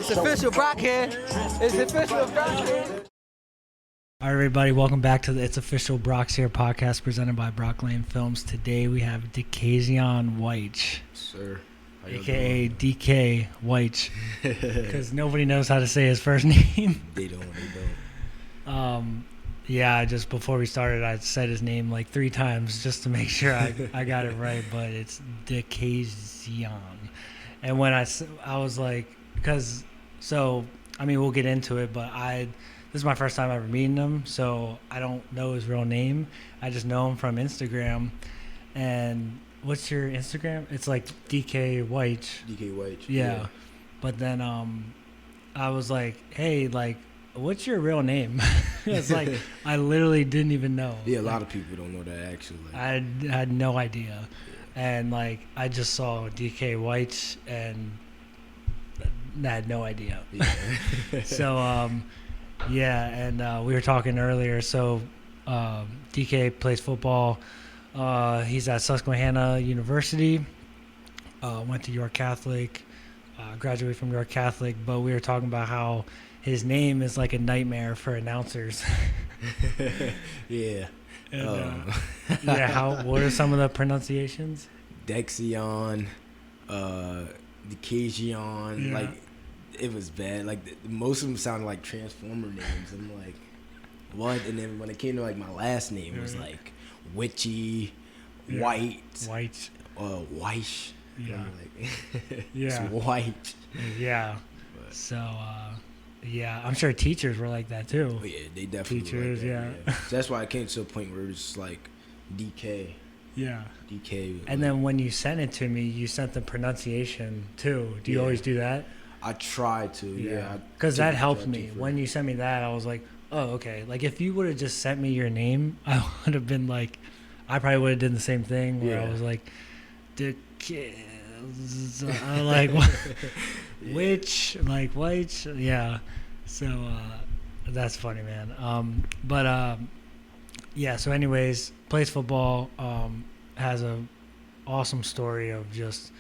It's official, Brock here. It's official, Brock here. All right, everybody, welcome back to the It's Official Brock's Here podcast presented by Brock Lane Films. Today we have Dekzeon Wyche, Sir. a.k.a. DK Wyche, because nobody knows how to say his first name. They don't. Yeah, just before we started, I said his name like 3 times just to make sure I got it right, but it's Dekzeon. And when I was like, we'll get into it, but this is my first time ever meeting him, so I don't know his real name. I just know him from Instagram. And what's your Instagram? It's like DK Wyche. DK Wyche. Yeah. But then I was like, hey, like, what's your real name? It's like, I literally didn't even know. Yeah, a lot of people don't know that actually. I had no idea. And like, I just saw DK Wyche and I had no idea. Yeah. So, we were talking earlier. So, DK plays football. He's at Susquehanna University. Went to York Catholic. Graduated from York Catholic. But we were talking about how his name is like a nightmare for announcers. Yeah. And, what are some of the pronunciations? Dekzeon, Dekzeon, Yeah. like it was bad. Like most of them sounded like Transformer names. I'm like, what? And then when it came to like my last name, it was like Wyche, White, Wyche. Yeah. Like, Yeah. It's White. Yeah. But, So, I'm sure teachers were like that too. oh yeah, they definitely Teachers, like that, yeah. So that's why I came to a point where it was just like DK. Yeah. DK. And then when you sent it to me, you sent the pronunciation too. Do you always do that? I try to, yeah. Because that helped me. When you sent me that, I was like, oh, okay. Like, if you would have just sent me your name, I would have been like, I probably would have done the same thing where I was like, like, which, like, which, yeah. So, that's funny, man. So anyways, plays football, has a awesome story of just,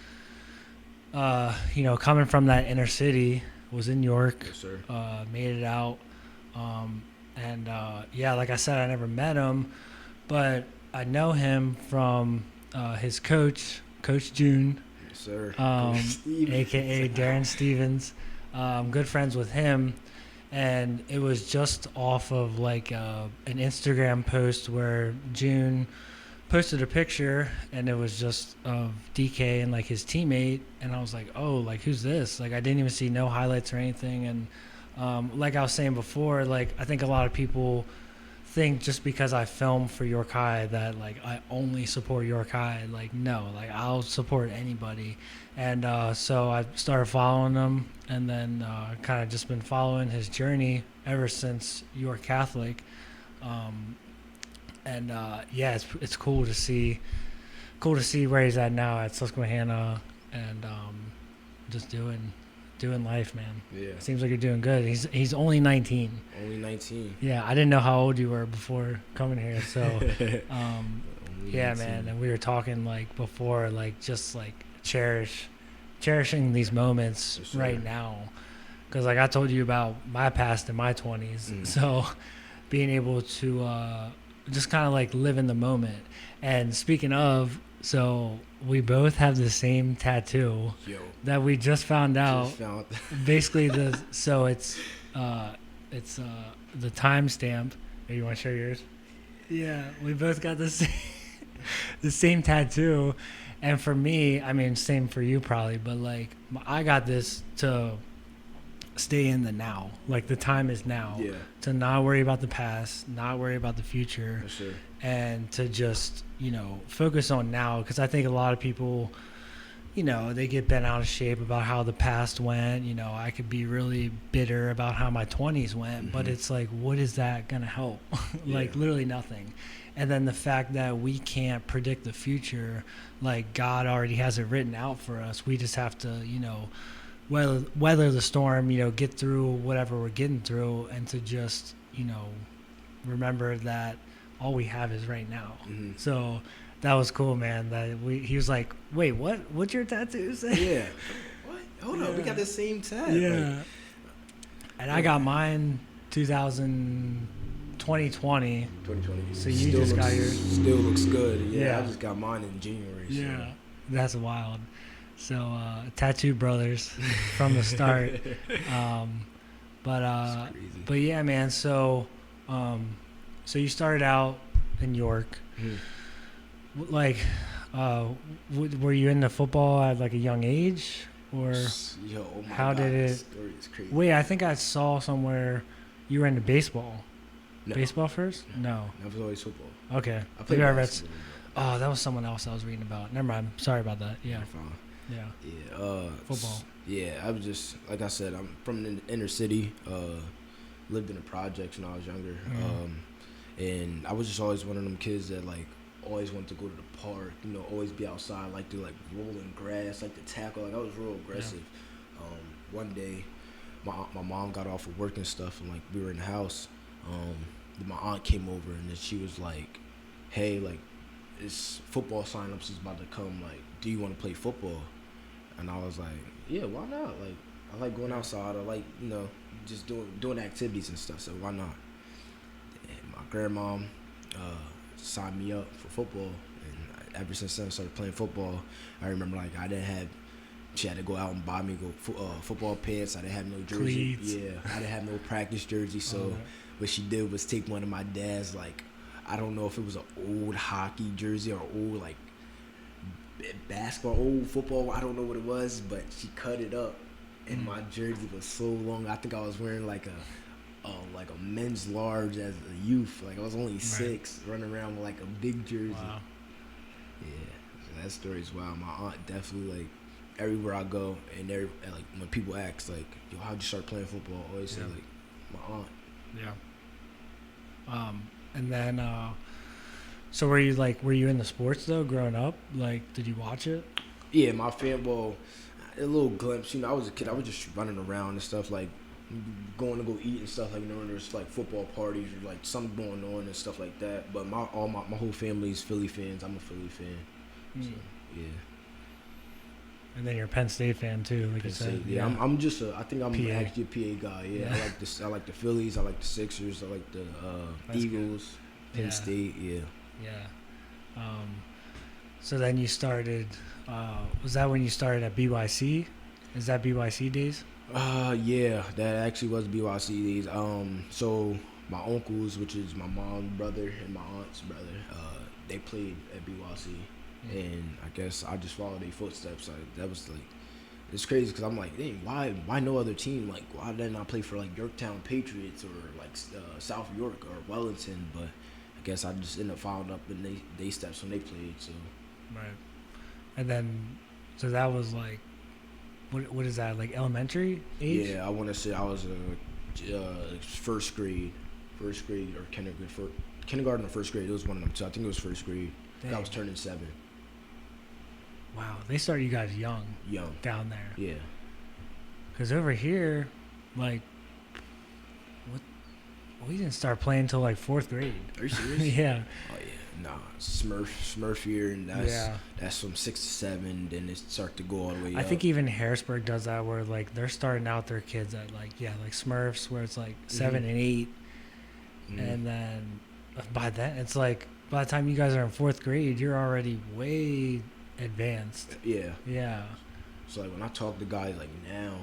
coming from that inner city, was in York, yes, sir. Made it out. Like I said, I never met him, but I know him from his coach, Coach June, Yes, sir. a.k.a. Darren Stevens. I'm good friends with him. And it was just off of like an Instagram post where June posted a picture and it was just of DK and like his teammate. And I was like, oh, like who's this? Like I didn't even see no highlights or anything. And like I was saying before, like I think a lot of people think just because I film for York High that like I only support York High. Like no, like I'll support anybody. And so I started following him and then kind of just been following his journey ever since York Catholic. It's cool to see where he's at now at Susquehanna and just doing life, man. Yeah. Seems like you're doing good. He's only 19. Only 19. Yeah, I didn't know how old you were before coming here. So, yeah, 19. man. And we were talking like before, like just like cherishing these moments right now, because like I told you about my past in my 20s. So, being able to just kind of like live in the moment. And speaking of, so we both have the same tattoo that we just found out. Basically, it's the timestamp. Hey, you want to share yours? Yeah, we both got the same tattoo. And for me, I mean, same for you probably, but like I got this to stay in the now. Like the time is now. Yeah. To not worry about the past, not worry about the future. For sure. And to just, focus on now. Because I think a lot of people, they get bent out of shape about how the past went. I could be really bitter about how my 20s went, but it's like, what is that going to help? Like literally nothing. And then the fact that we can't predict the future, like God already has it written out for us. We just have to, weather the storm, get through whatever we're getting through, and to just, remember that all we have is right now. So that was cool, man. That he was like, wait, what? What's your tattoo say? Yeah. What? hold up, we got the same tat. Yeah. Like, and I got mine 2020. 2020. So you just got yours. Still looks good. Yeah. I just got mine in January. So. Yeah, that's wild. So tattoo brothers from the start. But yeah, man. So you started out in York. Mm-hmm. Like, were you into football at like a young age, or Yo, oh my how God, did this it? story is crazy. Wait, I think I saw somewhere you were into baseball. No. Baseball first? No. That was always football. Okay. I played Maybe I read. basketball. Oh, that was someone else I was reading about. Never mind. Sorry about that. Yeah. You're fine. Yeah. Yeah. Football. Yeah, I was just like I said. I'm from the inner city. Lived in the projects when I was younger. And I was just always one of them kids that like always wanted to go to the park. You know, always be outside. Like to like roll in grass, like to tackle. Like I was real aggressive. One day, my mom got off of work and stuff, and like we were in the house. Then my aunt came over and then she was like, "Hey, like, this football sign-ups is about to come. Like, do you want to play football?" And I was like, "Yeah, why not? Like, I like going outside. I like, you know, just doing activities and stuff. So why not?" And my grandmom signed me up for football, and ever since then I started playing football. I remember like she had to go out and buy me football pants. I didn't have no jersey. Cleats. Yeah, I didn't have no practice jersey. So what she did was take one of my dad's, like, I don't know if it was an old hockey jersey or old like basketball, old football. I don't know what it was, but she cut it up, and my jersey was so long. I think I was wearing like a men's large as a youth. Like I was only 6, running around with like a big jersey. Wow. Yeah, so that story's wild. My aunt definitely, like, everywhere I go, and like when people ask like, "Yo, how'd you start playing football?" I always say like, my aunt. Yeah. And then, so were you in the sports though growing up? Like, did you watch it? Yeah, my well, a little glimpse. You know, I was a kid. I was just running around and stuff, like going to go eat and stuff. Like, you know, there's like football parties or like something going on and stuff like that. But my whole family is Philly fans. I'm a Philly fan. So, yeah. And then you're a Penn State fan too, like you said. Yeah, I'm just I think I'm PA. actually a PA guy. Yeah, I like this. I like the Phillies. I like the Sixers. I like the Eagles. Penn State. Yeah. Yeah. So then you started. Was that when you started at BYC? Is that BYC days? Yeah, that actually was BYC days. So my uncles, which is my mom's brother and my aunt's brother, they played at BYC. And I guess I just followed their footsteps. That was like, it's crazy because I'm like, dang, why no other team? Like, why didn't I play for like Yorktown Patriots or like South York or Wellington? But I guess I just ended up following up in they steps when they played. So Right. And then, so that was like, what is that, like elementary age? yeah, I want to say I was first grade or kindergarten or first grade. It was one of them two. I think it was first grade. I was turning 7. Wow, they started you guys young down there. Yeah. Because over here, like, we didn't start playing until like 4th grade. Are you serious? Yeah. Oh yeah. Nah, Smurf year, and that's from 6 to 7. Then it start to go all the way up. I think even Harrisburg does that, where like they're starting out their kids at like Smurfs, where it's like 7 and 8, and then by then it's like by the time you guys are in 4th grade, you're already way advanced. Yeah. Yeah. So like when I talk to guys like now,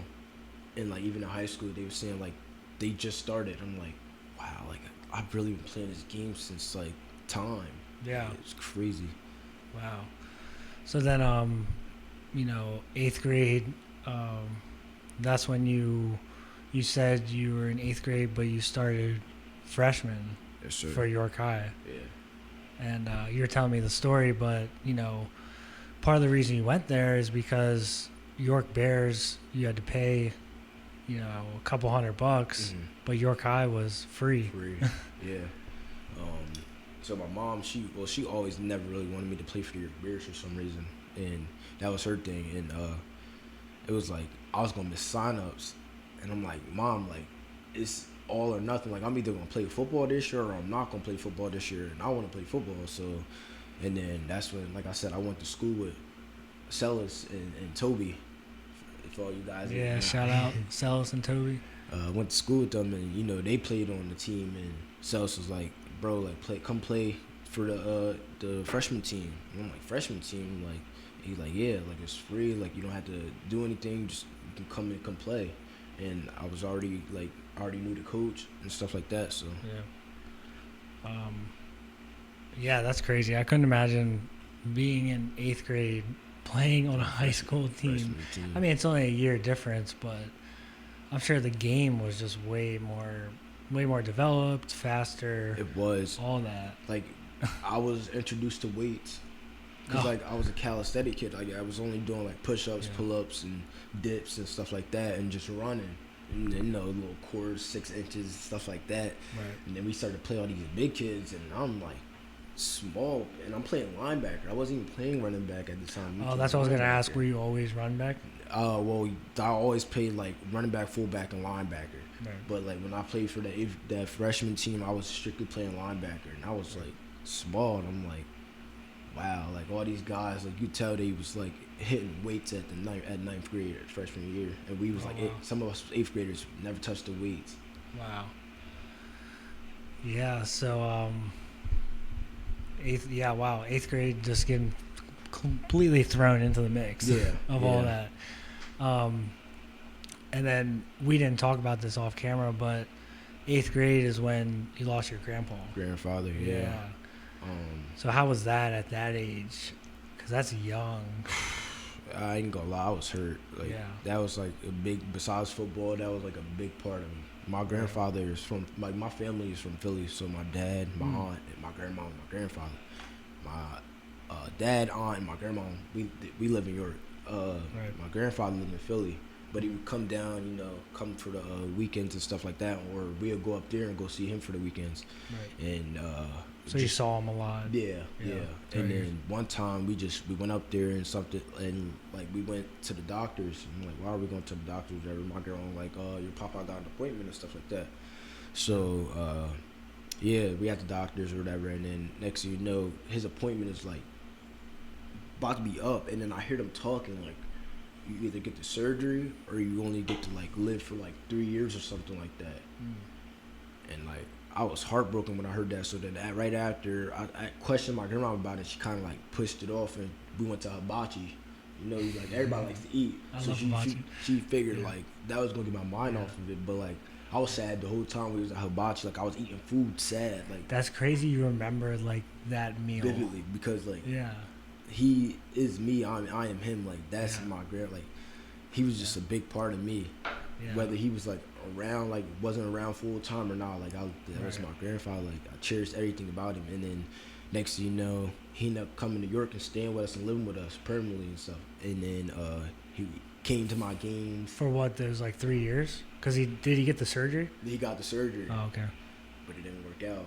and like even in high school, they were saying like they just started. I'm like, wow, like I've really been playing this game since like time. Yeah. It's crazy. Wow. So then, 8th grade, that's when you said you were in 8th grade, but you started freshman for York High. Yeah. And you're telling me the story, but, part of the reason you went there is because York Bears, you had to pay, a couple $100, but York High was free. Yeah. So my mom, she always never really wanted me to play for the York Bears for some reason, and that was her thing. And it was like I was gonna miss sign-ups, and I'm like, Mom, like it's all or nothing. Like I'm either gonna play football this year or I'm not gonna play football this year, and I want to play football. So, and then that's when, like I said, I went to school with Celis and Toby, For all you guys. Yeah, shout out Celis and Toby. Went to school with them, and you know they played on the team, and Celis was like, "Bro, like come play for the freshman team." And I'm like, "Freshman team?" Like he's like, "Yeah, like it's free. Like you don't have to do anything. Just you can come play." And I was already knew the coach and stuff like that. So yeah, that's crazy. I couldn't imagine being in 8th grade playing on a high school team. I mean, it's only a year difference, but I'm sure the game was just way more developed, faster. It was all that. Like I was introduced to weights because like I was a calisthenic kid. Like I was only doing like push-ups, pull-ups, and dips and stuff like that, and just running. And then, you know, little quarters, 6 inches, stuff like that. Right. And then we started to play all these big kids, and I'm like small, and I'm playing linebacker. I wasn't even playing running back at the time. Oh, that's what I was gonna ask. Were you always running back? Well, I always played like running back, fullback, and linebacker. Right. But like when I played for that freshman team, I was strictly playing linebacker, and I was like small, and I'm like, wow, like all these guys, like you tell they was like hitting weights at ninth grade at freshman year, and we was some of us 8th graders never touched the weights. Wow. Yeah. So 8th grade, just getting completely thrown into the mix of all that. And then we didn't talk about this off camera, but 8th grade is when you lost your grandfather. Yeah. So how was that at that age? Because that's young. I ain't gonna lie, I was hurt. Like that was like a big. Besides football, that was like a big part of me. My grandfather is from my family is from Philly, so my dad, my aunt, and my grandma, and my grandfather. My dad, aunt, and my grandma, we live in York. My grandfather lived in Philly, but he would come down, come for the weekends and stuff like that, or we would go up there and go see him for the weekends. Right. And so you saw him a lot. Yeah. And then one time we went up there and something, and like we went to the doctors. I'm like, why are we going to the doctors? My girl like, your papa got an appointment and stuff like that. So we at the doctors or whatever, and then next thing you know, his appointment is like about to be up, and then I hear them talking like, you either get the surgery or you only get to like live for like 3 years or something like that. And like I was heartbroken when I heard that. So then right after I questioned my grandma about it, she kind of like pushed it off, and we went to hibachi. Like everybody likes to eat, so she figured like that was gonna get my mind off of it. But like I was sad the whole time we was at hibachi. Like I was eating food, sad. Like that's crazy. You remember like that meal vividly because like he is me. I am him. Like that's my grand. Like he was just a big part of me. Yeah. Whether he was like around, like wasn't around full time or not, like that was my grandfather. Like I cherished everything about him. And then next thing you know, he ended up coming to York and staying with us and living with us permanently and stuff. And then he came to my games for what? There was like 3 years. Cause did he get the surgery? He got the surgery. Oh, okay. But it didn't work out.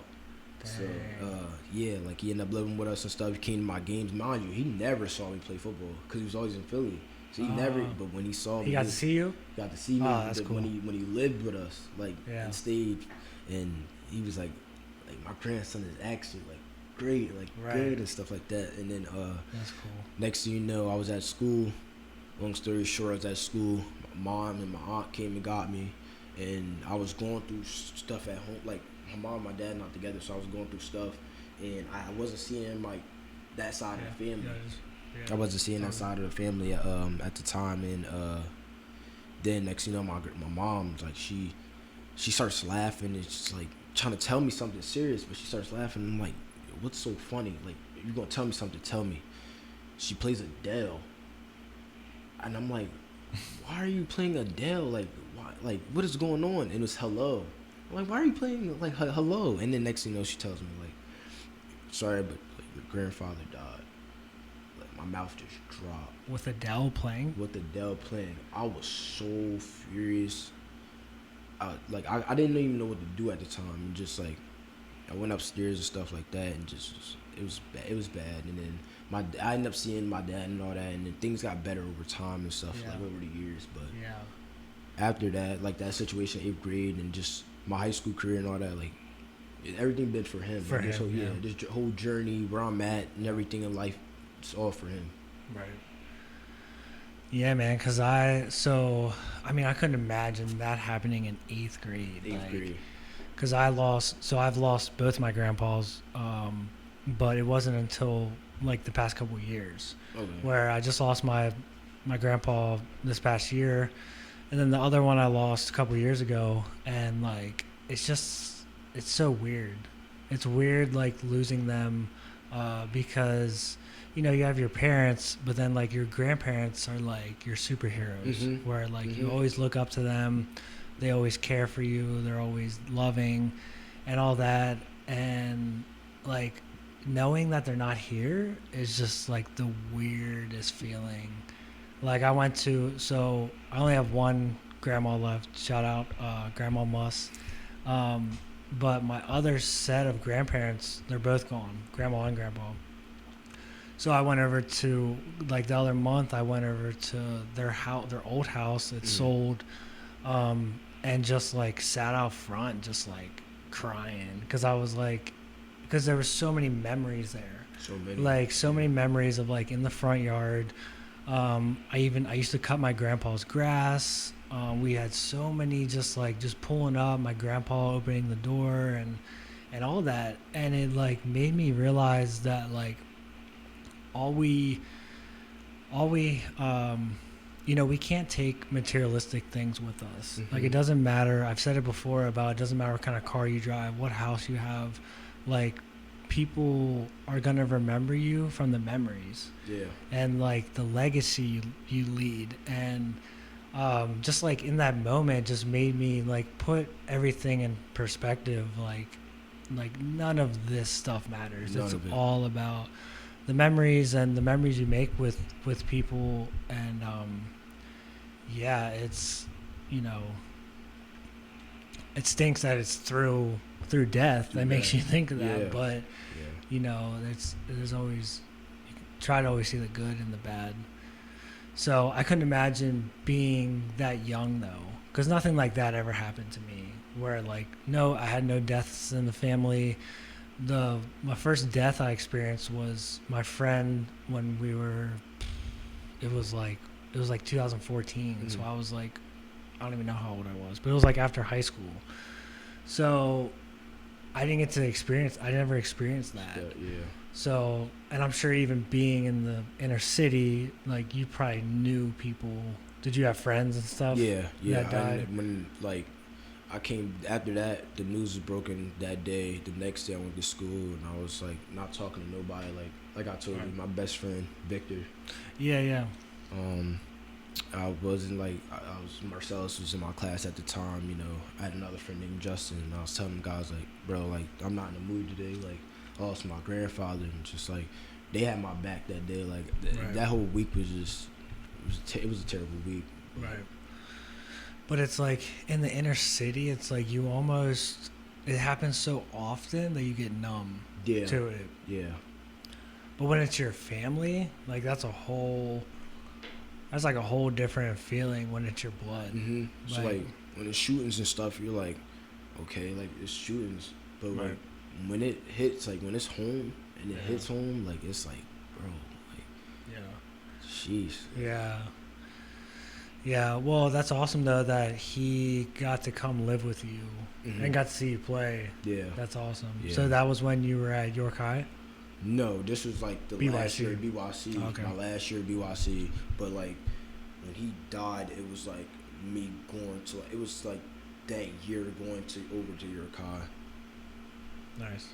Dang. So like he ended up living with us and stuff. He came to my games, mind you. He never saw me play football because he was always in Philly. So he never. But when he saw me, he got to see you. Got to see me. That's cool. When he lived with us, like on stage, and he was like my grandson is actually like great, like good and stuff like that. And then that's cool. Next thing you know, I was at school. Long story short, I was at school. My mom and my aunt came and got me, and I was going through stuff at home. Like my mom and my dad not together, so I was going through stuff, and I wasn't seeing like that side of the family. I wasn't seeing that side of the family at the time, and then next thing you know, my mom's like she starts laughing. It's just like trying to tell me something serious, but she starts laughing. I'm like, what's so funny? Like, if you're gonna tell me something, tell me. She plays Adele, and I'm like, why are you playing Adele? Like, why? Like, what is going on? And it's Hello. I'm like, why are you playing like Hello? And then next thing you know, she tells me like, sorry, but like, your grandfather died. My mouth just dropped. With Adele playing? With Adele playing. I was so furious. I didn't even know what to do at the time. And just like, I went upstairs and stuff like that, and just it was bad. And then I ended up seeing my dad and all that, and then things got better over time and stuff, like over the years. But after that, like that situation, 8th grade, and just my high school career and all that, like everything been for him. For like, him, this whole journey where I'm at and everything in life. It's all for him. Right. Yeah, man. I mean, I couldn't imagine that happening in eighth grade. Eighth grade. Because I've lost both my grandpas, but it wasn't until like the past couple of years where I just lost my grandpa this past year, and then the other one I lost a couple of years ago, and like it's so weird. It's weird like losing them because you have your parents, but then like your grandparents are like your superheroes, where like you always look up to them. They always care for you. They're always loving and all that. And like knowing that they're not here is just like the weirdest feeling. Like I only have one grandma left. Shout out Grandma Muss. But my other set of grandparents, they're both gone, grandma and grandpa. So I went over to, like the other month, I went over to their old house. It sold, and just like sat out front, just like crying. Because there were so many memories there. So many memories of like in the front yard. I used to cut my grandpa's grass. We had so many just pulling up, my grandpa opening the door and all that. And it like made me realize that like we can't take materialistic things with us. Like it doesn't matter. I've said it before about it doesn't matter what kind of car you drive, what house you have. Like people are going to remember you from the memories. Yeah. And like the legacy you lead. And just like in that moment just made me like put everything in perspective. Like none of this stuff matters. It's all about the memories and the memories you make with people. And it's it stinks that it's through death that makes you think of that. But there's always, you try to always see the good and the bad. So I couldn't imagine being that young though, because nothing like that ever happened to me, where like I had no deaths in the family. My first death I experienced was my friend when it was like 2014. So I was like, I don't even know how old I was, but it was like after high school. So I didn't get to experience, I never experienced that. Yeah. So, and I'm sure even being in the inner city, like you probably knew people. Did you have friends and stuff? Yeah. That died? When like I came after that, the news was broken that day. The next day I went to school and I was like not talking to nobody. Like I told you, my best friend Victor. Yeah. I wasn't like Marcellus was in my class at the time. I had another friend named Justin, and I was telling the guys like, bro, like I'm not in the mood today. Like I lost my grandfather, and just like they had my back that day. Like that whole week was just it was a terrible week. Right. But it's like in the inner city, it's like it happens so often that you get numb to it. Yeah. But when it's your family, like that's like a whole different feeling when it's your blood. Mm-hmm. So like when it's shootings and stuff, you're like, okay, like it's shootings. But like when it hits, like when it's home and it hits home, like it's like, bro, like, sheesh. Yeah. Yeah, well, that's awesome, though, that he got to come live with you and got to see you play. Yeah. That's awesome. Yeah. So that was when you were at York High? No, this was like the last year at BYC. Okay. My last year at BYC. But, like, when he died, it was like me going to, it was like that year going over to York High. Nice.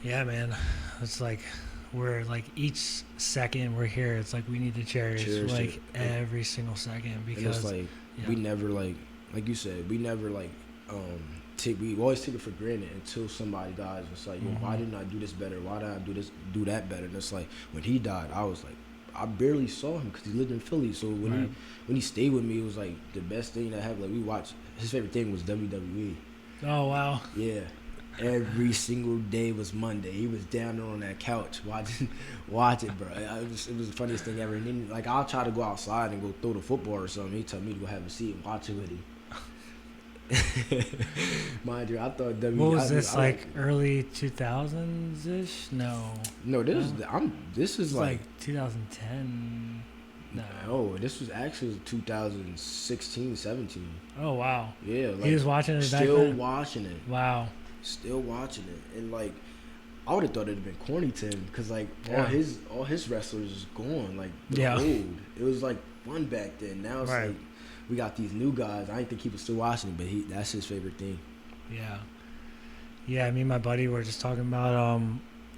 Yeah, man. It's like we're like each second we're here, it's like we need to cherish like every single second, because and it's like we never like you said, we never like we always take it for granted until somebody dies. It's like, why didn't I do this better? Why did I do that better? And it's like when he died, I was like, I barely saw him because he lived in Philly. So when he stayed with me, it was like the best thing that happened. Like we watched, his favorite thing was WWE. Oh wow. Yeah. Every single day was Monday. He was down there on that couch watch it, bro. It was the funniest thing ever. And then, like, I'll try to go outside and go throw the football or something. He told me to go have a seat and watch it with him. Mind you, I thought WWE. What was this, like early 2000s ish? No. No, this is like 2010. No. Oh, this was actually 2016, 17. Oh wow. Yeah, like He was watching it back still then? watching it. Wow. Still watching it, and like I would have thought it'd been corny to him because like Yeah. all his wrestlers is gone. Like they're Yeah. old. It was like fun back then. Now it's Right. like we got these new guys. I didn't think he was still watching it, but that's his favorite thing. Yeah. Yeah, me and my buddy were just talking about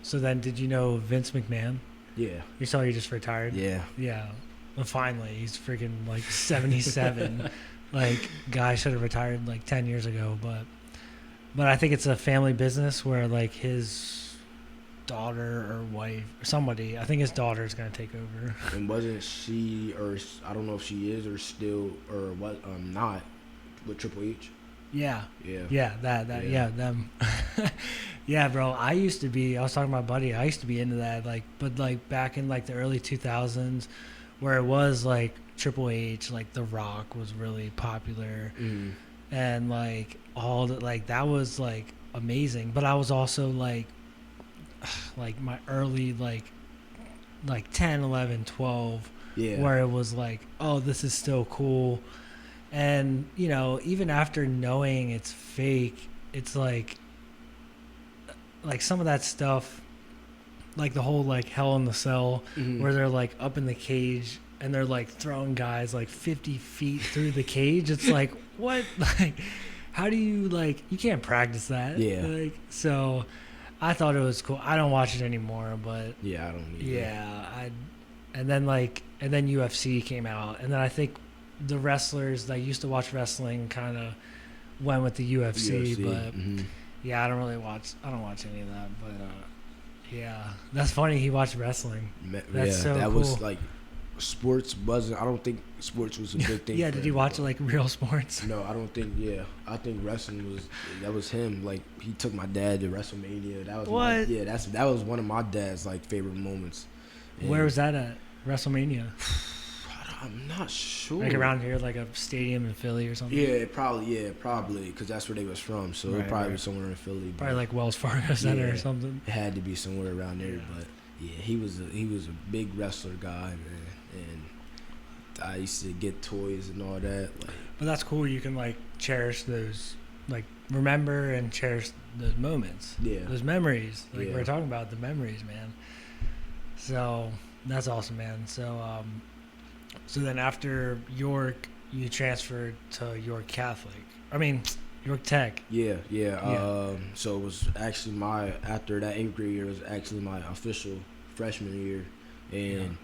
so then did you know Vince McMahon? Yeah, You saw he just retired? yeah, Yeah. Well, finally, he's freaking like 77. Like guy should have retired like 10 years ago, but I think it's a family business where like his daughter or wife or somebody, I think his daughter is going to take over. and wasn't she, or I don't know if she is or still or what not with Triple H? Yeah. Yeah, Yeah, yeah, them. Yeah, bro. I was talking to my buddy, I used to be into that, like, but like back in like the early 2000s where it was like Triple H, like The Rock was really popular. Mm. And like all the, like that was like amazing. But I was also like my early like 10, 11, 12 Yeah, where it was like, oh, this is still cool. And, you know, even after knowing it's fake, it's like some of that stuff, like the whole like Hell in the Cell, Mhm. where they're like up in the cage and they're like throwing guys like 50 feet through the cage. It's like, what? Like, how do you like, you can't practice that. Yeah. Like, so I thought it was cool. I don't watch it anymore, but yeah, I don't need yeah, and then UFC came out, and then I think the wrestlers that used to watch wrestling kind of went with the UFC, but mhm. yeah, I don't watch any of that, but yeah, that's funny. He watched wrestling. That's so that cool. was like sports wasn't. I don't think sports was a big thing. Yeah, for did he him, watch but- like real sports? No, I don't think. Yeah, I think wrestling was him. Like he took my dad to WrestleMania. That was What? that was one of my dad's like favorite moments. And Where was that at? WrestleMania? I'm not sure. Like around here, like a stadium in Philly or something? Yeah, probably, because that's where they was from. So Right, it probably right. was somewhere in Philly. but Probably like Wells Fargo Center Yeah. or something. it had to be somewhere around there. Yeah. But yeah, he was a big wrestler guy, man, and I used to get toys and all that. Like, But that's cool. You can like cherish those, like remember and cherish those moments, yeah, those memories. Like Yeah. we're talking about the memories, man. So that's awesome, man. So then after York, you transferred to York Catholic. I mean, York Tech. yeah. Yeah. So it was actually after that 8th grade year was actually my official freshman year, and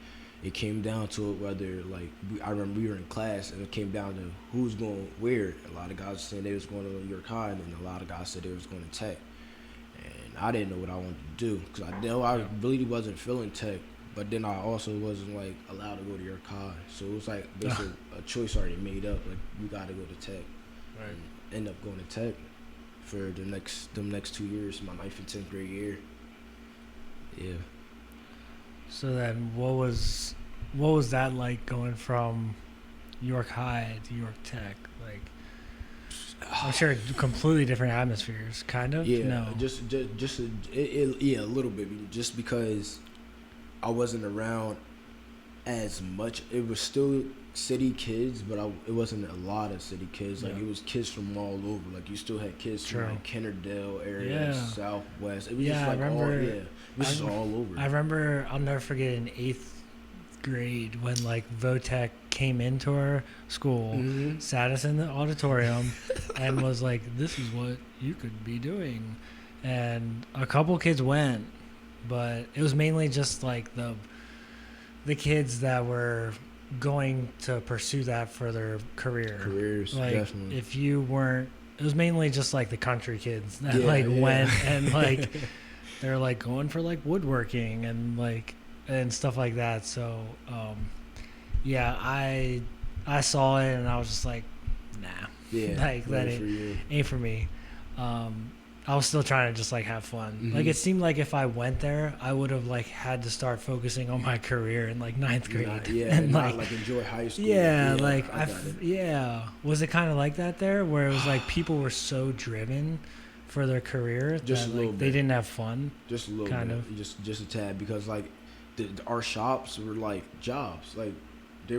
it came down to it whether like I remember we were in class and it came down to who's going where. A lot of guys said they was going to York High, and then a lot of guys said they was going to Tech, and I didn't know what I wanted to do because I know I really wasn't feeling Tech. But then I also wasn't like allowed to go to York High, so it was like basically a choice already made up. Like you got to go to Tech, and end up going to Tech for them next 2 years, my 9th and 10th grade year. Yeah. So then, what was that like going from York High to York Tech? Like, I'm sure completely different atmospheres, kind of. Yeah, No. yeah, a little bit, just because I wasn't around as much. It was still city kids, but it wasn't a lot of city kids. Like Yeah. it was kids from all over. Like you still had kids True. from like Kennerdale area, Yeah. Southwest. It was Yeah, just I like remember- it was just all over. I remember, I'll never forget in 8th grade when like Votech came into our school, Mhm. sat us in the auditorium, and was like, "This is what you could be doing," and a couple kids went, but it was mainly just like the kids that were going to pursue that for their career. Careers, Like definitely. if you weren't, it was mainly just like the country kids that Yeah, like yeah. went and like they're like going for like woodworking and like and stuff like that. So yeah, I saw it and I was just like, nah, Yeah, like that ready for you. ain't for me. I was still trying to just like have fun. Mhm. Like it seemed like if I went there, I would have like had to start focusing on my career in like 9th grade. And not like enjoy high school. Yeah, like I got it. yeah. Was it kind of like that there, where it was like people were so driven for their career Just that a little like they bit. didn't have fun? Just a little kind bit, of. just a tad, because like our shops were like jobs. Like they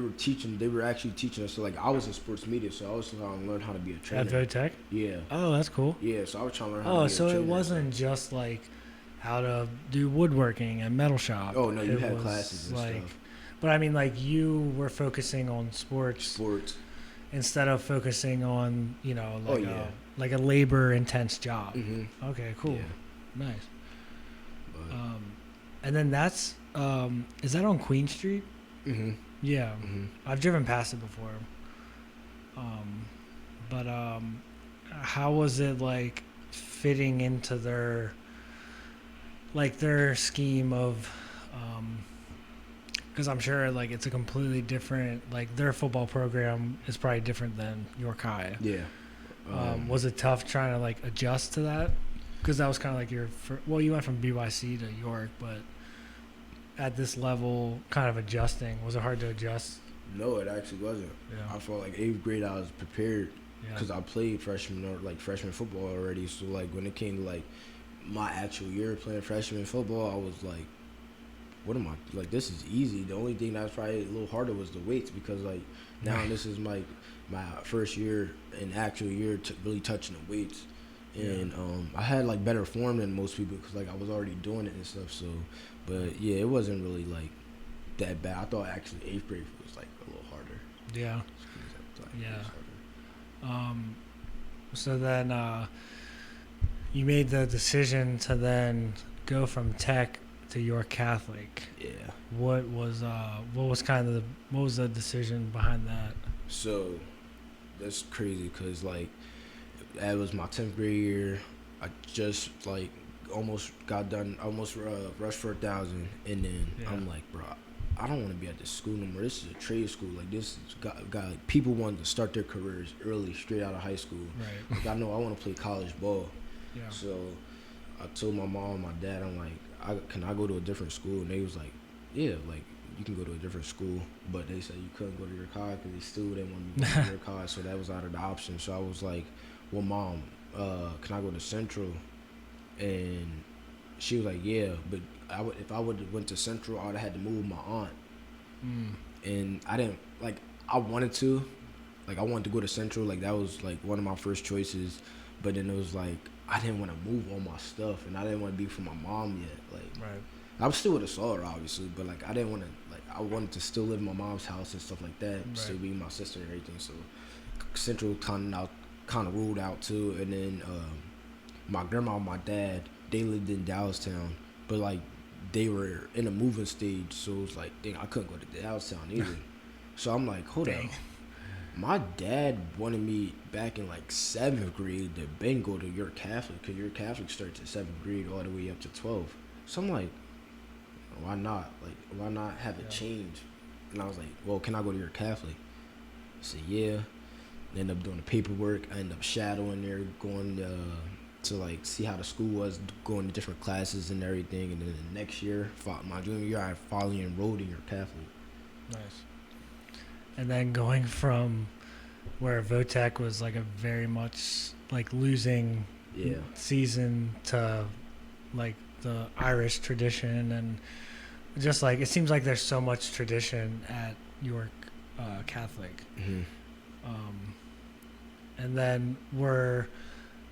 were actually teaching us. So like I was in sports media, so I was trying to learn how to be a trainer. At Votech? Yeah. Oh, that's cool. Yeah, so I was trying to learn how to be a so trainer. it wasn't just like how to do woodworking and metal shop. Oh no, you it had was classes and like, stuff. But I mean, like you were focusing on sports instead of focusing on like a labor intense job. Mm-hmm. Okay, cool, Yeah. nice. But, and then that's is that on Queen Street? Mm-hmm. Yeah, Mm-hmm. I've driven past it before. But how was it like fitting into their scheme of? Because I'm sure like it's a completely different, like their football program is probably different than York High. Yeah. Was it tough trying to like adjust to that? Because that was kind of like you went from BYC to York, but at this level, kind of adjusting, was it hard to adjust? No, it actually wasn't. Yeah. I felt like 8th grade I was prepared because Yeah. I played freshman football already. So like when it came to like my actual year playing freshman football, I was like, what am I like? This is easy. The only thing that's probably a little harder was the weights because like now this is my first year and actual year really touching the weights. And I had like better form than most people because like I was already doing it and stuff. So, but yeah, it wasn't really like that bad. I thought actually 8th grade was like a little harder. Yeah. Yeah. So then you made the decision to then go from Tech to York Catholic. Yeah. What was the decision behind that? So that's crazy because like that was my 10th grade year. I just like almost got done, rushed for 1,000, and then I'm like, bro, I don't want to be at this school no more. This is a trade school. Like this got like people wanting to start their careers early, straight out of high school. Right. Like I know I want to play college ball. Yeah. So I told my mom and my dad, I'm like, can I go to a different school? And they was like, yeah, like you can go to a different school. But they said you couldn't go to your college because they still didn't want me to go to your college. So that was out of the option. So I was like, well, Mom, can I go to Central? And she was like, yeah, but if I would have went to Central, I would have had to move my aunt. And I didn't, like, I wanted to go to Central. Like, that was, like, one of my first choices. But then it was, like, I didn't want to move all my stuff, and I didn't want to be for my mom yet. Like, right. I was still with a saw, obviously, but, like, I didn't want to, like, I wanted to still live in my mom's house and stuff like that, right. Still be with my sister and everything. So Central kind of ruled out, too. And then my grandma and my dad, they lived in Dallastown, but, like, they were in a moving stage, so it was like, dang, I couldn't go to Dallastown either. So I'm like, hold on. My dad wanted me back in like 7th grade to then go to York Catholic, because York Catholic starts at 7th grade all the way up to 12. So I'm like, why not? Like, why not have a change? And I was like, well, can I go to York Catholic? I said, yeah. Ended up doing the paperwork. I ended up shadowing there, going to like see how the school was, going to different classes and everything. And then the next year, my junior year, I finally enrolled in York Catholic. Nice. And then going from where Votech was like a very much like losing season to like the Irish tradition, and just like it seems like there's so much tradition at York Catholic. Mm-hmm. And then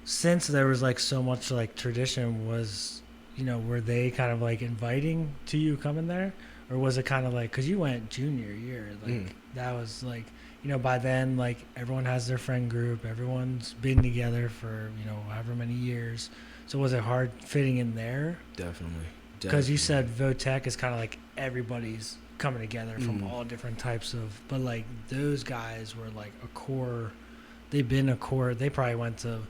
since there was like so much like tradition, were they kind of like inviting to you coming there? Or was it kind of like, because you went junior year, like that was like, by then, like everyone has their friend group, everyone's been together for, however many years. So was it hard fitting in there? Definitely. Because you said Votech is kind of like everybody's coming together from all different types of, but like those guys were like a core, they probably went to,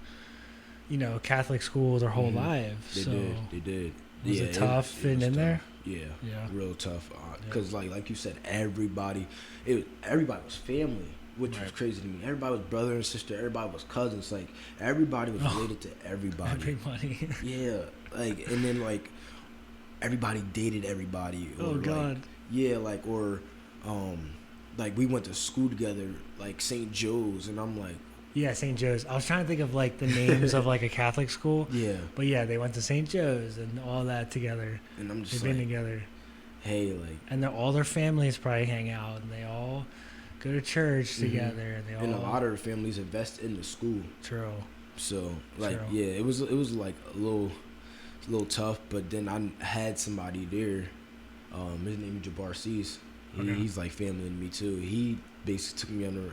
Catholic school their whole lives. They did. Was it tough fitting in there? Yeah, real tough. Because like you said, everybody was family, which was crazy to me. Everybody was brother and sister. Everybody was cousins. Like everybody was related to everybody. Everybody. Yeah, like and then like everybody dated everybody. Or, God. Like like we went to school together, like St. Joe's, and I'm like. Yeah, St. Joe's. I was trying to think of like the names of like a Catholic school. Yeah. But yeah, they went to St. Joe's and all that together. And I'm just They've been together. hey, like, and all their families probably hang out, and they all go to church together, and they all. And a lot of the families invest in the school. True. So like, True. yeah, it was like a little tough, but then I had somebody there. His name is Jabbar Cease. He's like family to me too. He basically took me under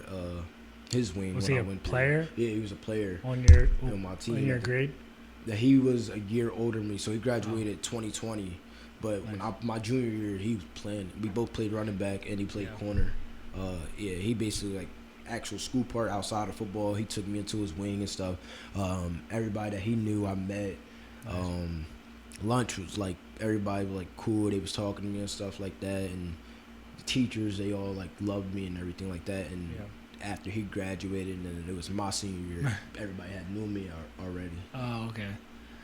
his wing. Was when he I a went player? There. Yeah, he was a player On my team. On your grade? That he was a year older than me, so he graduated 2020. But when my junior year, he was playing. We both played running back, and he played corner. He basically like actual school part outside of football. He took me into his wing and stuff. Everybody that he knew, I met. Lunch was like everybody was like cool. They was talking to me and stuff like that, and the teachers, they all like loved me and everything like that. And after he graduated, and it was my senior year, everybody had knew me already. Oh, okay.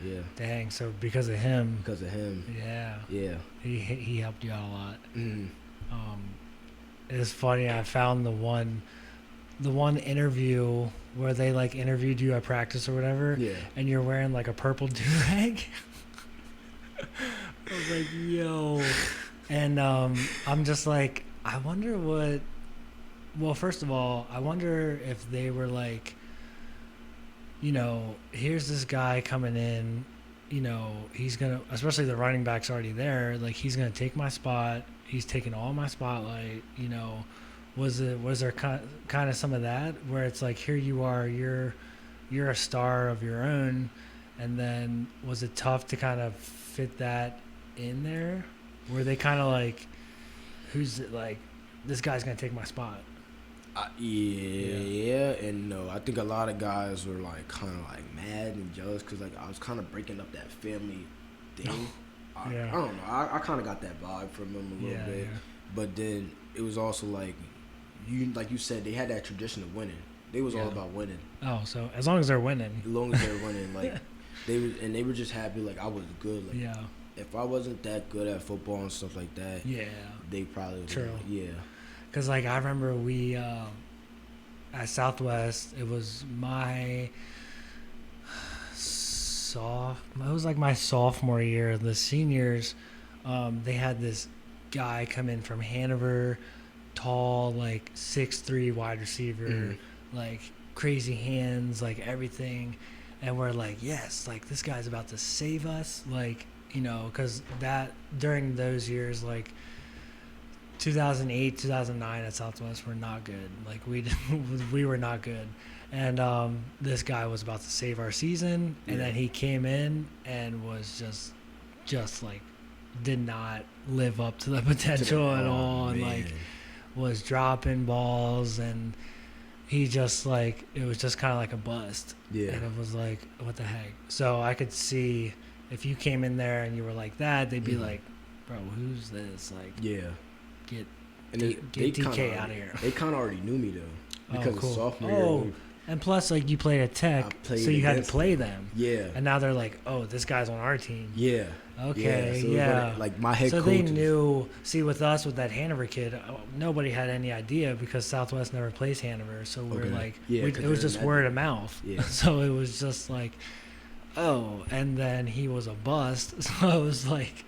Yeah. Dang. So because of him. Because of him. Yeah. Yeah. He helped you out a lot. Mm. It's funny. I found the one interview where they like interviewed you at practice or whatever. Yeah. And you're wearing like a purple do-rag. I was like, yo. And I'm just like, I wonder what. Well, first of all, I wonder if they were like, you know, here's this guy coming in, you know, he's going to, especially the running back's already there, like he's going to take my spot. He's taking all my spotlight, you know. Was there kind of some of that where it's like, here you are, you're a star of your own, and then was it tough to kind of fit that in there? Were they kind of like, who's it, like, this guy's going to take my spot? Yeah and no. I think a lot of guys were like kind of like mad and jealous because like I was kind of breaking up that family thing. I don't know. I kind of got that vibe from them a little bit. Yeah. But then it was also like you said, they had that tradition of winning. They was all about winning. Oh, so as long as they're winning. As long as they're winning, like they were just happy like I was good. Like if I wasn't that good at football and stuff like that, they probably would. True. Yeah. Because, like, I remember we, at Southwest, it was my sophomore year. The seniors, they had this guy come in from Hanover, tall, like, 6'3" wide receiver, like, crazy hands, like, everything. And we're like, yes, like, this guy's about to save us. Like, you know, because during those years, like, 2008, 2009 at Southwest were not good. Like we were not good, and this guy was about to save our season, and then he came in and was just like did not live up to the potential at all, and like was dropping balls, and he just like it was just kind of like a bust. Yeah, and it was like, what the heck? So I could see if you came in there and you were like that, they'd be like, bro, who's this? Like, Get DK out of here. They kind of already knew me though, because of sophomore year. And plus, like, you played at Tech, so you had to play them. Yeah. And now they're like, oh, this guy's on our team. Yeah. Okay. So like my head coach. So they knew. See, with us, with that Hanover kid, nobody had any idea because Southwest never plays Hanover. So we're like, it was just word of mouth. Yeah. So it was just like, oh, and then he was a bust. So I was like,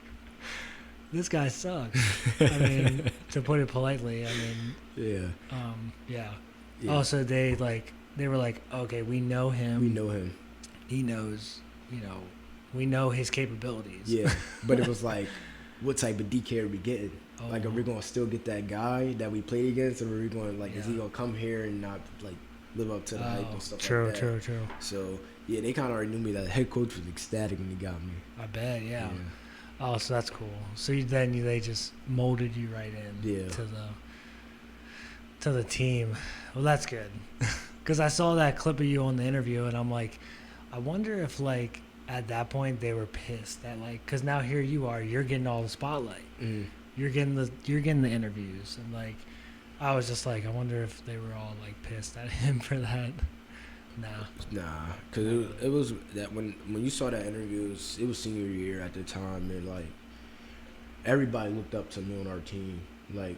this guy sucks. I mean, to put it politely. I mean, yeah. Oh, so they were like, okay, we know him. He knows, you know, we know his capabilities. Yeah, but it was like, what type of DK are we getting? Oh. Like, are we gonna still get that guy that we played against, or are we going is he gonna come here and not like live up to the hype and stuff like that? True. So yeah, they kind of already knew me. That the head coach was ecstatic when he got me. I bet, yeah. Oh, so that's cool. So they just molded you right in to the team. Well, that's good. Because I saw that clip of you on the interview, and I'm like, I wonder if, like, at that point they were pissed that, like, because now here you are, you're getting all the spotlight. You're getting the interviews, and, like, I was just like, I wonder if they were all, like, pissed at him for that. Nah, because it was that when you saw that interview, it was senior year at the time, and like everybody looked up to me on our team, like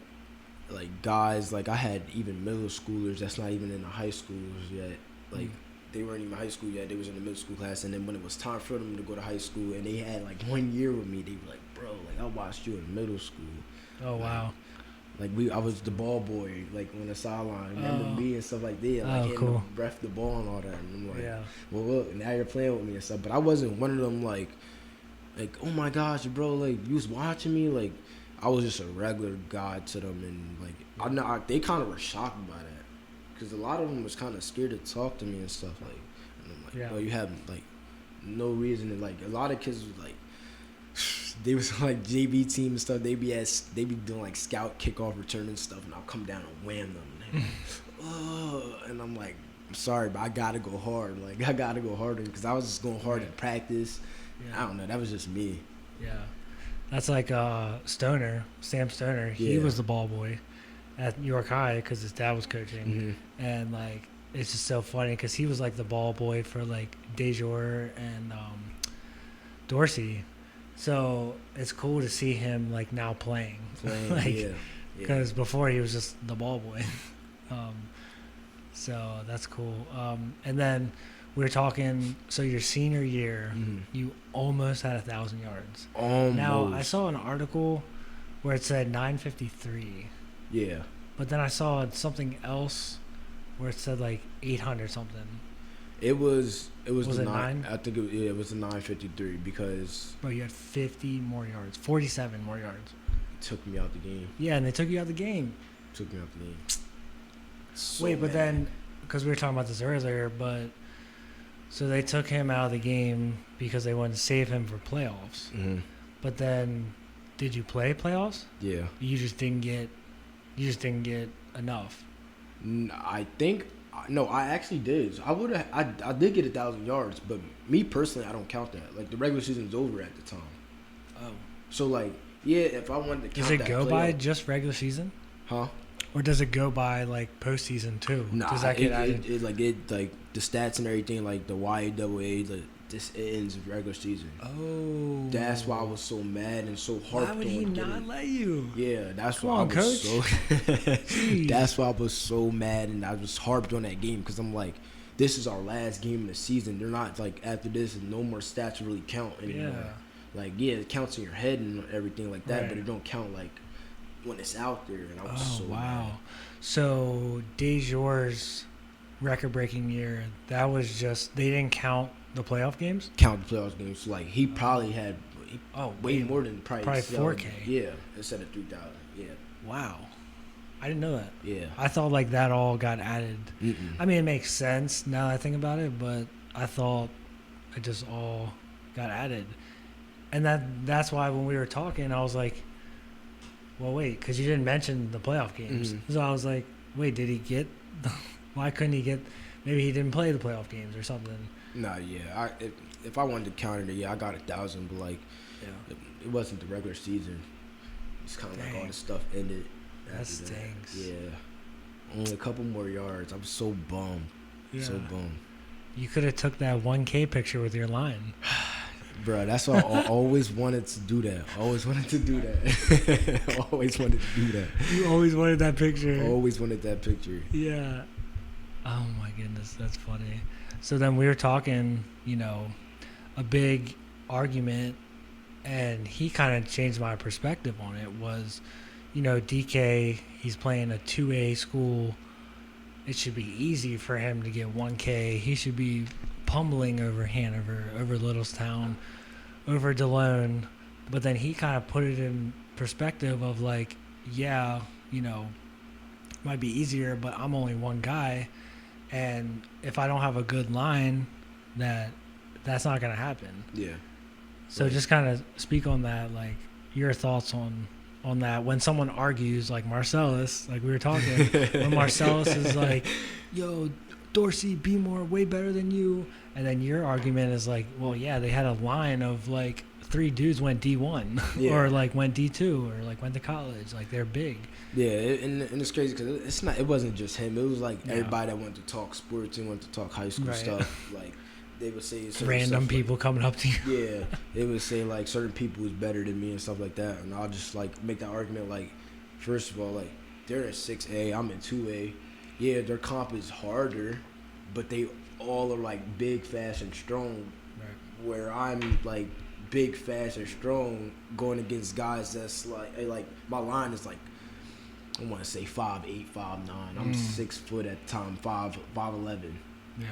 guys, like I had even middle schoolers that's not even in the high schools yet, like they weren't even high school yet, they was in the middle school class, and then when it was time for them to go to high school and they had like 1 year with me, they were like, bro, like I watched you in middle school. Oh wow. Like I was the ball boy, like on the sideline. Remember me and stuff like that. Like cool. him ref the ball and all that. And I'm like, Yeah. well, look, now you're playing with me and stuff. But I wasn't one of them like, oh my gosh, bro, like you was watching me. Like I was just a regular guy to them, and like I know they kind of were shocked by that, because a lot of them was kind of scared to talk to me and stuff. Like, and I'm like, bro, you have like no reason to like. A lot of kids was like. They was like JV team and stuff. They be doing like scout kickoff return and stuff, and I'll come down and wham them. And, and I'm like, I'm sorry, but I gotta go hard. Like I gotta go harder, because I was just going hard in practice. Yeah. I don't know. That was just me. Yeah, that's like Stoner, Sam Stoner. He was the ball boy at York High because his dad was coaching, and like it's just so funny because he was like the ball boy for like DeJour and Dorsey. So it's cool to see him like now playing like, because before he was just the ball boy. So that's cool. And then we were talking. So your senior year, you almost had 1,000 yards. Almost. Now I saw an article where it said 953. Yeah. But then I saw something else where it said like 800 something. It was it 9? I think it was a 953 because. Bro, you had 50 more yards, 47 more yards. It took me out the game. Yeah, and they took you out the game. Took me out the game. So wait, but then, because we were talking about this earlier, but so they took him out of the game because they wanted to save him for playoffs. Mm-hmm. But then, did you play playoffs? Yeah. You just didn't get enough. No, I actually did. I did get 1,000 yards, but me personally, I don't count that. Like the regular season's over at the time. Oh. So like, yeah, if I wanted to count does it go by just regular season? Huh? Or does it go by like postseason too? Nah, does that get added? It like the stats and everything, like the YAAA, this ends of regular season. Oh. That's why I was so mad and so harped on. Why would he not let you? Yeah, that's Come why on, I was coach. so. That's why I was so mad, and I was harped on that game because I'm like, this is our last game of the season. They're not like after this, no more stats really count anymore. Yeah. Like it counts in your head and everything like that, Right. but it don't count like when it's out there. And I was so wow. mad. So DeJour's record-breaking year, that was just they didn't count the playoff games. Count the playoff games. So like he probably had way more than probably 4K. Yeah, instead of 3,000. Yeah. Wow. I didn't know that. Yeah. I thought like that all got added. Mm-mm. I mean, it makes sense now that I think about it, but I thought it just all got added. And that's why when we were talking, I was like, well, wait, because you didn't mention the playoff games. Mm-hmm. So I was like, wait, did he get why couldn't he get maybe he didn't play the playoff games or something. Nah, yeah. If I wanted to count it, yeah, I got 1,000, but like, it wasn't the regular season. It's kind of like all the stuff ended. That stinks. Yeah, only a couple more yards. I'm so bummed. Yeah. So bummed. You could have took that 1K picture with your line. Bro, that's why I always wanted to do that. Always wanted to do that. Always wanted to do that. You always wanted that picture. Always wanted that picture. Yeah. Oh my goodness, that's funny. So then we were talking, a big argument, and he kind of changed my perspective on it. Was, DK, he's playing a 2A school. It should be easy for him to get 1K. He should be pummeling over Hanover, over Littlestown, over DeLone. But then he kind of put it in perspective of like, yeah, might be easier, but I'm only one guy. And if I don't have a good line, that's not going to happen. Yeah. So just kind of speak on that, like your thoughts on that. When someone argues, like Marcellus, like we were talking, when Marcellus is like, yo, Dorsey, Beemore, way better than you. And then your argument is like, well, yeah, they had a line of like 3 dudes went D1 or like went D2 or like went to college. Like they're big. Yeah, and it's crazy because it wasn't just him. It was like everybody that wanted to talk sports and wanted to talk high school stuff. Like they would say random people coming up to you. Yeah, they would say like certain people was better than me and stuff like that. And I'll just like make that argument like, first of all, like they're in 6A, I'm in 2A. Yeah, their comp is harder, but they all are like big, fast, and strong. Right. Where I'm like big, fast, and strong going against guys that's like my line is like, I want to say 5'8", 5'9". I'm 6 foot at the time, 5'11". Yeah,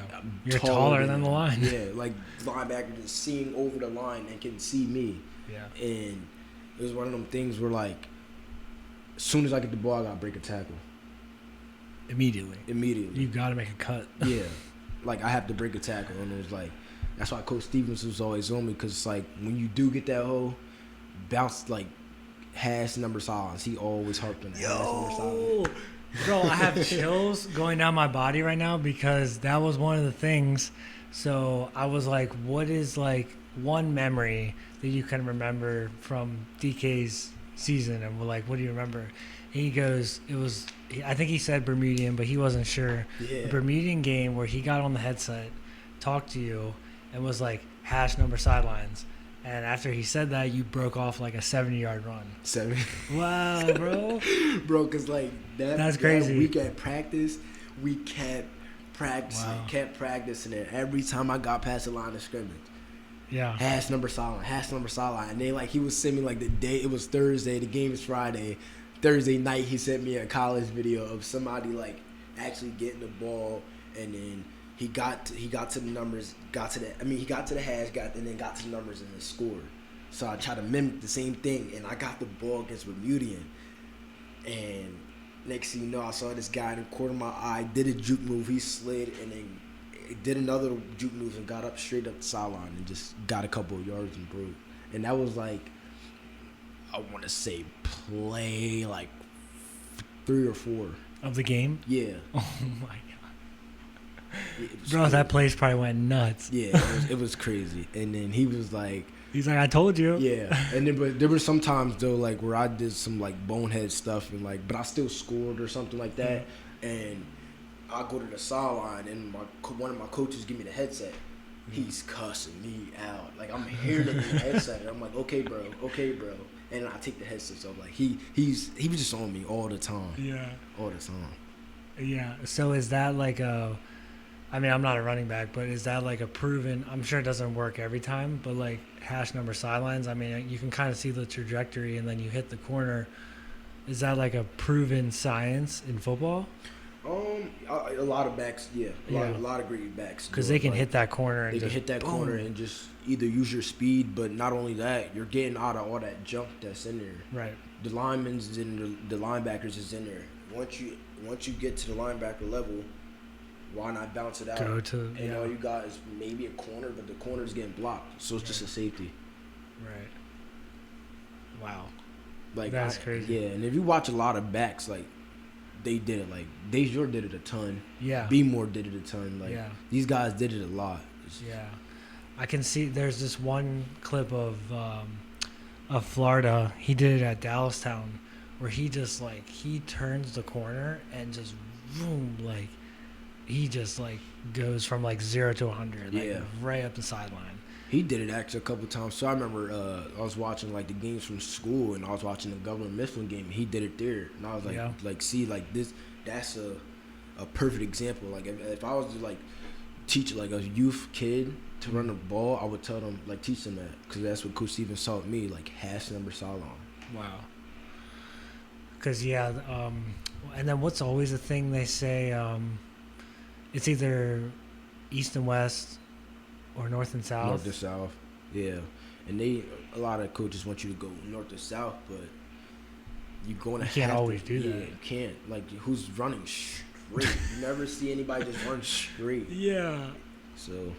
you're taller than the line. Yeah, like linebacker just seeing over the line and can see me. Yeah, and it was one of them things where like, as soon as I get the ball, I gotta break a tackle. Immediately. You got to make a cut. Yeah, like I have to break a tackle, and it was like, that's why Coach Stevens was always on me, because it's like when you do get that hole, bounce like hash number silence. He always harped on that hash number silence. Bro, I have chills going down my body right now because that was one of the things. So I was like, what is like one memory that you can remember from DK's season? And we're like, what do you remember? And he goes, I think he said Bermudian, but he wasn't sure. Yeah. A Bermudian game where he got on the headset, talked to you, and was like, hash number sidelines. And after he said that, you broke off like a 70-yard run. 70. Wow, bro. Bro, because like that's crazy. That week at practice, we kept practicing, kept practicing it. Every time I got past the line of scrimmage. Yeah. Hash number sideline. And then like he would send me like the day, it was Thursday, the game is Friday. Thursday night, he sent me a college video of somebody like actually getting the ball, and then he got to the numbers, he got to the hash, and then got to the numbers and then scored. So I tried to mimic the same thing, and I got the ball against Bermudian. And next thing you know, I saw this guy in the corner of my eye, did a juke move, he slid, and then did another juke move and got up straight up the sideline and just got a couple of yards and broke. And that was like, I want to say play like 3 or 4. Of the game? Yeah. Oh, my God. Bro, that place probably went nuts. Yeah, it was crazy. And then he was like... He's like, I told you. Yeah. And then but there were some times, though, like, where I did some, like, bonehead stuff, and like, but I still scored or something like that. And I go to the sideline, and one of my coaches give me the headset. He's cussing me out. Like, I'm hearing it in the headset. And I'm like, okay, bro. And I take the headset off. Like, he was just on me all the time. Yeah. All the time. Yeah. So is that like I mean, I'm not a running back, but is that like a proven, I'm sure it doesn't work every time, but like hash number sidelines, I mean, you can kind of see the trajectory and then you hit the corner. Is that like a proven science in football? A lot of backs, yeah. A lot of great backs. Because they can hit that corner. They can hit that corner and just either use your speed, but not only that, you're getting out of all that junk that's in there. Right. The linemen's in there, the linebackers is in there. Once you get to the linebacker level, why not bounce it out? All you got is maybe a corner, but the corner's getting blocked, so it's just a safety. Right. Wow. Like that's crazy. Yeah, and if you watch a lot of backs, like they did it. Like Dekzeon did it a ton. Yeah. B-More did it a ton. Like these guys did it a lot. Yeah. I can see there's this one clip of Florida. He did it at Dallastown, where he just like he turns the corner and just boom, like he just like goes from like 0 to 100, like right up the sideline. He did it actually a couple of times. So I remember I was watching like the games from school, and I was watching the Governor Mifflin game. And he did it there, and I was like, see, like this, that's a perfect example. Like if I was to like teach like a youth kid to run the ball, I would tell them like teach them that, because that's what Coach Stevens taught me, like hash number sideline. Wow. Because and then what's always the thing they say? It's either east and west or north and south. North to south, yeah. And a lot of coaches want you to go north to south, but you're going to have to. You can't always do that. Yeah, you can't. Like, who's running straight? You never see anybody just run straight. Yeah. So.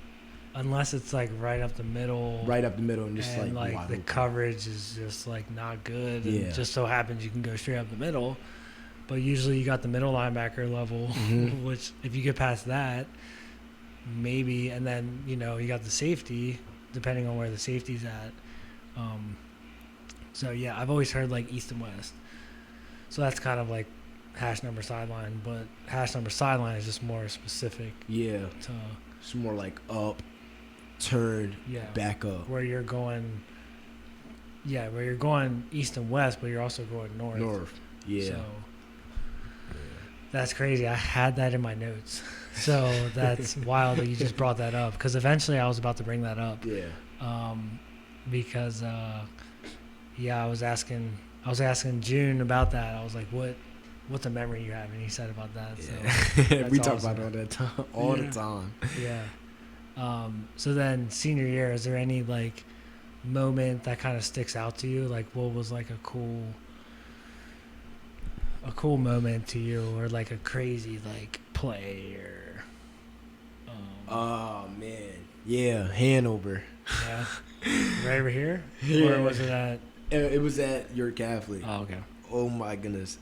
Unless it's like right up the middle. Right up the middle, and just and like the open. Coverage is just like not good. And yeah. It just so happens you can go straight up the middle. But usually you got the middle linebacker level, which if you get past that, maybe, and then you got the safety, depending on where the safety's at. So yeah, I've always heard like east and west. So that's kind of like hash number sideline, but hash number sideline is just more specific. Yeah. It's more like up, turn, back up. Where you're going east and west, but you're also going north. North, yeah. So that's crazy. I had that in my notes. So that's wild that you just brought that up, because eventually I was about to bring that up. Yeah. because yeah, I was asking June about that. I was like, what's a memory you have? And he said about that. Yeah. So We talk awesome. about it all that time, all the time. Yeah. So then senior year, is there any like moment that kind of sticks out to you? Like what was like a cool moment to you, or like a crazy like play or Oh man, yeah, Hanover. yeah. Right over here? Yeah. Or was it at It was at your Catholic. Oh, okay. Oh my goodness.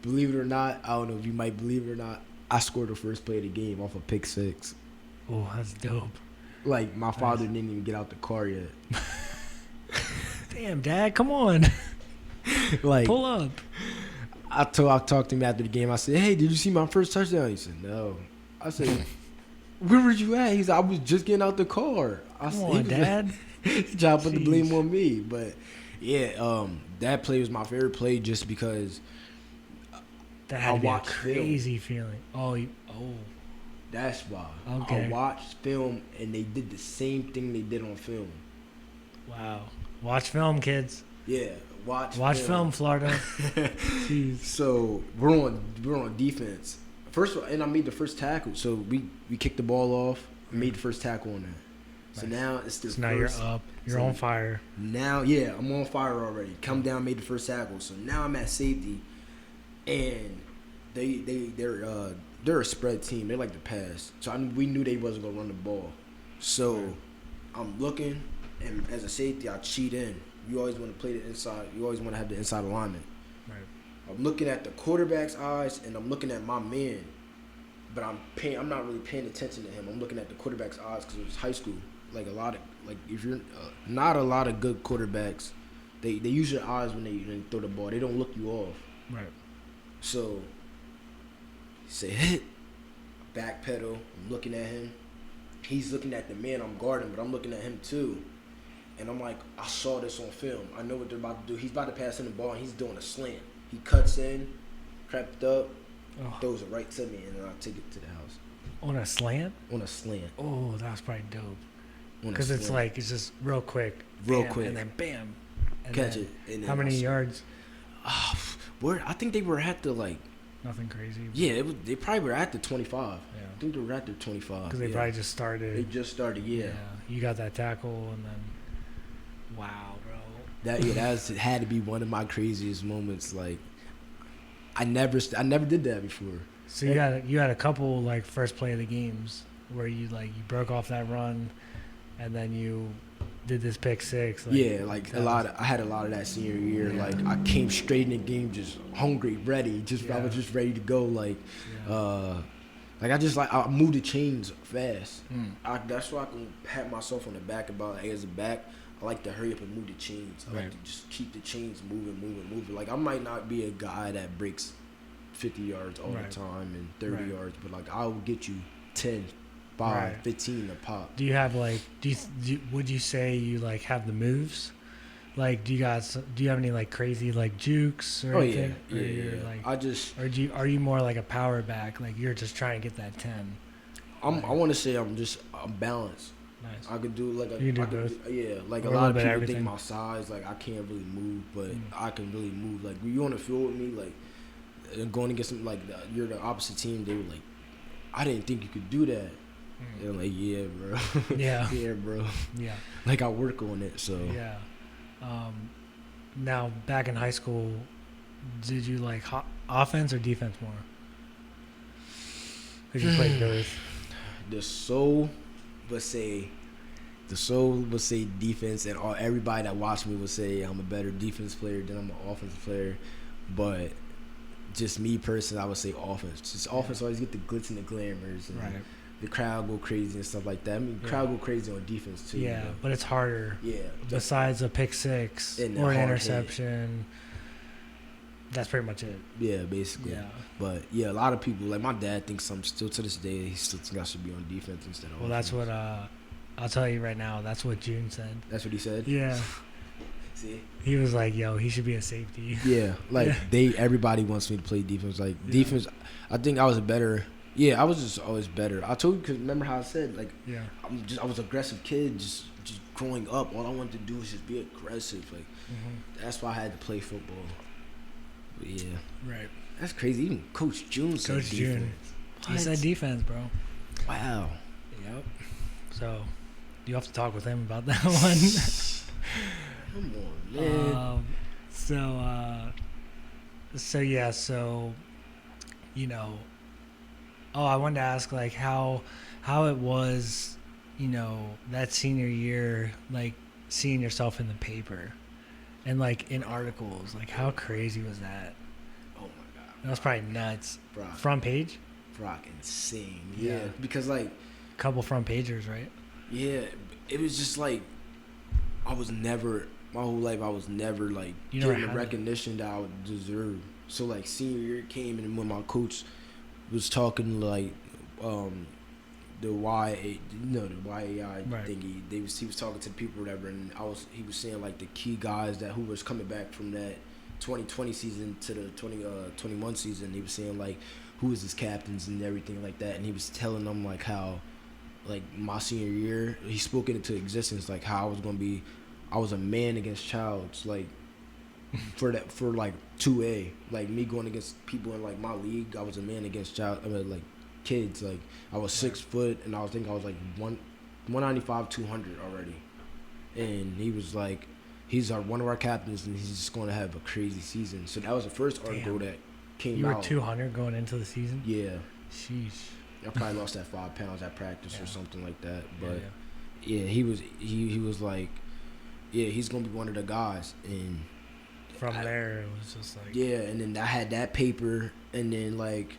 Believe it or not, I don't know if you might believe it or not, I scored the first play of the game off a pick six. Oh, that's dope. Like, my father didn't even get out the car yet. Damn, Dad, come on. Like, pull up. I talked to him after the game. I said, hey, did you see my first touchdown? He said, no. I said, where were you at? He said, I was just getting out the car. Come on, Dad. He tried to put the blame on me. But, yeah, that play was my favorite play just because that had to be a crazy feeling. Oh. That's why. Okay. I watched film, and they did the same thing they did on film. Wow. Watch film, kids. Yeah, watch film, Florida. Jeez. So we're on defense. First of all, and I made the first tackle. So we kicked the ball off, made the first tackle on that. So now it's the now you're up. You're on fire. Now, yeah, I'm on fire already. Come down, made the first tackle. So now I'm at safety, and they're a spread team. They like to pass. So we knew they wasn't gonna run the ball. So I'm looking, and as a safety, I cheat in. You always want to play the inside. You always want to have the inside alignment. Right. I'm looking at the quarterback's eyes, and I'm looking at my man, but I'm not really paying attention to him. I'm looking at the quarterback's eyes because it was high school. Like if you're not a lot of good quarterbacks, they use your eyes when they throw the ball. They don't look you off. Right. So, say hit, backpedal. I'm looking at him. He's looking at the man I'm guarding, but I'm looking at him too. And I'm like, I saw this on film. I know what they're about to do. He's about to pass in the ball, and he's doing a slant. He cuts in, crept up, throws it right to me, and then I take it to the house. On a slant? On a slant. Oh, that was probably dope. Because it's like, it's just real quick. Real bam, quick. And then bam. And catch then, it. And then how many yards? I think they were at the, like... Nothing crazy. Yeah, they probably were at the 25. Yeah. I think they were at the 25. Because they probably just started. They just started, yeah. You got that tackle, and then... Wow, bro. That had to be one of my craziest moments. Like, I never did that before. So you had a couple like first play of the games where you broke off that run, and then you did this pick six. Like, yeah, like I had a lot of that senior year. Yeah. Like I came straight in the game just hungry, ready. I was just ready to go. Like, I moved the chains fast. That's why I can pat myself on the back about as a back. I like to hurry up and move the chains. I like to just keep the chains moving. Like, I might not be a guy that breaks 50 yards all the time and 30 yards, but, like, I'll get you 10, 5, 15 to pop. Do you have, like, would you say you, like, have the moves? Like, do you have any, like, crazy, like, jukes or anything? Yeah. Like, are you more like a power back? Like, you're just trying to get that 10? I want to say I'm balanced. Nice. I could do like you can do both. Yeah, like a lot of people think my size, like I can't really move, but I can really move. Like when you on the field with me, like going against them, like you're the opposite team, they were like, I didn't think you could do that. They're like, yeah, bro. Yeah, bro. Yeah. Like I work on it, so. Yeah. Now back in high school, did you like offense or defense more? Did you play both? The soul would say defense, and everybody that watched me would say I'm a better defense player than I'm an offensive player. But just me personally, I would say offense. Just offense always get the glitz and the glamours, and the crowd go crazy and stuff like that. I mean, crowd go crazy on defense too. Yeah, but it's harder. Yeah. Besides a pick six or an interception. That's pretty much it. Yeah, basically. Yeah. But yeah, a lot of people, like my dad thinks I'm still to this day, he still thinks I should be on defense instead of offense. That's what I'll tell you right now, that's what June said. That's what he said? Yeah. See? He was like, yo, he should be a safety. Yeah. Like everybody wants me to play defense. Like defense, I think I was better Yeah, I was just always better. I told you, because remember how I said, like, Yeah. I was an aggressive kid, just growing up. All I wanted to do was just be aggressive. Like, that's why I had to play football. But yeah. Right. That's crazy. Even Coach June said Coach defense. June. He What? said defense, bro. Wow. Yep. So you have to talk with him about that one. Come on, man. So you know, I wanted to ask like how it was, that senior year, like seeing yourself in the paper and like in articles, like how crazy was that? Oh my God. That was probably nuts. Brock. Front page? Brock, insane. Yeah. Because like, couple front pagers, right? yeah, it was just like, I was never, my whole life, I was never like You never getting the had it. recognition that I would deserve. So like senior year came, and when my coach was talking like the YA, the YAI Right. thingy, he was talking to the people or whatever, and he was saying like the key guys that who was coming back from that 2020 season to the 2021 season. He was saying like who was his captains and everything like that, and he was telling them like how like my senior year he spoke it into existence, like how I was a man against childs, like for like 2A, like me going against people in like my league. I was a man against like kids. Like I was 6 foot, and I was like 195, 200 already, and he was like, he's one of our captains, and he's just going to have a crazy season. So that was the first article that came You were out. 200 going into the season? Yeah, Sheesh. I probably lost that 5 pounds at practice or something like that. But Yeah. he was like, yeah, he's gonna be one of the guys. And From there, it was just like... yeah, and then I had that paper, and then like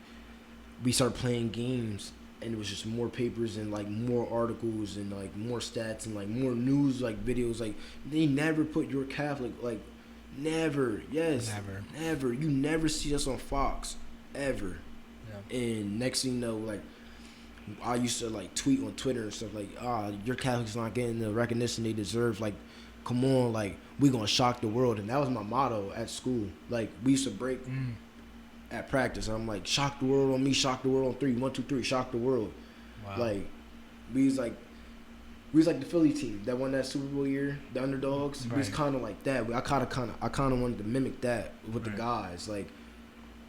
we started playing games, and it was just more papers and like more articles and like more stats and like more news, like videos. Like they never put your Catholic, like never. Yes, never. You never see us on Fox ever. Yeah. And next thing you know, like I used to like tweet on Twitter and stuff like, your Catholics not getting the recognition they deserve. Like, come on, like we gonna shock the world. And that was my motto at school. Like we used to break at practice. I'm like, shock the world on me, shock the world on 3. 1, 2, 3, shock the world. Wow. Like we was like the Philly team that won that Super Bowl year, the underdogs. Right. We was kind of like that. I kind of wanted to mimic that with the guys. Like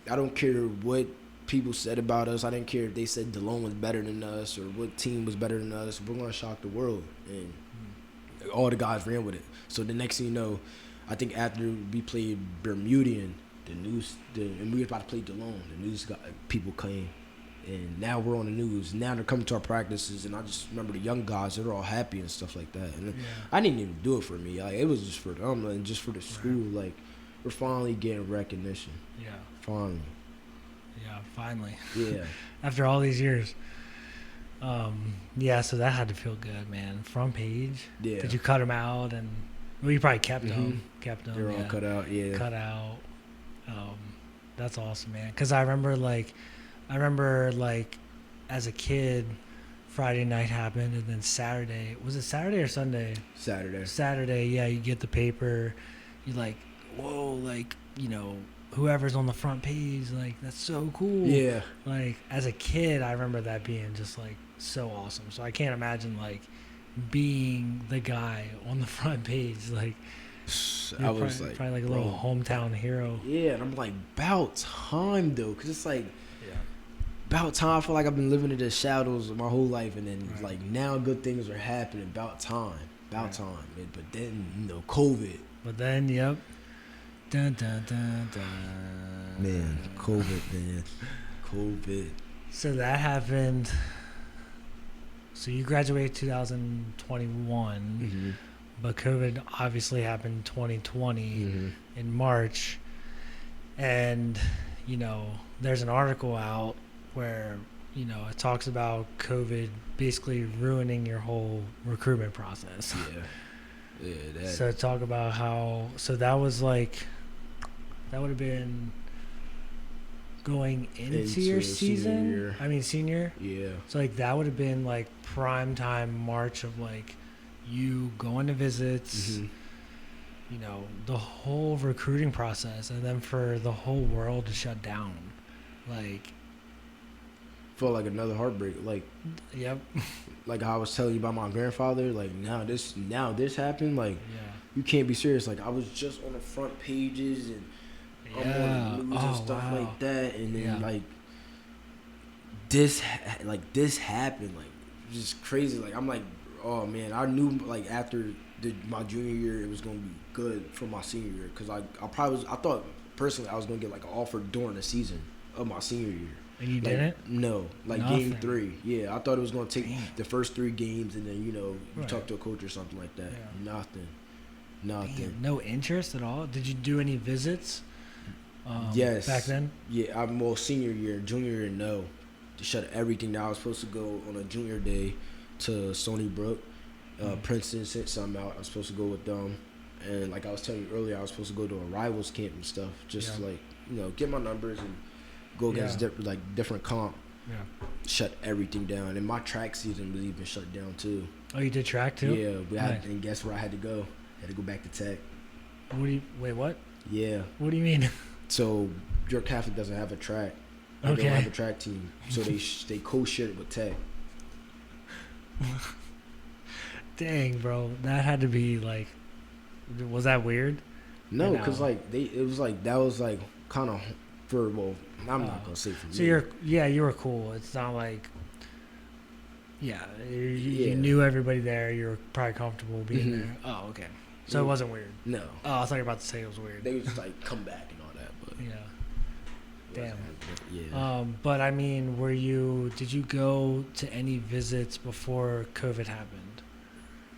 I don't care what people said about us. I didn't care if they said DeLone was better than us or what team was better than us. We're gonna shock the world, and all the guys ran with it. So the next thing you know, I think after we played Bermudian, and we were about to play DeLone, the news people came, and now we're on the news. Now they're coming to our practices, and I just remember the young guys, they're all happy and stuff like that. And I didn't even do it for me. Like it was just for them and just for the school. Like we're finally getting recognition. Yeah. Finally. Yeah, finally. Yeah. After all these years. So that had to feel good, man. Front page. Yeah. Did you cut them out? And well, you probably kept them. They're all cut out. Yeah. Cut out. That's awesome, man. Because I remember like as a kid, Friday night happened, and then Saturday. Was it Saturday or Sunday? Saturday. Yeah, you get the paper. You like, whoa, like whoever's on the front page, like that's so cool. Yeah. Like as a kid, I remember that being just like so awesome. So I can't imagine like being the guy on the front page. Like I was probably like a little hometown hero. Yeah, and I'm like, about time though, cause it's like, about time. I feel like I've been living in the shadows my whole life, and then like now good things are happening. About time. But then COVID. But then, yep. Dun, dun, dun, dun. Man, COVID. So that happened. So you graduated 2021, but COVID obviously happened 2020 in March. And, there's an article out where, it talks about COVID basically ruining your whole recruitment process. Yeah. So talk about how, that was like, that would have been going into your season. Senior. Yeah. So like that would have been like prime time March of like you going to visits, the whole recruiting process, and then for the whole world to shut down. Like felt like another heartbreak. Like, Yep. like how I was telling you about my grandfather. Like now this happened. Like you can't be serious. Like I was just on the front pages and I'm on the news and stuff like that, and then like this happened. Like just crazy. Like I'm like, oh man, I knew like after my junior year it was gonna be good for my senior year because I thought personally I was gonna get like an offer during the season of my senior year. And you like, didn't? No, like Nothing. game 3. Yeah, I thought it was gonna take the first 3 games and then you Right. talk to a coach or something like that. Yeah. Nothing. Damn, no interest at all. Did you do any visits? Yes. Back then? Yeah, I'm more senior year, junior year. No, they shut everything down. I was supposed to go on a junior day to Stony Brook. Princeton sent something out. I was supposed to go with them, and like I was telling you earlier, I was supposed to go to a rivals camp and stuff, just to, like get my numbers and go against different comp. Yeah. Shut everything down, and my track season was even shut down too. Oh, you did track too? Yeah, and guess where I had to go? I had to go back to Tech. Wait, what? Yeah. What do you mean? So York Catholic doesn't have a track. Okay. They don't have a track team, so they co-share it with Tech. Dang, bro, that had to be like. Was that weird? No, because like it was like that was like kind of for I'm not gonna say for me. So you were cool. It's not like. Yeah, you knew everybody there. You were probably comfortable being there. Oh, okay. So it wasn't weird. No. Oh, I thought you were about to say it was weird. They would just like come back and all that, but Damn. Yeah. But I mean, did you go to any visits before COVID happened?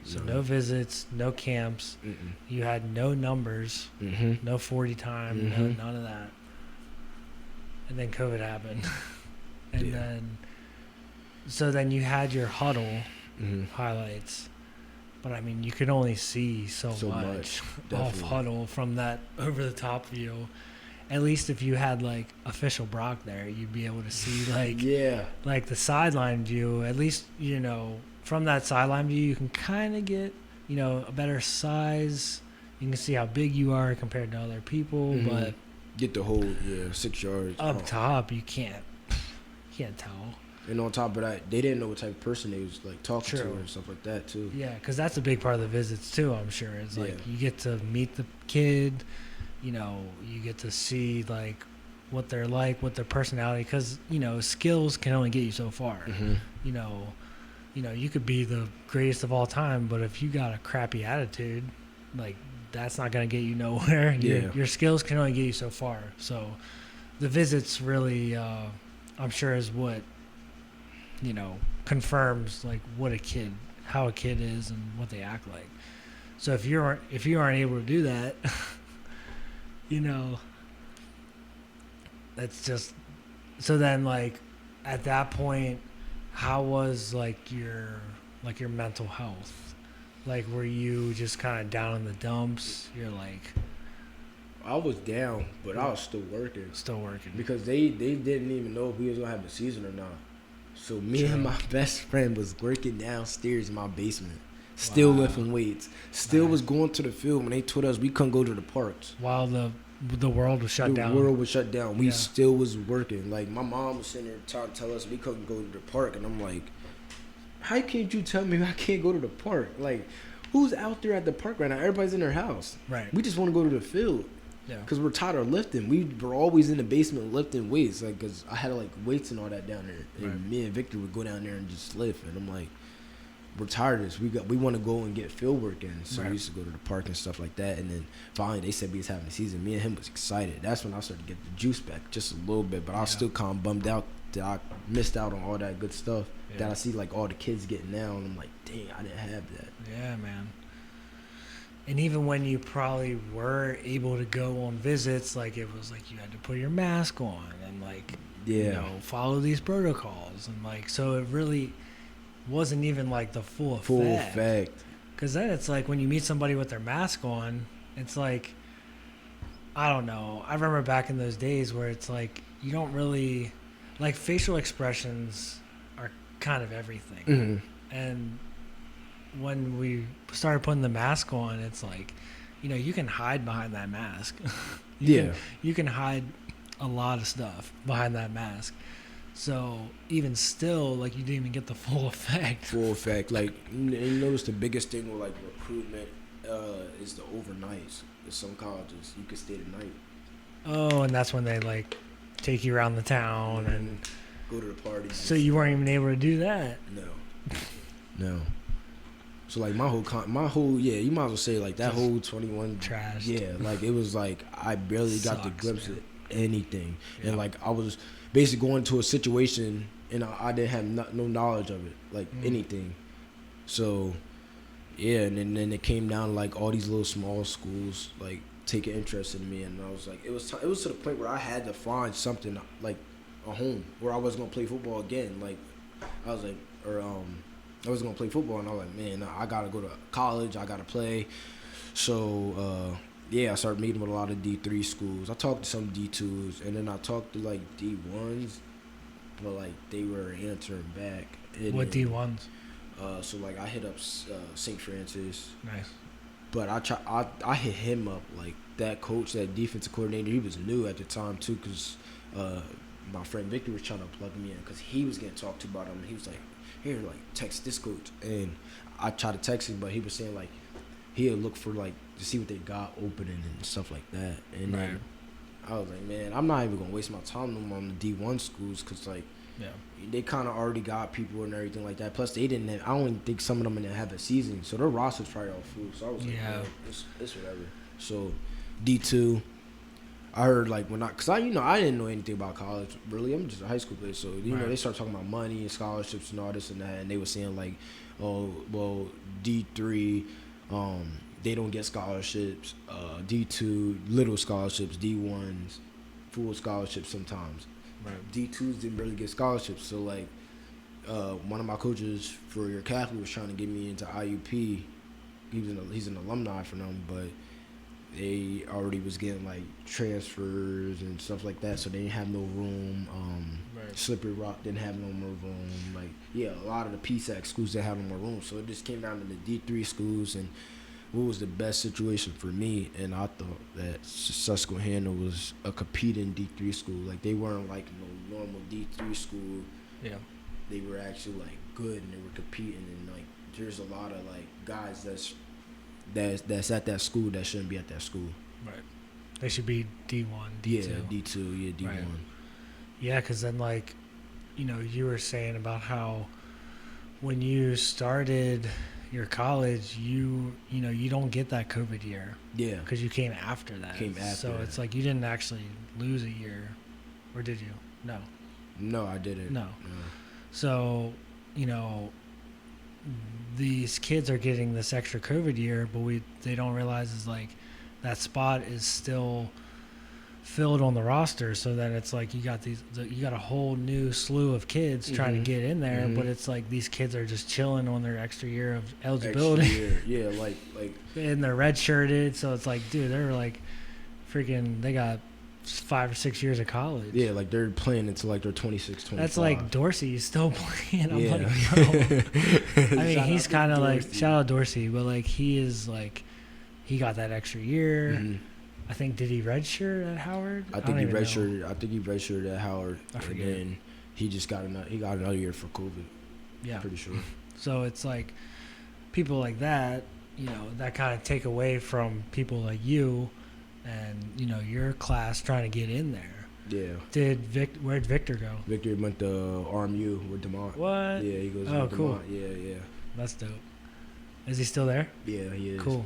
So no visits, no camps. Mm-mm. You had no numbers, no 40 time, none of that. And then COVID happened. And then you had your huddle highlights. But I mean, you could only see so much off huddle from that over the top view. At least if you had like official Brock there, you'd be able to see like the sideline view. At least from that sideline view, you can kind of get a better size. You can see how big you are compared to other people, but get the whole 6 yards up top you can't tell. And on top of that, they didn't know what type of person they was like talking to and stuff like that too. Yeah, because that's a big part of the visits too. I'm sure it's like you get to meet the kid. You get to see like what they're like, what their personality. Because skills can only get you so far. You could be the greatest of all time, but if you got a crappy attitude, like that's not gonna get you nowhere. Your skills can only get you so far. So the visits really, I'm sure, is what confirms like how a kid is and what they act like. So if you aren't able to do that, that's just. So then, like at that point, how was like your mental health? Like, were you just kind of down in the dumps? You're like. I was down, but I was still working. Because they didn't even know if we was gonna have a season or not. So me and my best friend was working downstairs in my basement, still lifting weights, was going to the field when they told us we couldn't go to the parks. While the world was shut down. The world was shut down. We still was working. Like my mom was sitting there trying to tell us we couldn't go to the park, and I'm like, how can't you tell me I can't go to the park? Like, who's out there at the park right now? Everybody's in their house. Right. We just want to go to the field. Yeah. Because we're tired of lifting. We were always in the basement lifting weights. Like, because I had like weights and all that down there. And me and Victor would go down there and just lift. And I'm like, we're tired of this. We want to go and get field work in. So we used to go to the park and stuff like that. And then finally they said we was having a season. Me and him was excited. That's when I started to get the juice back just a little bit. But I was still kind of bummed out that I missed out on all that good stuff that I see like all the kids getting now. And I'm like, dang, I didn't have that. Yeah, man. And even when you probably were able to go on visits, like it was like you had to put your mask on and like, follow these protocols. And like, so it really wasn't even like the full effect. Because then it's like when you meet somebody with their mask on, it's like, I don't know. I remember back in those days where it's like, you don't really, like facial expressions are kind of everything. And when we started putting the mask on, it's like, you can hide behind that mask. You can hide a lot of stuff behind that mask. So even still, like, you didn't even get the full effect. Full effect. Like, you notice the biggest thing with, like, recruitment is the overnights. In some colleges, you can stay the night. Oh, and that's when they, like, take you around the town and go to the parties. So you weren't even able to do that? No. So, like, my whole, you might as well say, like, that just whole 21. Trash. Yeah, like, it was, like, I barely got the glimpse of anything. Yeah. And, like, I was basically going to a situation, and I didn't have no knowledge of it, like, anything. So, yeah, and then it came down to, like, all these little small schools, like, taking interest in me. And I was, like, it was to the point where I had to find something, like, a home where I was going to play football again. Like, I was, like, I was going to play football, and I was like, man, I got to go to college. I got to play. So, I started meeting with a lot of D3 schools. I talked to some D2s, and then I talked to, like, D1s, but, like, they were answering back. What D1s? So, like, I hit up St. Francis. Nice. But I hit him up, like, that coach, that defensive coordinator. He was new at the time, too, because my friend Victor was trying to plug me in because he was getting talked to about him. And he was like, here, like, text this coach. And I tried to text him, but he was saying, like, he'll look for, like, to see what they got opening and stuff like that. And then I was like, man, I'm not even going to waste my time no more on the D1 schools because, like, they kind of already got people and everything like that. Plus, they didn't have, I don't even think some of them didn't have a season. So their roster's probably all full. So I was like, man, it's whatever. So D2, I heard, like, because I didn't know anything about college, really. I'm just a high school player. So, know, they started talking about money and scholarships and all this and that. And they were saying, like, oh, well, D3, they don't get scholarships. D2, little scholarships. D1s, full scholarships sometimes. Right. D2s didn't really get scholarships. So, like, one of my coaches for your Catholic was trying to get me into IUP. He's an alumni for them, but they already was getting, like, transfers and stuff like that, so they didn't have no room. Slippery Rock didn't have no more room. Like, a lot of the PSAC schools didn't have no more room. So it just came down to the D3 schools and what was the best situation for me. And I thought that Susquehanna was a competing D3 school. Like, they weren't like no normal D3 school. Yeah. They were actually, like, good, and they were competing. And, like, there's a lot of, like, guys that's at that school that shouldn't be at that school. Right. They should be D1, D2. Yeah, D2, D1. Right. Yeah, because then, like, you were saying about how when you started your college, you don't get that COVID year. Yeah. Because you came after that. So it's like you didn't actually lose a year. Or did you? No. No, I didn't. No. So, these kids are getting this extra COVID year, but they don't realize is, like, that spot is still filled on the roster, so that it's like you got a whole new slew of kids trying to get in there, but it's like these kids are just chilling on their extra year of eligibility. Yeah, like and they're redshirted, so it's like, dude, they're like freaking, they got 5 or 6 years of college. Yeah, like they're playing until like they're 26, 25. That's like Dorsey is still playing. I'm like, bro. I mean, he's kind of like, shout out Dorsey, but like he is like, he got that extra year. Mm-hmm. I think, did he redshirt at Howard? I think he redshirted at Howard. I forget. And then he just got another year for COVID. Yeah, pretty sure. So it's like people like that, that kind of take away from people like you, and your class trying to get in there. Yeah. Where'd Victor go? Victor went to RMU with DeMont. What? Yeah, he goes. Oh, with cool. DeMont. Yeah. That's dope. Is he still there? Yeah, he is. Cool.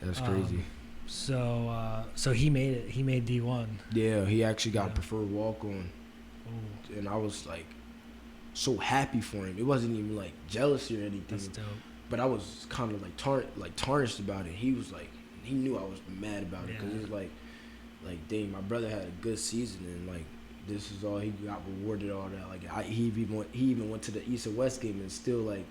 That's crazy. So he made it. He made D1. Yeah, he actually got a preferred walk-on. Ooh. And I was like so happy for him. It wasn't even like jealousy or anything. That's dope. But I was kind of like tarnished about it. He was like, he knew I was mad about it because it was like, dang, my brother had a good season and like this is all he got rewarded, all that. Like he even went to the East and West game and still like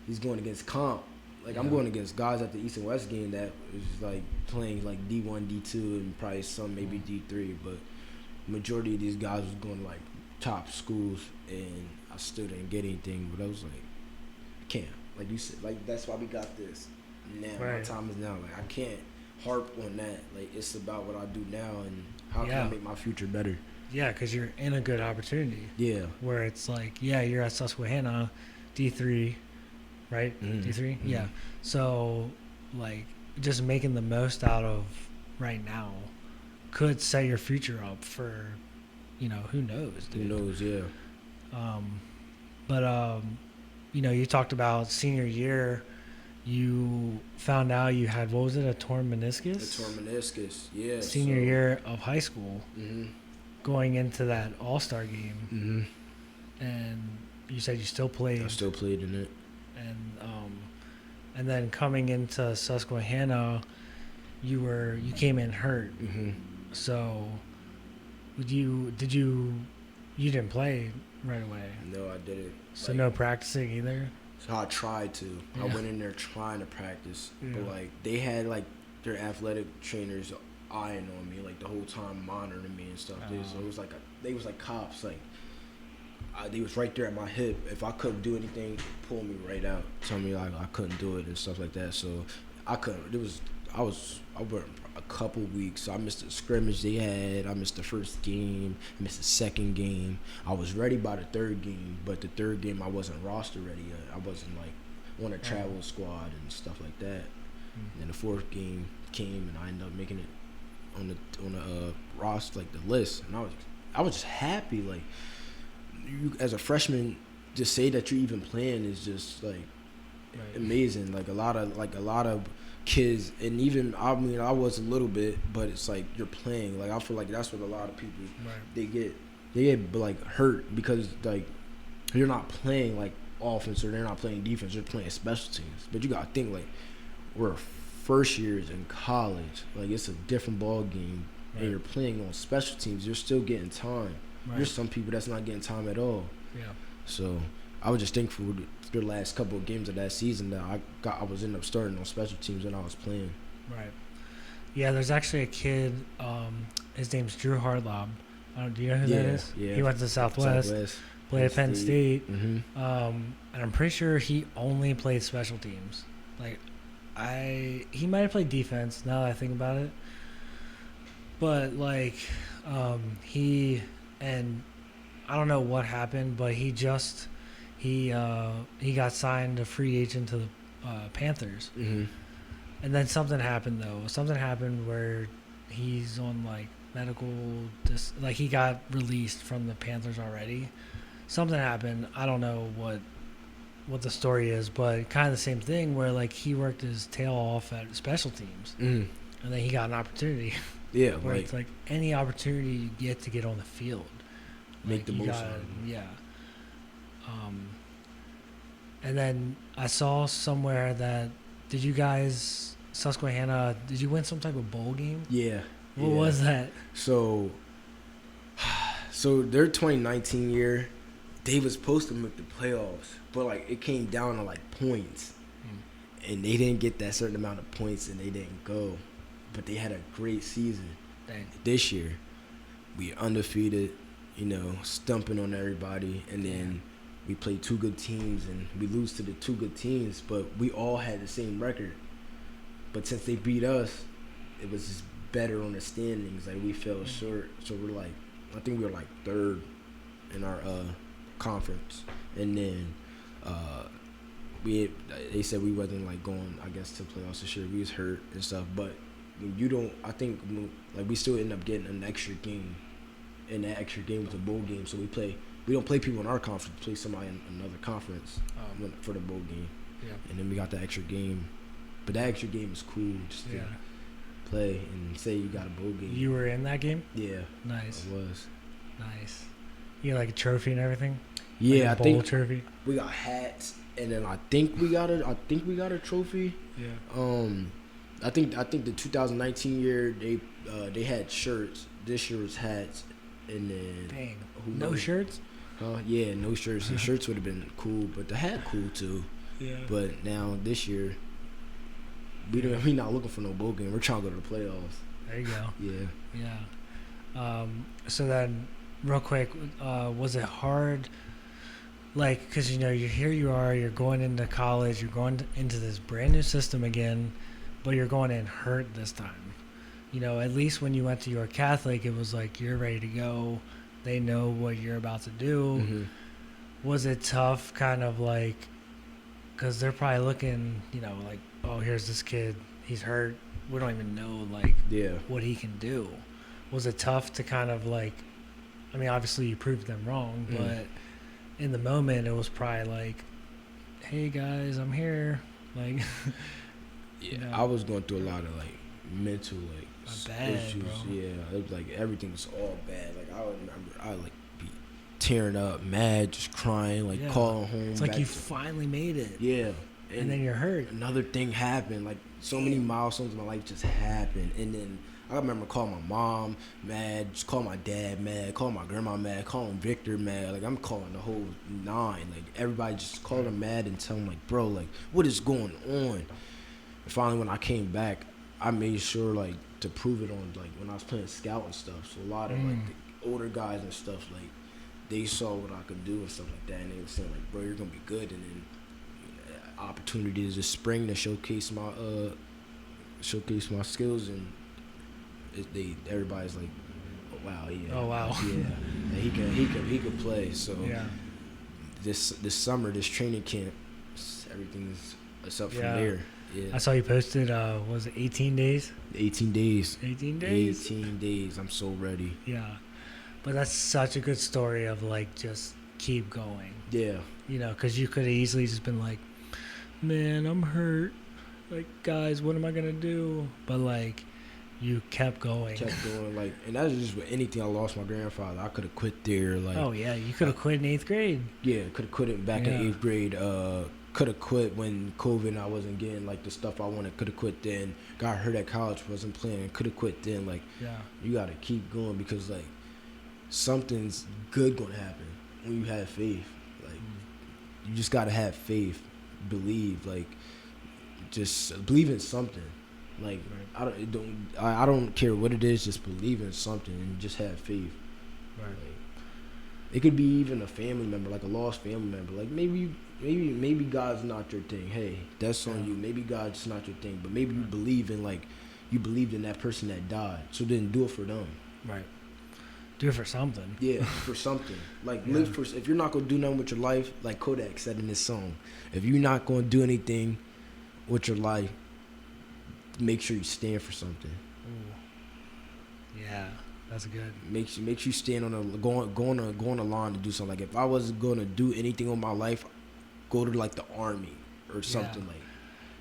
he's going against comp. Like, I'm going against guys at the East and West game that is, like, playing, like, D1, D2, and probably some maybe D3. But majority of these guys was going to, like, top schools, and I still didn't get anything. But I was like, I can't. Like you said, like, that's why we got this now. Right. My time is now. Like, I can't harp on that. Like, it's about what I do now and how can I make my future better. Yeah, because you're in a good opportunity. Yeah. Where it's like, yeah, you're at Susquehanna, D3, right? Mm-hmm. D3? Mm-hmm. Yeah. So, like, just making the most out of right now could set your future up for, who knows, dude. Who knows? Yeah. But you talked about senior year. You found out you had, what was it, a torn meniscus? A torn meniscus, yeah. Senior year of high school, Mm-hmm. going into that All-Star game. Mm-hmm. And you said you still played. I still played in it. And then coming into Susquehanna, you came in hurt. Mm-hmm. So, you didn't play right away? No, I didn't. So no practicing either? So I tried to. Yeah. I went in there trying to practice, Yeah. but like they had like their athletic trainers eyeing on me like the whole time, monitoring me and stuff. So it was like they was like cops. Like they was right there at my hip. If I couldn't do anything, pull me right out, tell me like I couldn't do it and stuff like that. So I couldn't. I went a couple weeks. So I missed the scrimmage they had. I missed the first game. I missed the second game. I was ready by the third game, but the third game I wasn't roster ready yet. I wasn't like on a travel squad and stuff like that. And then the fourth game came, and I ended up making it on the roster, like the list. And I was just happy. Like you as a freshman, just say that you're even playing is just like amazing. Like a lot of kids, and even I was a little bit, but it's like you're playing. Like I feel like that's what a lot of people they get like hurt because like you're not playing like offense or they're not playing defense. They're playing special teams. But you gotta think like we're first years in college. Like it's a different ball game, and you're playing on special teams. You're still getting time. There's some people that's not getting time at all. Yeah. So I was just thankful the last couple of games of that season that I was ended up starting on special teams when I was playing. Right. Yeah, there's actually a kid, his name's Drew Hardlob. Do you know who that is? Yeah. He went to Southwest, played at Penn State. Mm-hmm. And I'm pretty sure he only played special teams. Like, he might have played defense now that I think about it. But, like, and I don't know what happened, but he got signed a free agent to the Panthers. Mm-hmm. And then something happened though. Something happened where he's on like medical, like he got released from the Panthers already. Something happened. I don't know what the story is, but kind of the same thing where like he worked his tail off at special teams, and then he got an opportunity. Yeah, where it's like any opportunity you get to get on the field, make the most of it. Yeah. And then I saw somewhere that you guys, Susquehanna, did you win some type of bowl game? Yeah. What was that? So their 2019 year, they was supposed to make the playoffs, but like it came down to like points, and they didn't get that certain amount of points, and they didn't go. But they had a great season. Dang. This year, we undefeated, stumping on everybody, and then we played two good teams, and we lose to the two good teams, but we all had the same record. But since they beat us, it was just better on the standings. Like we fell short, so I think we were like third in our conference, and then they said we wasn't like going, I guess, to playoffs this year. We was hurt and stuff, but I think like we still end up getting an extra game, and that extra game was a bowl game. So we don't play people in our conference. We play somebody in another conference for the bowl game. Yeah. And then we got the extra game, but that extra game is cool just to play and say you got a bowl game. You were in that game? Yeah. Nice. I was. Nice. You got like a trophy and everything? Yeah, like I think trophy. We got hats, and then I think we got a trophy. Yeah. I think the 2019 year they had shirts. This year was hats, and then dang, no shirts. Yeah, no shirts. The shirts would have been cool, but the hat cool too. Yeah. But now this year, we not looking for no bowl game. We're trying to go to the playoffs. There you go. Yeah. Yeah. So then, real quick, was it hard? Like, because you're going into college, you're going into this brand new system again, but you're going in hurt this time. At least when you went to York Catholic, it was like you're ready to go. they know what you're about to do. Mm-hmm. Was it tough, kind of like, because they're probably looking, like, oh, here's this kid, he's hurt, we don't even know, like, what he can do. Was it tough to kind of like, I mean, obviously you proved them wrong, but in the moment it was probably like, hey guys, I'm here, like. Yeah, I was going through a lot of like mental issues. Bro. Yeah, it was like everything was all bad. Like I remember, I like be tearing up, mad, just crying, like calling home. It's like you finally made it. Yeah, and then you're hurt. Another thing happened. Like so many milestones in my life just happened, and then I remember calling my mom mad, just calling my dad mad, calling my grandma mad, calling Victor mad. Like I'm calling the whole 9. Like everybody just calling them mad and telling them like, bro, like what is going on? And finally, when I came back, I made sure like to prove it on like when I was playing scout and stuff. So a lot of like the older guys and stuff, like they saw what I could do and stuff like that, and they were saying like, bro, you're gonna be good. And then opportunities this spring to showcase my skills, and everybody's like, oh wow, and he can play. So this summer, this training camp, everything's up from there. Yeah. I saw you posted, was it 18 days? 18 days. 18 days? 18 days. I'm so ready. Yeah. But that's such a good story of, like, just keep going. Yeah. Because you could have easily just been like, man, I'm hurt. Like, guys, what am I going to do? But, like, you kept going. Like, and that's just with anything. I lost my grandfather. I could have quit there. Like, oh, yeah. You could have quit in 8th grade. Yeah, could have quit it back in 8th grade. Could have quit when COVID and I wasn't getting like the stuff I wanted. Could have quit then. Got hurt at college, wasn't playing. Could have quit then. Like, you gotta keep going because like something's good gonna happen when you have faith. Like, you just gotta have faith, believe. Like, just believe in something. Like, I don't care what it is. Just believe in something and just have faith. Right. Like, it could be even a family member, like a lost family member. Like maybe God's not your thing. Hey, that's on you. Maybe God's not your thing, but maybe you believed in that person that died. So then do it for them. Right. Do it for something. Yeah, for something. Like live for. If you're not gonna do nothing with your life, like Kodak said in his song, if you're not gonna do anything with your life, make sure you stand for something. Ooh. Yeah. That's good. Makes you stand on a line to do something. Like if I wasn't gonna do anything with my life, go to like the army or something like.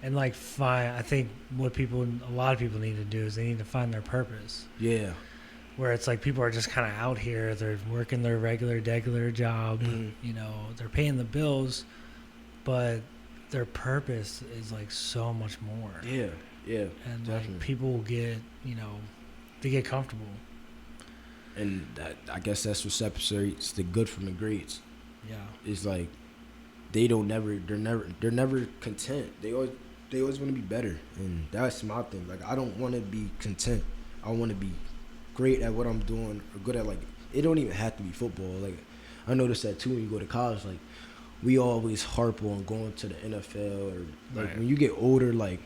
And like I think what a lot of people need to do is they need to find their purpose. Yeah. Where it's like people are just kind of out here, they're working their regular job, they're paying the bills, but their purpose is like so much more. Yeah. Yeah. And definitely. like people will get, they get comfortable. And I guess that's what separates the good from the greats. Yeah. It's like they're never content. They always want to be better, and that's my thing. Like I don't want to be content. I want to be great at what I'm doing, or good at like. It don't even have to be football. Like I noticed that too when you go to college. Like we always harp on going to the NFL, or like when you get older, like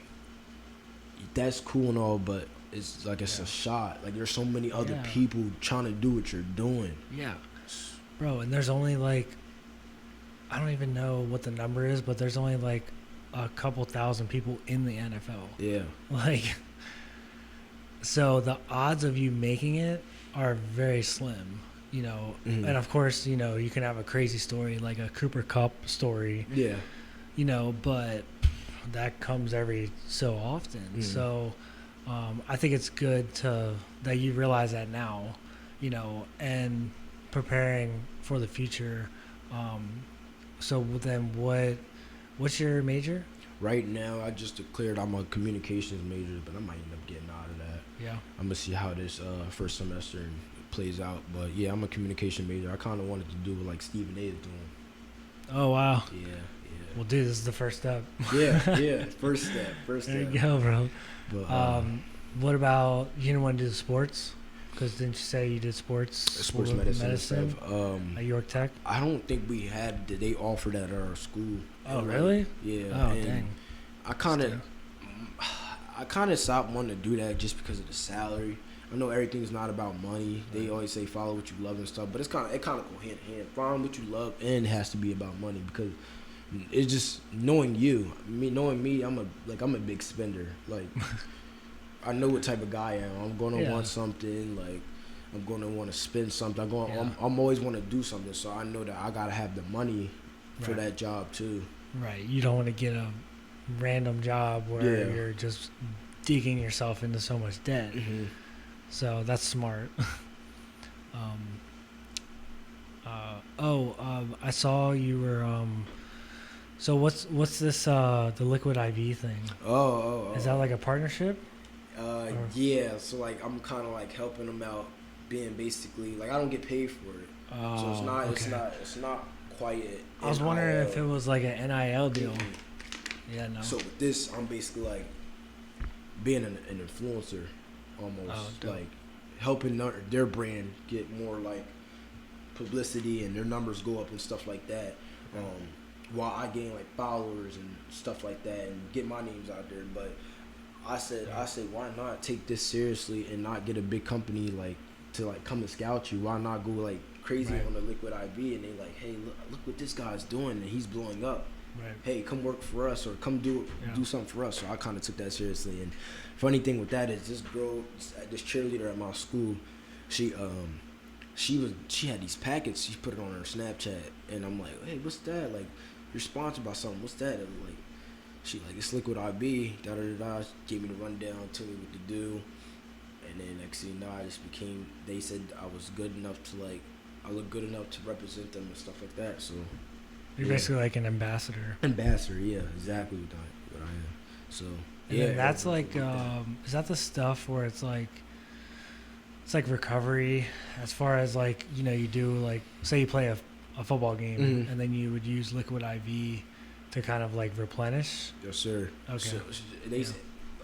that's cool and all, but it's like it's a shot. Like there's so many other people trying to do what you're doing. Yeah, bro. And there's only like, I don't even know what the number is, but there's only like a couple thousand people in the NFL. Yeah. Like, so the odds of you making it are very slim. And of course, you can have a crazy story like a Cooper Kupp story. Yeah. But that comes every so often. So. I think it's good that you realize that now, and preparing for the future. So then what's your major? Right now, I just declared I'm a communications major, but I might end up getting out of that. Yeah. I'm going to see how this first semester plays out. But, yeah, I'm a communication major. I kind of wanted to do what, like, Stephen A. is doing. Oh, wow. Yeah. Well, dude, this is the first step. Yeah. First step. There you go, bro. But, what about, you didn't want to do the sports? Because didn't you say you did sports medicine at York Tech? I don't think they offered that at our school. Oh, really? Yeah. Oh, dang. I kind of stopped wanting to do that just because of the salary. I know everything's not about money. They always say follow what you love and stuff, but it kind of go hand in hand. Following what you love and it has to be about money because it's just knowing you. Knowing me, I'm a big spender. Like I know what type of guy I am. I'm gonna want something. Like I'm gonna want to spend something. I'm always want to do something. So I know that I gotta have the money for that job too. Right. You don't want to get a random job where you're just digging yourself into so much debt. Mm-hmm. So that's smart. I saw you were. So what's this? The Liquid IV thing. Is that like a partnership? Yeah. So like I'm kind of like helping them out, being basically like I don't get paid for it. So it's not quite. I was wondering if it was like an NIL deal. Mm-hmm. Yeah, no. So with this, I'm basically like being an influencer, almost like helping their brand get more like publicity and their numbers go up and stuff like that. While I gain like followers and stuff like that and get my names out there. But I said, why not take this seriously and not get a big company like to like come and scout you? Why not go like crazy on the Liquid IV and they like, hey, look what this guy's doing and he's blowing up. Right. Hey, come work for us or come do something for us. So I kind of took that seriously. And funny thing with that is this girl, this cheerleader at my school, she had these packets. She put it on her Snapchat, and I'm like, hey, what's that? Like, you're sponsored by something. What's that? And like, she like, it's Liquid IV. Da da da da. She gave me the rundown, told me what to do, and then next thing you know, I just became. They said I was good enough to like, I look good enough to represent them and stuff like that. So. You're basically like an ambassador. Ambassador, yeah, exactly what I am. So and then that's like, is that the stuff where it's like recovery, as far as like you do like say you play a football game and then you would use Liquid IV to kind of like replenish. Yes, sir. Okay. So they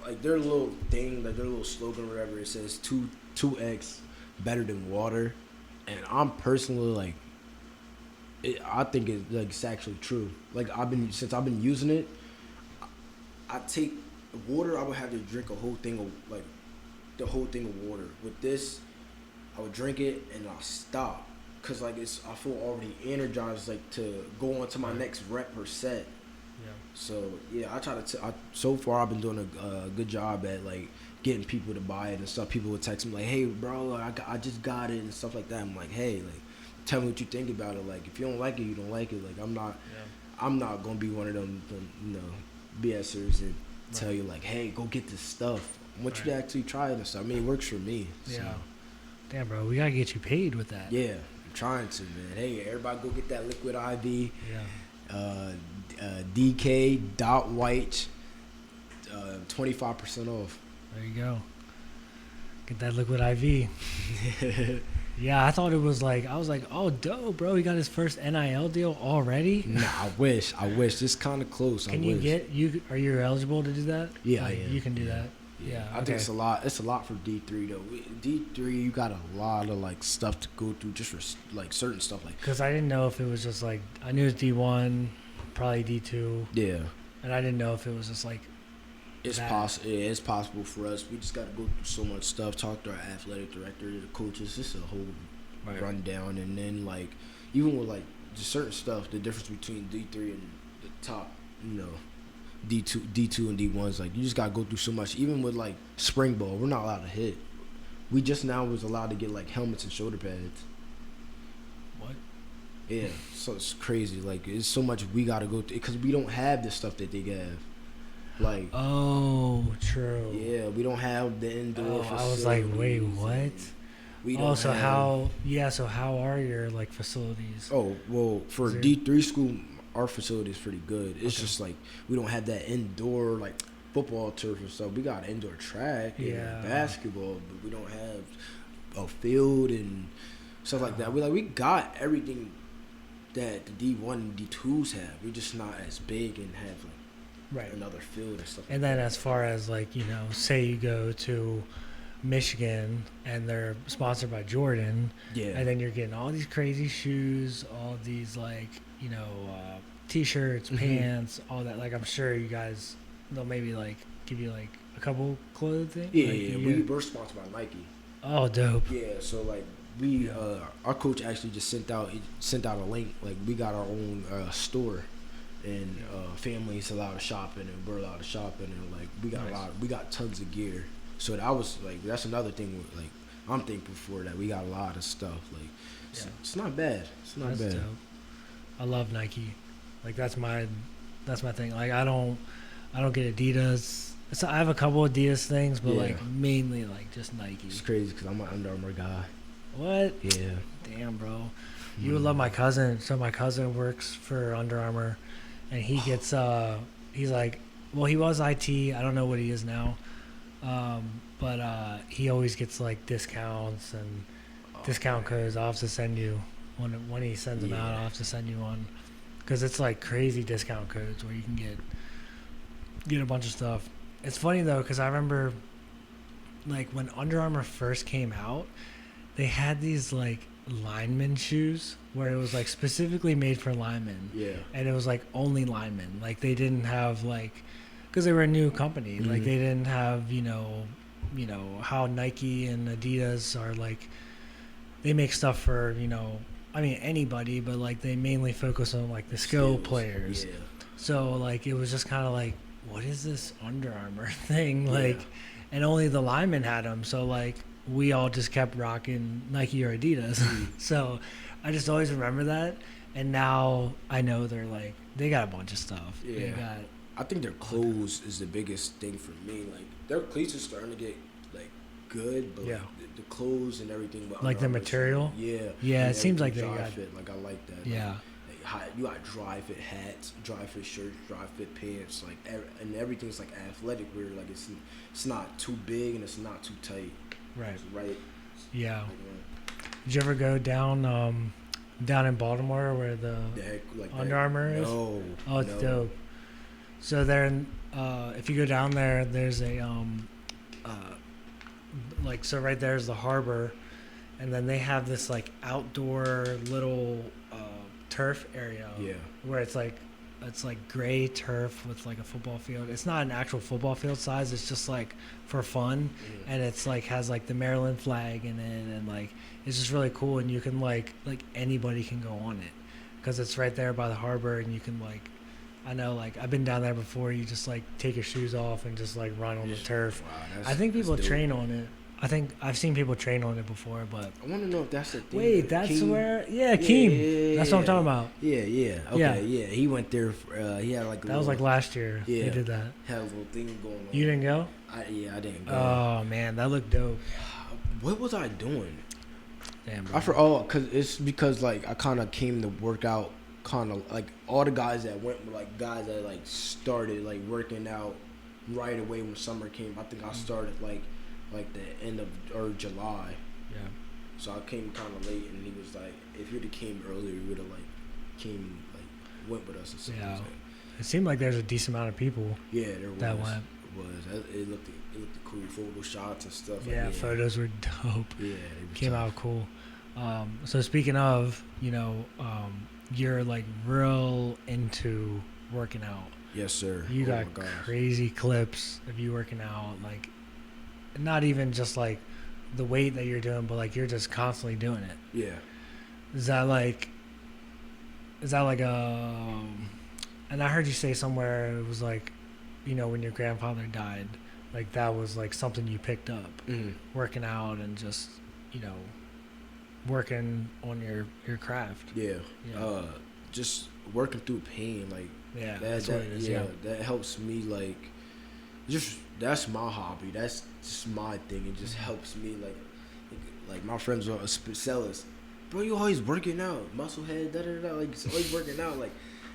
like their little thing, like their little slogan or whatever. It says 2x better than water, and I'm personally like. I think it's actually true. Like since I've been using it, I take water. I would have to drink the whole thing of water. With this, I would drink it and I'll stop because like I feel already energized like to go on to my next rep per set. Yeah. So yeah, I try to. So far, I've been doing a good job at like getting people to buy it and stuff. People would text me like, "Hey, bro, I just got it" and stuff like that. I'm like, "Hey, like." Tell me what you think about it. Like, if you don't like it, you don't like it. Like, I'm not gonna be one of them BSers and tell you like, hey, go get this stuff. I want you to actually try it and stuff. I mean, it works for me. So. Yeah. Damn, bro, we gotta get you paid with that. Yeah, I'm trying to, man. Hey, everybody, go get that Liquid IV. Yeah. Dekzeon Wyche, 25% off. There you go. Get that Liquid IV. Yeah, I thought it was like, I was like, oh, dope, bro. He got his first NIL deal already? Nah, I wish. Just kind of close. Are you eligible to do that? Yeah, like, I am. You can do that. Yeah. I think it's a lot. It's a lot for D3 though. D3, you got a lot of like stuff to go through just for like certain stuff like. Because I didn't know if it was just like, I knew it was D1, probably D2. Yeah. And I didn't know if it was just like. It's possible. Yeah, it's possible for us. We just got to go through so much stuff. Talk to our athletic director, the coaches. Just a whole rundown, and then like even with like just certain stuff, the difference between D3 and the top, D2 and D1s. Like you just got to go through so much. Even with like spring ball, we're not allowed to hit. We just now was allowed to get like helmets and shoulder pads. What? Yeah, so it's crazy. Like it's so much we got to go through because we don't have the stuff that they have. Like true. Yeah, we don't have the indoor facilities. I was like, wait, what? We don't so how are your like facilities? Oh, well, for D3 school, our facility is pretty good. It's just like we don't have that indoor like football turf and stuff. We got indoor track and basketball, but we don't have a field and stuff like that. We got everything that the D1 and D2s have. We're just not as big and have like another field and stuff. And then as far as like, say you go to Michigan and they're sponsored by Jordan, and then you're getting all these crazy shoes, all these like, t-shirts, pants, all that. Like I'm sure you guys, they'll maybe like give you like a couple clothing. Yeah, we're sponsored by Nike. Oh, dope. Yeah, so like we our coach actually just sent out a link. Like we got our own store, and families allowed to shop in, and we're allowed to shop in, and like we got tons of gear. So that was like that's another thing. Like I'm thankful for that. We got a lot of stuff. Like it's not bad. It's not bad. Dope. I love Nike. Like that's my thing. Like I don't get Adidas. So I have a couple Adidas things, but like mainly like just Nike. It's crazy because I'm an Under Armour guy. What? Yeah. Damn, bro. You would love my cousin. So my cousin works for Under Armour, and he gets he's like, well, he was IT. I don't know what he is now, but he always gets like discounts and discount codes. I'll have to send you when he sends them out. I'll have to send you one because it's like crazy discount codes where you can get a bunch of stuff. It's funny though because I remember like when Under Armour first came out, they had these like lineman shoes where it was like specifically made for linemen. Yeah. And it was like only linemen. Like they didn't have like, because they were a new company. Like they didn't have you know how Nike and Adidas are like. They make stuff for I mean anybody, but like they mainly focus on like the skill players. Yeah. So like it was just kind of like, what is this Under Armour thing? Like, and only the linemen had them. So like we all just kept rocking Nike or Adidas. So I just always remember that. And now I know they got a bunch of stuff. Yeah. I think their clothes is the biggest thing for me. Like their cleats are starting to get like good, but like, the clothes and everything. Like the material. Yeah. It seems like they got fit. Like I like that. Yeah. Like, you got dry fit hats, dry fit shirts, dry fit pants, like and everything's like athletic. Where like it's not too big and it's not too tight. Right. It's right. Yeah. Did you ever go down in Baltimore where the Under Armour is? No. Oh, it's dope. So there, if you go down there, there's a so right there is the harbor, and then they have this like outdoor little turf area. Yeah. Where it's like gray turf with like a football field. It's not an actual football field size. It's just like for fun, and it's like has like the Maryland flag in it, and like it's just really cool. And you can like anybody can go on it, because it's right there by the harbor, and you can like. I know, like, I've been down there before. You just, like, take your shoes off and just, like, run on the turf. Wow, I think people train on it. I think I've seen people train on it before, but... I want to know if that's the thing. Wait, that's Keem? Where... Yeah, Keem. That's what I'm talking about. Yeah. Okay, yeah. He went there. He had, like, that was, like, last year. Yeah. They did that. Had a little thing going on. You didn't go? I didn't go. Oh, man. That looked dope. What was I doing? Damn, bro. Because, like, I kind of came to work out. Kind of like all the guys that went were like guys that like started like working out right away when summer came. I think I started like the end of or July. Yeah. So I came kind of late, and he was like, "If you'd have came earlier, you would have like came like went with us or something." Yeah. It seemed like there's a decent amount of people. Yeah, there was. That went. It looked cool. Photo shots and stuff. Yeah, photos were dope. Yeah, came out cool. So speaking of, you're like real into working out. Yes, sir. You got crazy clips of you working out, like not even just like the weight that you're doing, but like you're just constantly doing it. Yeah. Is that like a? And I heard you say somewhere it was like, when your grandfather died, like that was like something you picked up, working out and just, working on your craft. Yeah. Just working through pain, like that's what it is. Yeah, that helps me. Like, just that's my hobby. That's just my thing. It just helps me. Like my friends are sellers. Bro, you always working out, muscle head, Like, it's always working out. Like,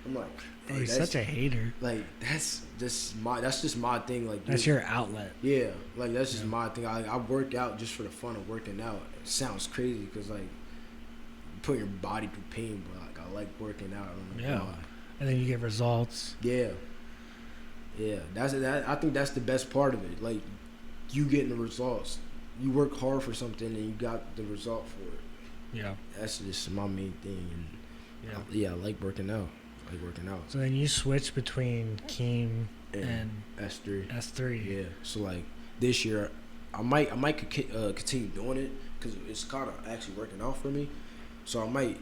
I'm like, hey, you're such a hater. Like, that's just my thing. Like, that's your outlet. Yeah, like that's just my thing. I work out just for the fun of working out. It sounds crazy because like put your body through pain, but like I like working out. And then you get results. Yeah. I think that's the best part of it. Like, you getting the results. You work hard for something and you got the result for it. Yeah. That's just my main thing. And I like working out. So then you switch between Keem and S3. S3. Yeah. So like this year, I might continue doing it because it's kind of actually working out for me. So I might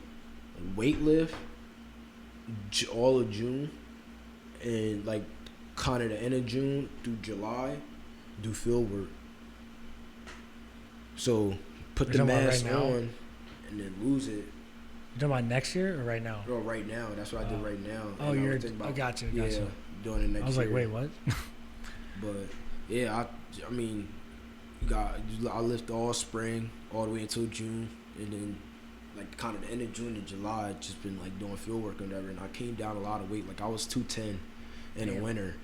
weight lift all of June and like kind of the end of June through July, do field work. So put the mask on and then lose it. You talking about next year or right now? No, right now. That's what I did right now. Oh, I got you. Yeah, doing it next year. I was like, wait, what? But yeah, I mean, I lift all spring all the way until June, and then like kind of the end of June to July, just been like doing field work and whatever. And I came down a lot of weight. Like I was 210 in the winter,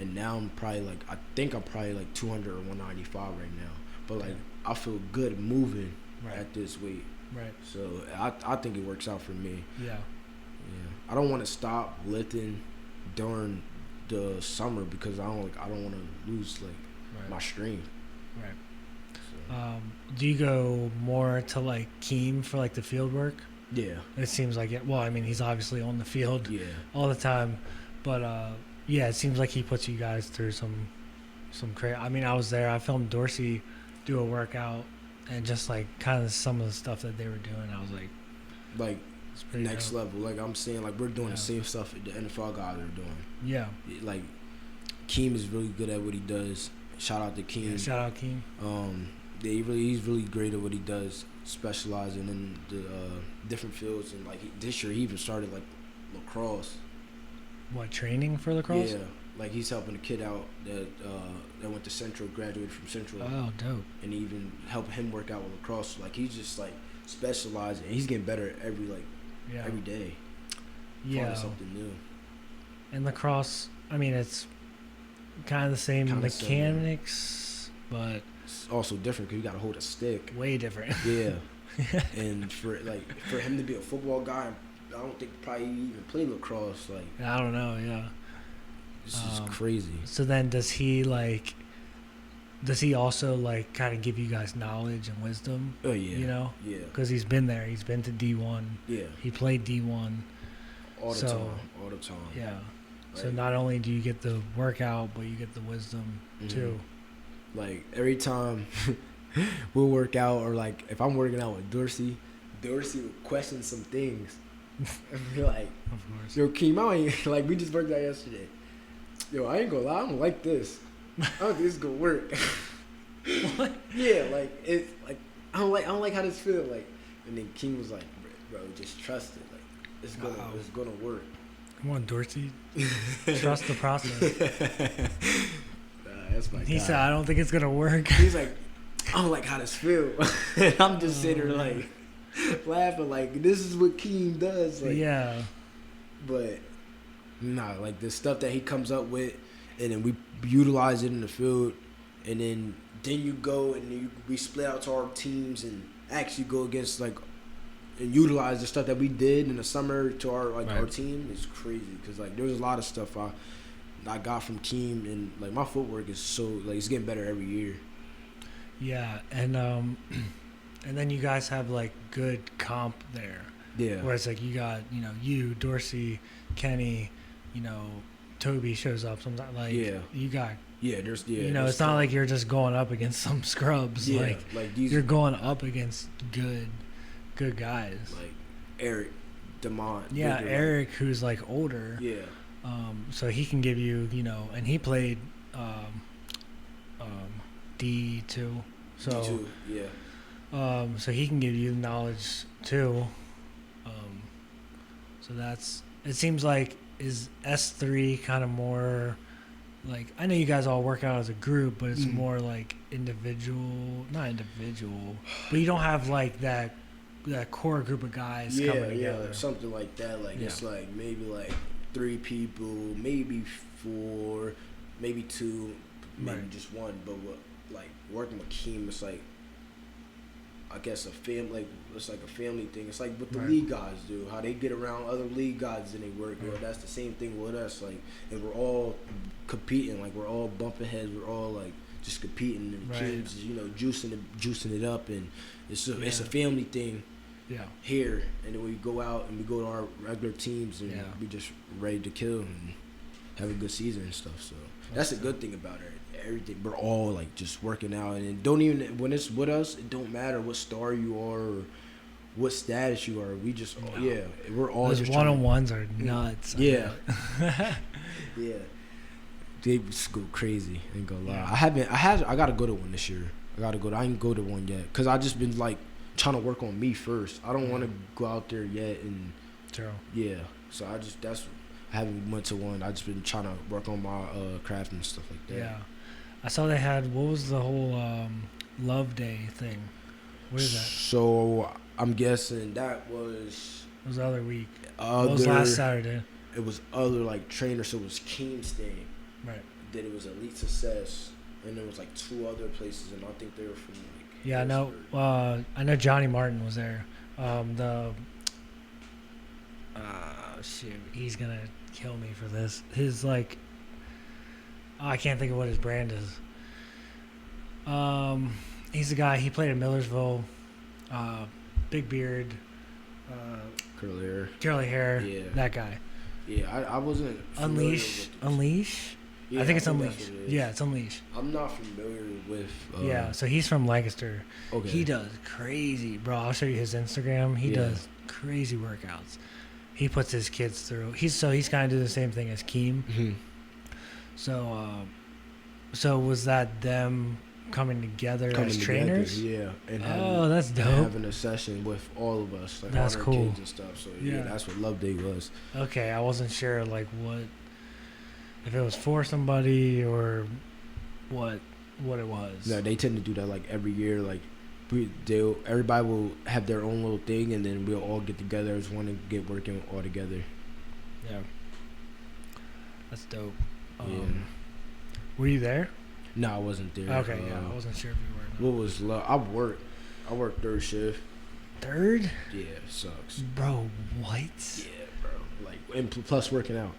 and now I'm probably like I think I'm probably like 200 or 195 right now. But like I feel good moving at this weight. Right. So I think it works out for me. Yeah. Yeah. I don't want to stop lifting during the summer because I don't want to lose like my strength. Right. So. Do you go more to like Keem for like the field work? Yeah. It seems like it. Well, I mean, he's obviously on the field all the time, but yeah, it seems like he puts you guys through some crazy. I mean, I was there. I filmed Dorsey do a workout, and just like kind of some of the stuff that they were doing, I was like it's pretty next dope. level. Like I'm saying, like we're doing the same stuff the NFL guys are doing. Yeah. Like Keem is really good at what he does. Shout out to Keem. Yeah, shout out Keem. He's really great at what he does, specializing in the different fields. And like this year, he even started like lacrosse. What, training for lacrosse? Yeah, like he's helping a kid out that went to Central, graduated from Central. Oh, dope. And even helping him work out with lacrosse. Like he's just like specializing. He's getting better every day. Yeah. Something new. And lacrosse, I mean, it's kind of the same mechanics, but it's also different because you got to hold a stick. Way different. Yeah. And for him to be a football guy, I don't think probably even play lacrosse. Like I don't know. Yeah. This is crazy. So then, does he also like kind of give you guys knowledge and wisdom? Oh yeah. You know. Yeah. Because he's been there. He's been to D1. Yeah. He played D1. All the time. Yeah. Like, so not only do you get the workout, but you get the wisdom too. Like every time we'll work out, or like if I'm working out with Dorsey will question some things. And be like, of course. Yo, Keem, like we just worked out yesterday. Yo, I ain't gonna lie, I don't like this. I don't think this is gonna work. What? Yeah, like it's like I don't like how this feels. Like, and then Keem was like, bro, just trust it. Like it's gonna work. Come on, Dorsey. Trust the process. That's my guy. He said, I don't think it's gonna work. He's like, I don't like how this feels. And I'm just sitting there like laughing, like this is what Keem does. Like, yeah. But nah, like the stuff that he comes up with, and then we utilize it in the field, and then you go and we split out to our teams and actually go against like and utilize the stuff that we did in the summer to our our team. It's crazy because like there's a lot of stuff I got from Keem, and like my footwork is so like it's getting better every year. Yeah, and then you guys have like good comp there. Yeah. Where it's like you got you, Dorsey, Kenny, Toby shows up sometimes. Like you got. Yeah, there's it's not like you're just going up against some scrubs. Yeah, like these, you're going up against good guys. Like Eric, Demont. Yeah, Eric, who's like older. Yeah. So he can give you, and he played D2. So D2, yeah. So he can give you knowledge too. So it seems like is S3 kind of more like, I know you guys all work out as a group, but it's more like not individual, but you don't have like that core group of guys coming together. Yeah, something like that. Like it's like maybe like 3 people, maybe 4, maybe 2, maybe just 1. But like working with Keem, it's like I guess it's like a family thing. It's like what the league guys do, how they get around other league guys and they work. Well, that's the same thing with us. Like, and we're all competing. Like we're all bumping heads. We're all like just competing. And Keem's juicing it up, and it's a family thing. Yeah. Here, and then we go out and we go to our regular teams and we just ready to kill and have a good season and stuff. So that's a good thing about it. everything. We're all like just working out, and it don't even when it's with us, it don't matter what star you are or what status you are. We just we're all those just one-on-ones are nuts. Yeah, yeah. They just go crazy. Ain't gonna lie. I gotta go to one this year. I ain't go to one yet because I just been like trying to work on me first. I don't want to go out there yet and so I haven't went to one. I just been trying to work on my craft and stuff like that. Yeah, I saw they had, what was the whole Love Day thing? What is that? So I'm guessing that was It was the other week. It was last Saturday. It was other like trainers. So it was Keem's thing. Right. Then it was Elite Success, and there was like 2 other places, and I think they were from like. Yeah, I know Johnny Martin was there. Shoot, he's gonna kill me for this. His like, I can't think of what his brand is. He's the guy. He played in Millersville. Big beard. Curly hair. Yeah. That guy. Yeah, I wasn't. Unleash. Yeah, I think it's that's Unleash. what it is. Yeah, it's Unleash. I'm not familiar with. Yeah, so he's from Lancaster. Okay. He does crazy, bro. I'll show you his Instagram. He does crazy workouts. He puts his kids through. He's kind of do the same thing as Keem. Mm-hmm. So was that them coming together as trainers? Yeah, and that's dope. Having a session with all of us, like that's all our cool. kids and stuff. So yeah, that's what Love Day was. Okay, I wasn't sure like what, if it was for somebody or what it was. No, they tend to do that like every year. Like everybody will have their own little thing, and then we'll all get together as one and get working all together. Yeah, that's dope. Yeah. Were you there? No, I wasn't there. Okay, I wasn't sure if you were. What was love? I worked third shift. Third? Yeah, it sucks. Bro, what? Yeah, bro. Like, and plus working out.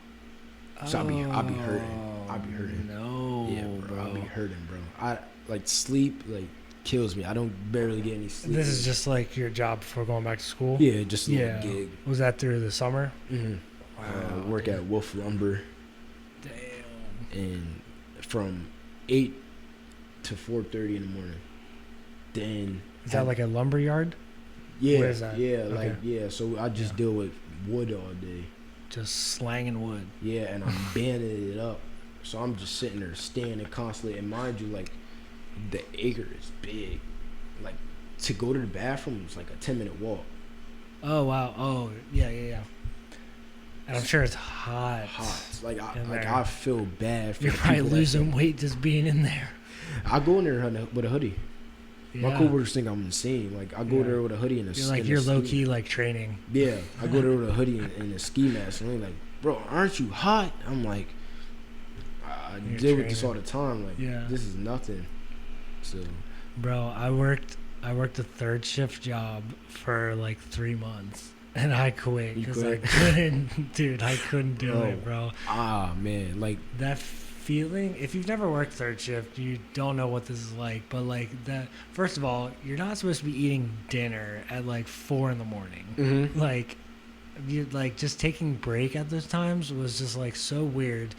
So I'll be hurting. No. Yeah, bro. I'll be hurting, bro. I like sleep like kills me. I don't barely get any sleep. This is just like your job before going back to school? Yeah, just a little gig. Was that through the summer? Mm-hmm. Wow. Work at Wolf Lumber. Damn. And from 8 to 4:30 in the morning. Then is that like a lumber yard? Yeah, where is that? Yeah. So I just deal with wood all day. Just slanging wood. Yeah, and I'm banding it up. So I'm just sitting there standing constantly. And mind you, like the acre is big. Like to go to the bathroom is like a 10-minute walk. Oh wow. Oh yeah. And I'm sure it's hot. Like I feel bad for You're the probably people losing weight just being in there. I go in there with a hoodie. Yeah. My coworkers think I'm insane. Like I go there with a hoodie and a you're low key like training. Yeah, I go there with a hoodie and a ski mask, and they're like, "Bro, aren't you hot?" I'm like, I deal with this all the time. Like, this is nothing. So, bro, I worked a third shift job for like 3 months. And I quit because I couldn't, dude. I couldn't do it, bro. Ah, man, like that feeling. If you've never worked third shift, you don't know what this is like. But like that, first of all, you're not supposed to be eating dinner at like 4 a.m. Mm-hmm. Like, you just taking break at those times was just like so weird.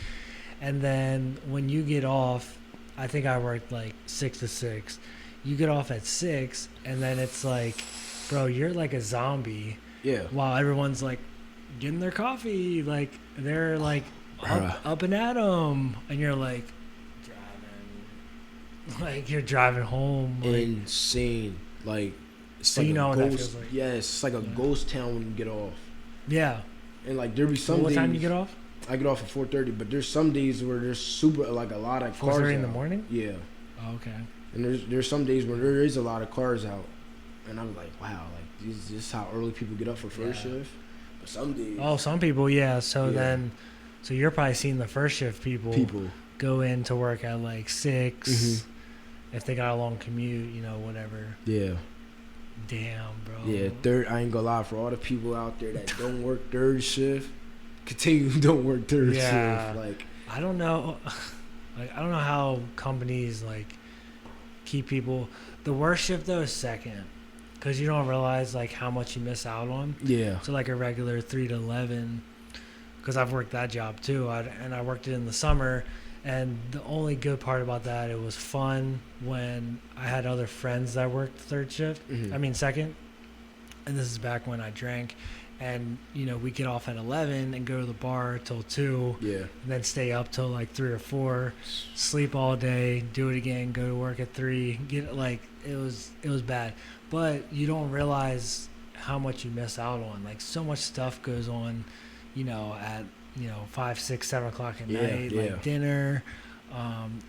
And then when you get off, I think I worked like 6 to 6. You get off at 6, and then it's like, bro, you're like a zombie. Yeah. While everyone's like getting their coffee, like they're like up and at 'em, and you're like driving, like you're driving home. Like, insane. Like it's so like you know what what that feels like. Yeah, it's like a ghost town when you get off. Yeah. And like there be some what days. What time you get off? I get off at 4:30, but there's some days where there's super like a lot of cars. 4:30 in the morning. Yeah. Oh, okay. And there's some days where there is a lot of cars out, and I'm like, wow, like this is how early people get up for first shift. But some days. Oh, some people, yeah. So then, so you're probably seeing the first shift people go in to work at like 6. Mm-hmm. If they got a long commute, whatever. Yeah. Damn, bro. Yeah, I ain't gonna lie, for all the people out there that don't work third shift, continue to don't work third shift. Like I don't know. Like I don't know how companies like keep people. The worst shift though is second, because you don't realize like how much you miss out on. Yeah. So like a regular 3 to 11, because I've worked that job too. I worked it in the summer, And the only good part about that, it was fun when I had other friends that worked third shift. Mm-hmm. I mean second. And this is back when I drank. And, we get off at 11 and go to the bar till 2. Yeah. And then stay up till like 3 or 4. Sleep all day. Do it again. Go to work at 3. It was bad. But you don't realize how much you miss out on. Like, so much stuff goes on, at 5, 6, 7 o'clock at night. Yeah. Like dinner,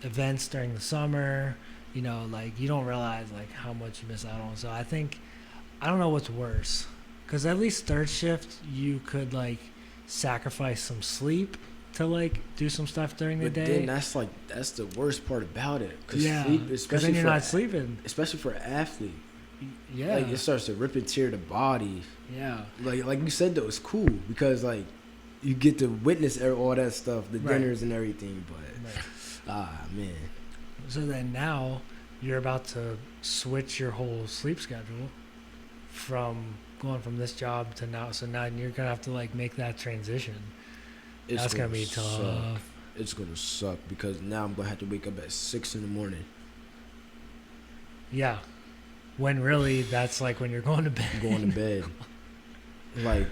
events during the summer. You don't realize like how much you miss out on. So I don't know what's worse. Because at least third shift, you could, sacrifice some sleep to, do some stuff during the day. Then that's the worst part about it. Cause yeah, because then you're not sleeping. Especially for an athlete. Yeah. It starts to rip and tear the body. Yeah. Like you said, though, it's cool because, you get to witness all that stuff, the dinners and everything. But, man. So then now you're about to switch your whole sleep schedule from going from this job to now. So now you're gonna have to make that transition. That's gonna be tough. Suck. It's gonna suck because now I'm gonna have to wake up at 6 in the morning. Yeah, when really that's when you're going to bed. Going to bed.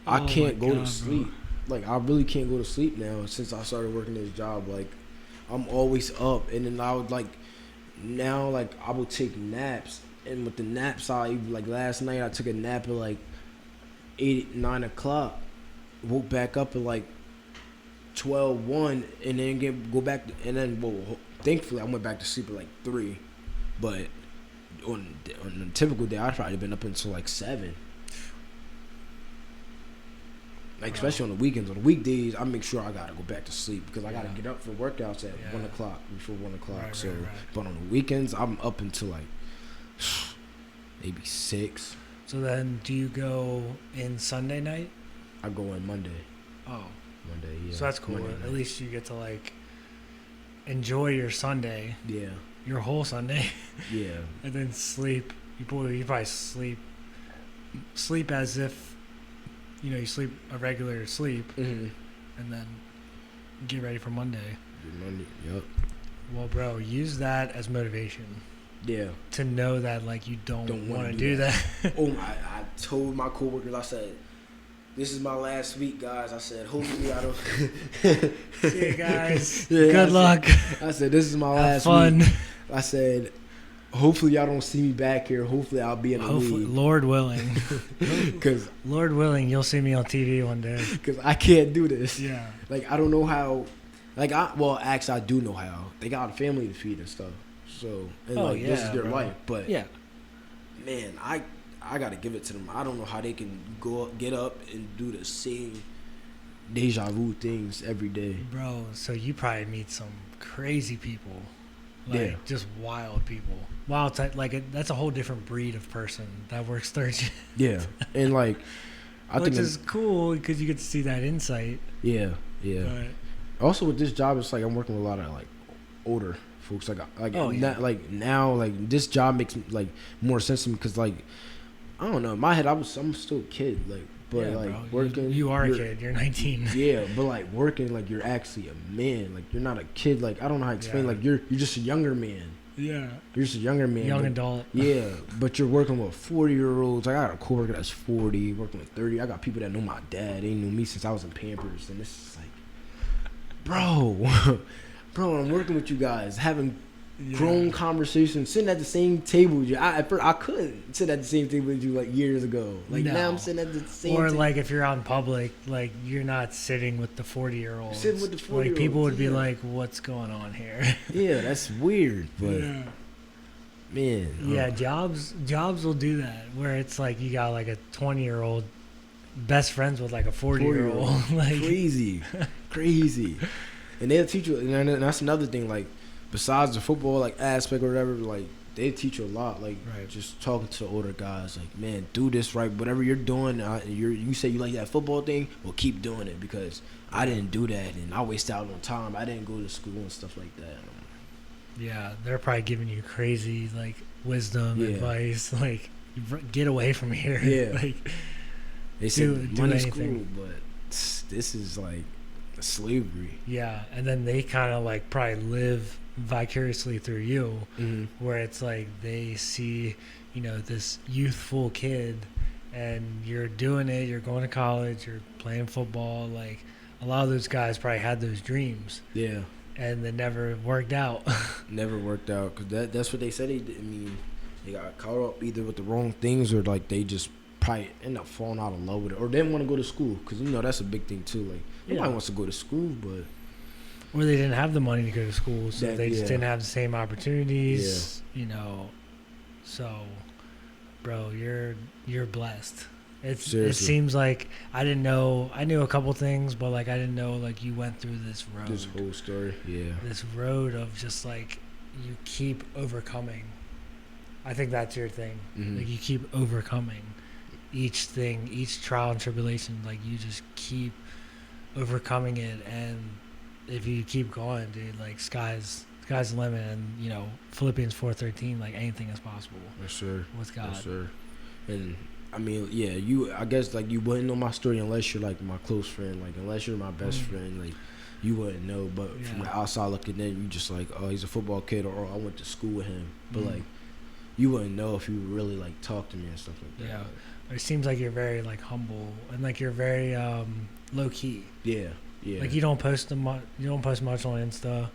I can't go to sleep. Bro. I really can't go to sleep now since I started working this job. I'm always up, and then I would now I will take naps. And with the naps, last night I took a nap at 8, 9 o'clock. Woke back up at 12, 1, and then go back. Thankfully I went back to sleep at 3. But on a typical day, I probably been up until 7. Especially on the weekends. On the weekdays, I make sure I gotta go back to sleep because I gotta get up for workouts at 1 o'clock before 1 o'clock. Right. But on the weekends, I'm up until maybe 6. So then, do you go in Sunday night? I go in Monday. Oh, Monday. Yeah. So that's cool. At least you get to enjoy your Sunday. Yeah. Your whole Sunday. Yeah. And then sleep. You probably sleep as if you sleep a regular sleep, and then get ready for Monday. Monday. Yep. Well, bro, use that as motivation. Yeah. To know that you don't want to do that. I told my coworkers, I said, this is my last week, guys. I said, hopefully I don't. See you guys. Good luck. I said, this is my last fun. Week. I said, hopefully y'all don't see me back here. Hopefully I'll be in the league. Lord willing. Cause Lord willing, you'll see me on TV one day. Because I can't do this. Yeah. I don't know how. Actually, I do know how. They got a family to feed and stuff. So, this is their life. But, man, I got to give it to them. I don't know how they can get up and do the same deja vu things every day. Bro, so you probably meet some crazy people. Just wild people. Wild type. That's a whole different breed of person that works third shift. Yeah. And, I think which is cool because you get to see that insight. Yeah. Yeah. But, also, with this job, it's I'm working with a lot of, older folks. Now, this job makes, more sense to me because, I don't know. In my head, I'm still a kid. Working. You are a kid. You're 19. Yeah, but, working, you're actually a man. You're not a kid. I don't know how to explain. You're just a younger man. Yeah. You're just a younger man. Young adult. Yeah, but you're working with 40-year-olds. I got a coworker that's 40, working with 30. I got people that know my dad. They knew me since I was in Pampers. And it's bro, I'm working with you guys, having grown conversations, sitting at the same table with you. I couldn't sit at the same table with you years ago. Now I'm sitting at the same table. If you're out in public, you're not sitting with the 40-year-olds. Sitting with the 40-year-olds. People would be what's going on here? Yeah, that's weird. But man. Yeah, jobs will do that where it's you got a 20-year-old best friends with a 40-year-old. Crazy. And they'll teach you, and that's another thing, besides the football aspect or whatever, they teach you a lot. Just talking to the older guys, man, do this right. Whatever you're doing, you say you like that football thing, well, keep doing it because I didn't do that and I wasted out on time. I didn't go to school and stuff like that. Yeah, they're probably giving you crazy wisdom, advice, get away from here. Yeah. They said money's cool, but this is Slavery. Yeah, and then they kind of like probably live vicariously through you, where it's like they see, this youthful kid, and you're doing it. You're going to college. You're playing football. Like a lot of those guys probably had those dreams. Yeah. And they never worked out. Never worked out because that's what they said. They got caught up either with the wrong things or like they just probably end up falling out of love with it, or didn't want to go to school because that's a big thing too. Like nobody wants to go to school, but or they didn't have the money to go to school, so they just didn't have the same opportunities. Yeah. So, bro, you're blessed. It seems like I didn't know. I knew a couple things, but like I didn't know like you went through this road. This whole story, yeah. This road of just like you keep overcoming. I think that's your thing. Like you keep overcoming each thing, each trial and tribulation. Like you just keep overcoming it, and if you keep going, dude, like sky's the limit. And Philippians 4:13, like anything is possible. Yes, sir. With God. Yes, sir. And I mean, yeah, I guess like you wouldn't know my story unless you're like my close friend, like unless you're my best friend, like you wouldn't know. But from the outside looking in, you just like, oh, he's a football kid, or I went to school with him. But like, you wouldn't know if you really like talk to me and stuff like that. Yeah, it seems like you're very like humble and like you're very low key. Yeah. Like you don't post much on Insta.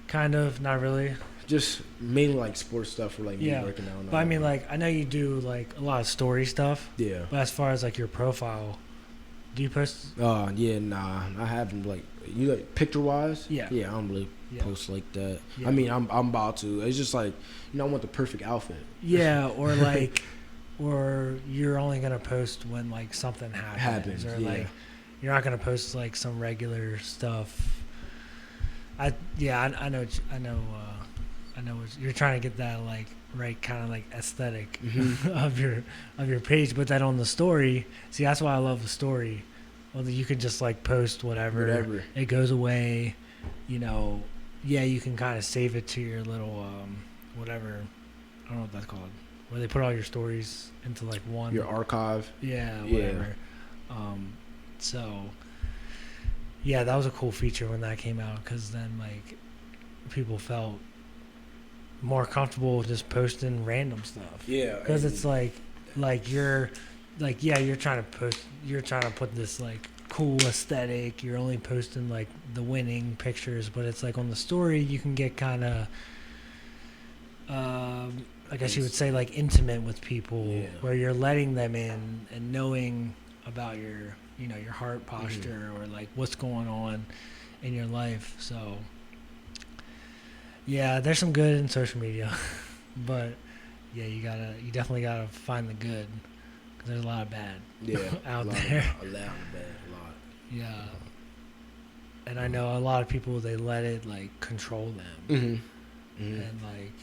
Kind of, not really. Just mainly like sports stuff or like me working out. But I mean, like I know you do like a lot of story stuff. Yeah. But as far as like your profile, do you post? Yeah, nah, I haven't like you like picture wise. Yeah. Yeah, I don't really post like that. Yeah. I mean, I'm about to. It's just like I want the perfect outfit. Yeah, or like, or you're only gonna post when like something happens, or like you're not gonna post like some regular stuff. I know what you're trying to get that like right kind of like aesthetic of your page, but that on the story. See, that's why I love the story. Well, you can just like post whatever. It goes away. Yeah, you can kind of save it to your little whatever. I don't know what that's called. Where they put all your stories into like one. Your archive. Yeah, whatever. So yeah, that was a cool feature when that came out, because then like people felt more comfortable just posting random stuff. Yeah, because it's like you're like you're trying to put this like cool aesthetic. You're only posting like the winning pictures, but it's like on the story you can get kind of I guess you would say like intimate with people, where you're letting them in and knowing about your your heart posture or like what's going on in your life. So yeah, there's some good in social media, but yeah, you definitely gotta find the good, because there's a lot of bad out there. A lot of bad, a lot. Yeah, and I know a lot of people, they let it like control them, and like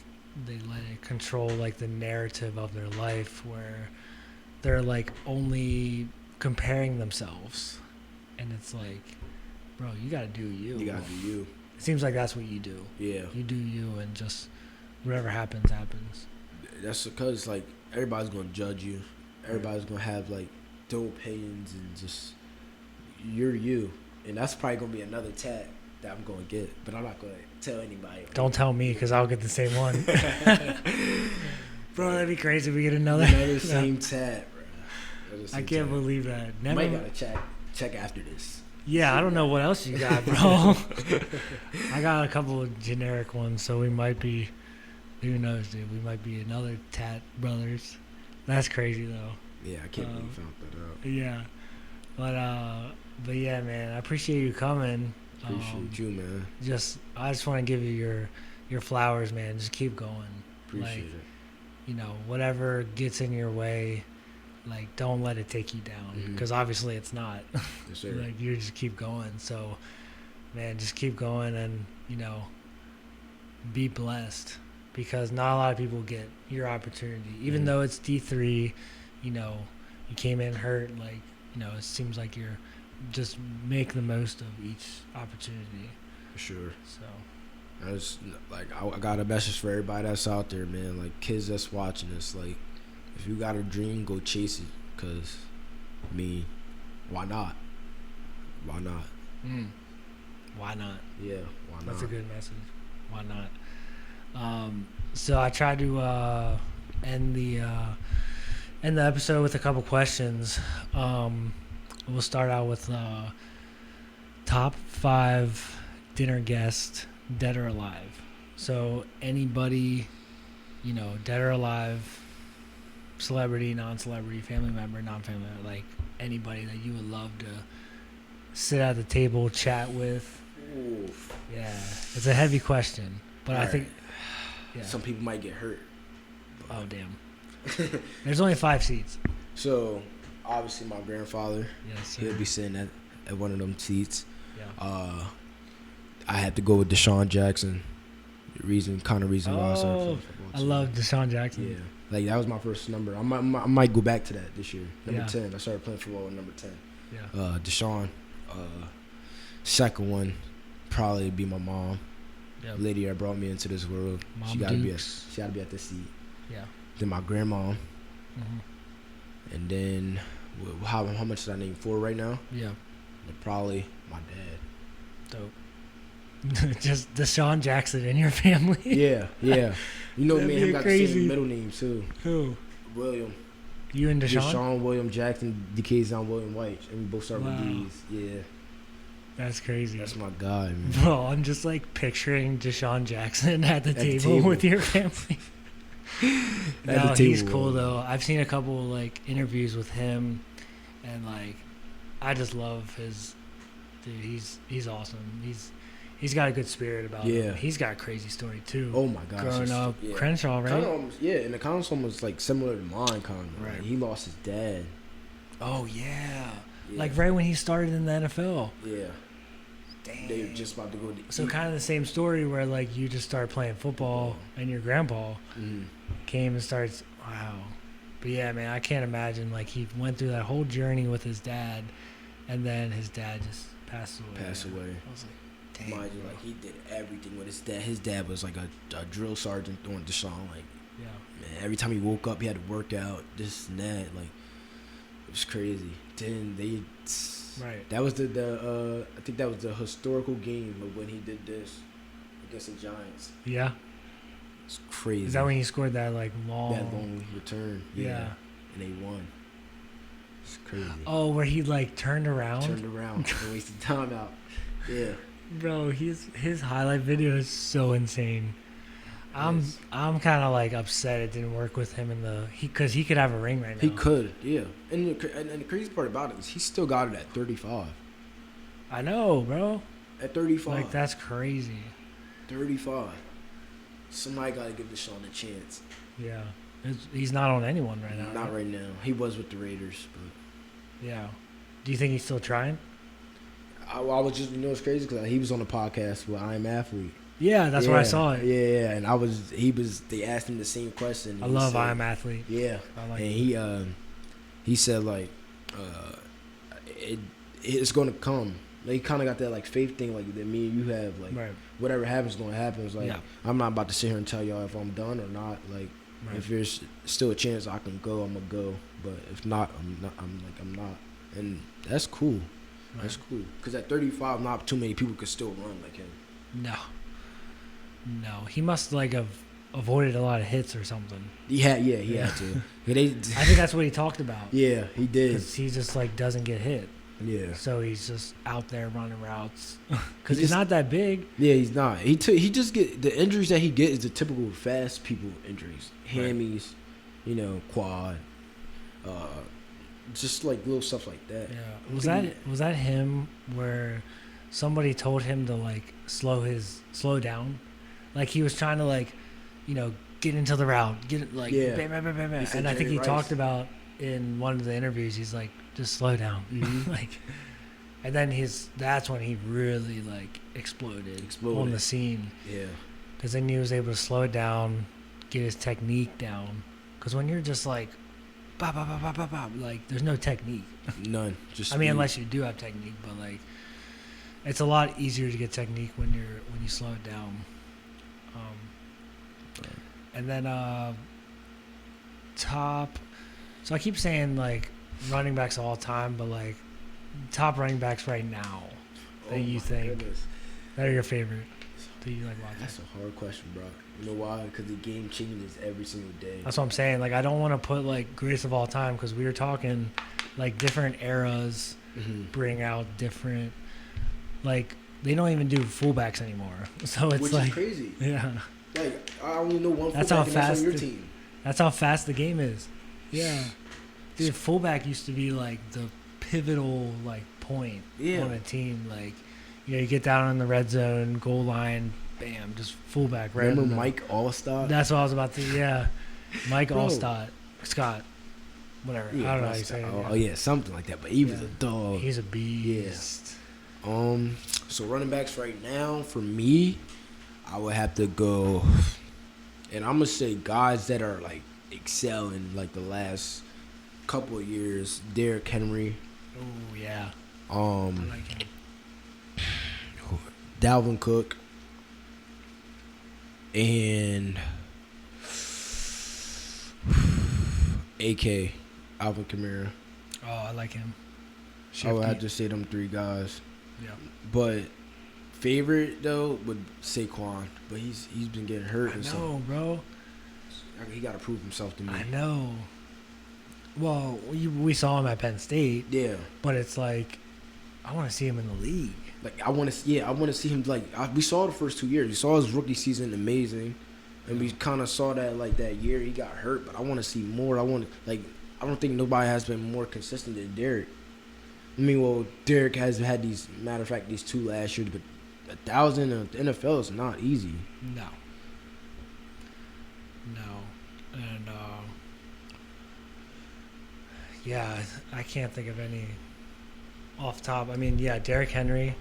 they let it control like the narrative of their life, where they're like only comparing themselves, and it's like, bro, you gotta do you. You gotta do you. It seems like that's what you do. Yeah. You do you, and just whatever happens, happens. That's because like everybody's gonna judge you. Everybody's gonna have like their opinions, and just you're you. And that's probably gonna be another tat that I'm gonna get, but I'm not gonna tell anybody. Don't tell me, because I'll get the same one. Bro, that'd be crazy if we get another same tat, bro. I can't believe that. Never. You might gotta check after this. Yeah, I don't know what else you got, bro. I got a couple of generic ones, so we might be, who knows, dude? We might be another Tat Brothers. That's crazy, though. Yeah, I can't believe you found that out. Yeah. But yeah, man, I appreciate you coming. Appreciate you, man. I just want to give you your flowers, man. Just keep going. Appreciate it. Whatever gets in your way, like, don't let it take you down, because obviously it's not. Yes, sir. Like, you just keep going. So, man, just keep going, and be blessed, because not a lot of people get your opportunity. Even though it's D3, you came in hurt. Like, it seems like you're just make the most of each opportunity. For sure. So, I just I got a message for everybody that's out there, man. Like, kids that's watching this, like, if you got a dream, go chase it. Cause, why not? Why not? Why not? Yeah, why not? That's a good message. Why not? So I tried to end the episode with a couple questions. We'll start out with top 5 dinner guests, dead or alive. So anybody, dead or alive, celebrity, non-celebrity, family member, non-family member, like anybody that you would love to sit at the table, chat with. Oof. Yeah, it's a heavy question, but I think some people might get hurt. Oh damn! There's only 5 seats. So obviously my grandfather, yes, sir. He'll be sitting at one of them seats. Yeah. I had to go with Deshaun Jackson. Reason why I started playing football. I love Deshaun Jackson. Yeah, like that was my first number. I might go back to that this year. Number 10. I started playing football with number 10. Yeah. Deshaun. Second one probably be my mom. Yep. Lady that brought me into this world. Mom She gotta be at the seat. Yeah. Then my grandma. Mm-hmm. And then how much did I name? 4 right now? Yeah. And probably my dad. Dope. Just Deshaun Jackson in your family. Yeah. You know me and him got crazy. the same middle name too. Who? William. You and Deshaun? Deshaun William Jackson, Dekzeon Wyche, and we both start with D's. Yeah. That's crazy. That's my guy, man. Bro, I'm just like picturing Deshaun Jackson at the table with your family. No, he's cool though. I've seen a couple like interviews with him, and like, I just love his. Dude, he's awesome. He's got a good spirit about him. He's got a crazy story too. Oh my gosh. Growing up, Crenshaw, right? And the kind of almost like similar to mine, kind of. Right. Like, he lost his dad. Oh yeah. Like right when he started in the NFL. Yeah. Dang. They were just about to go. So kind of the same story where like you just started playing football and your grandpa came and starts. Wow. But yeah, man, I can't imagine like he went through that whole journey with his dad, and then his dad just passed away. I was like, dang. Mind you, like he did everything with his dad. His dad was like a drill sergeant doing Deshaun. Like, man, every time he woke up, he had to work out. This and that. Like, it was crazy. Then they. Right. That was the I think that was the historical game of when he did this against the Giants. Yeah. It's crazy. Is that when he scored that like long return? Yeah. And they won. It's crazy. Oh, where he like turned around and wasted time out. Yeah. Bro, his highlight video is so insane. I'm kind of like upset it didn't work with him because he could have a ring right now. He could, yeah. And the crazy part about it is he still got it at 35. I know, bro. At 35. Like that's crazy. 35. Somebody got to give Deshaun a chance. Yeah. He's not on anyone right now. Not right now. He was with the Raiders, but yeah. Do you think he's still trying? I was just, it's crazy because he was on a podcast with I Am Athlete. Yeah, that's where I saw it. Yeah, and they asked him the same question. I love I Am Athlete. Yeah. I like and he said like, it's going to come. Like, he kind of got that like faith thing like that me and you have, like whatever happens is going to happen. It's like, I'm not about to sit here and tell y'all if I'm done or not. Like, if there's still a chance I can go, I'm going to go. But if not, I'm not. And that's cool. Right. That's cool. Because at 35, not too many people could still run like him. No, he must like have avoided a lot of hits or something. He had to. I think that's what he talked about. Yeah, he did. Because he just like doesn't get hit. Yeah. So he's just out there running routes. Because he's not that big. Yeah, he's not. He just get the injuries that he get is the typical fast people injuries, hammies, quad, just like little stuff like that. Yeah. Was that him where somebody told him to like slow down? Like he was trying to like, get into the route, get it like bam, bam, bam, bam, bam. And I think he talked about in one of the interviews, he's like, just slow down. Like, and then that's when he really like exploded on the scene. Yeah. Because then he was able to slow it down, get his technique down. Because when you're just like, bop, bop, bop, bop, bop, bop, like there's no technique. None. Just unless you do have technique, but like it's a lot easier to get technique when you slow it down. And then top. So I keep saying like running backs all time, but like top running backs right now. that you think that are your favorite that you like watching? That's a hard question, bro. You know why? Because the game changes every single day. That's what I'm saying. Like, I don't want to put like greatest of all time because we were talking like different eras bring out different, like, they don't even do fullbacks anymore. So it's which like is crazy. Yeah. Like, I only know one That's fullback how and that's fast on your team. That's how fast the game is. Yeah. Dude, fullback used to be like the pivotal like point on a team. Like, you know, you get down in the red zone, goal line, bam, just fullback. Right. Remember Mike Allstott? That's what I was about to. Yeah, Mike Allstott, Scott, whatever. Yeah, I don't know how you say it. Oh yeah, something like that. But he was a dog. He's a beast. Yeah. So running backs right now for me, I would have to go, and I'm gonna say guys that are like excelling like the last couple of years. Derrick Henry. Oh yeah. I like him. Dalvin Cook. And AK, Alvin Kamara. Oh, I like him. I would have to say them three guys. Yeah. But favorite though would Saquon, but he's been getting hurt. I know, bro. He got to prove himself to me. I know. Well, we saw him at Penn State. Yeah. But it's like, I want to see him in the league. Like I want to see him. Like we saw the first 2 years. We saw his rookie season amazing, and we kind of saw that like that year he got hurt. But I want to see more. I don't think nobody has been more consistent than Derrick. I mean, well, Derrick has had these. Matter of fact, these 2 last years, but 1,000 in the NFL is not easy. No. And yeah, I can't think of any off top. I mean, yeah, Derrick Henry.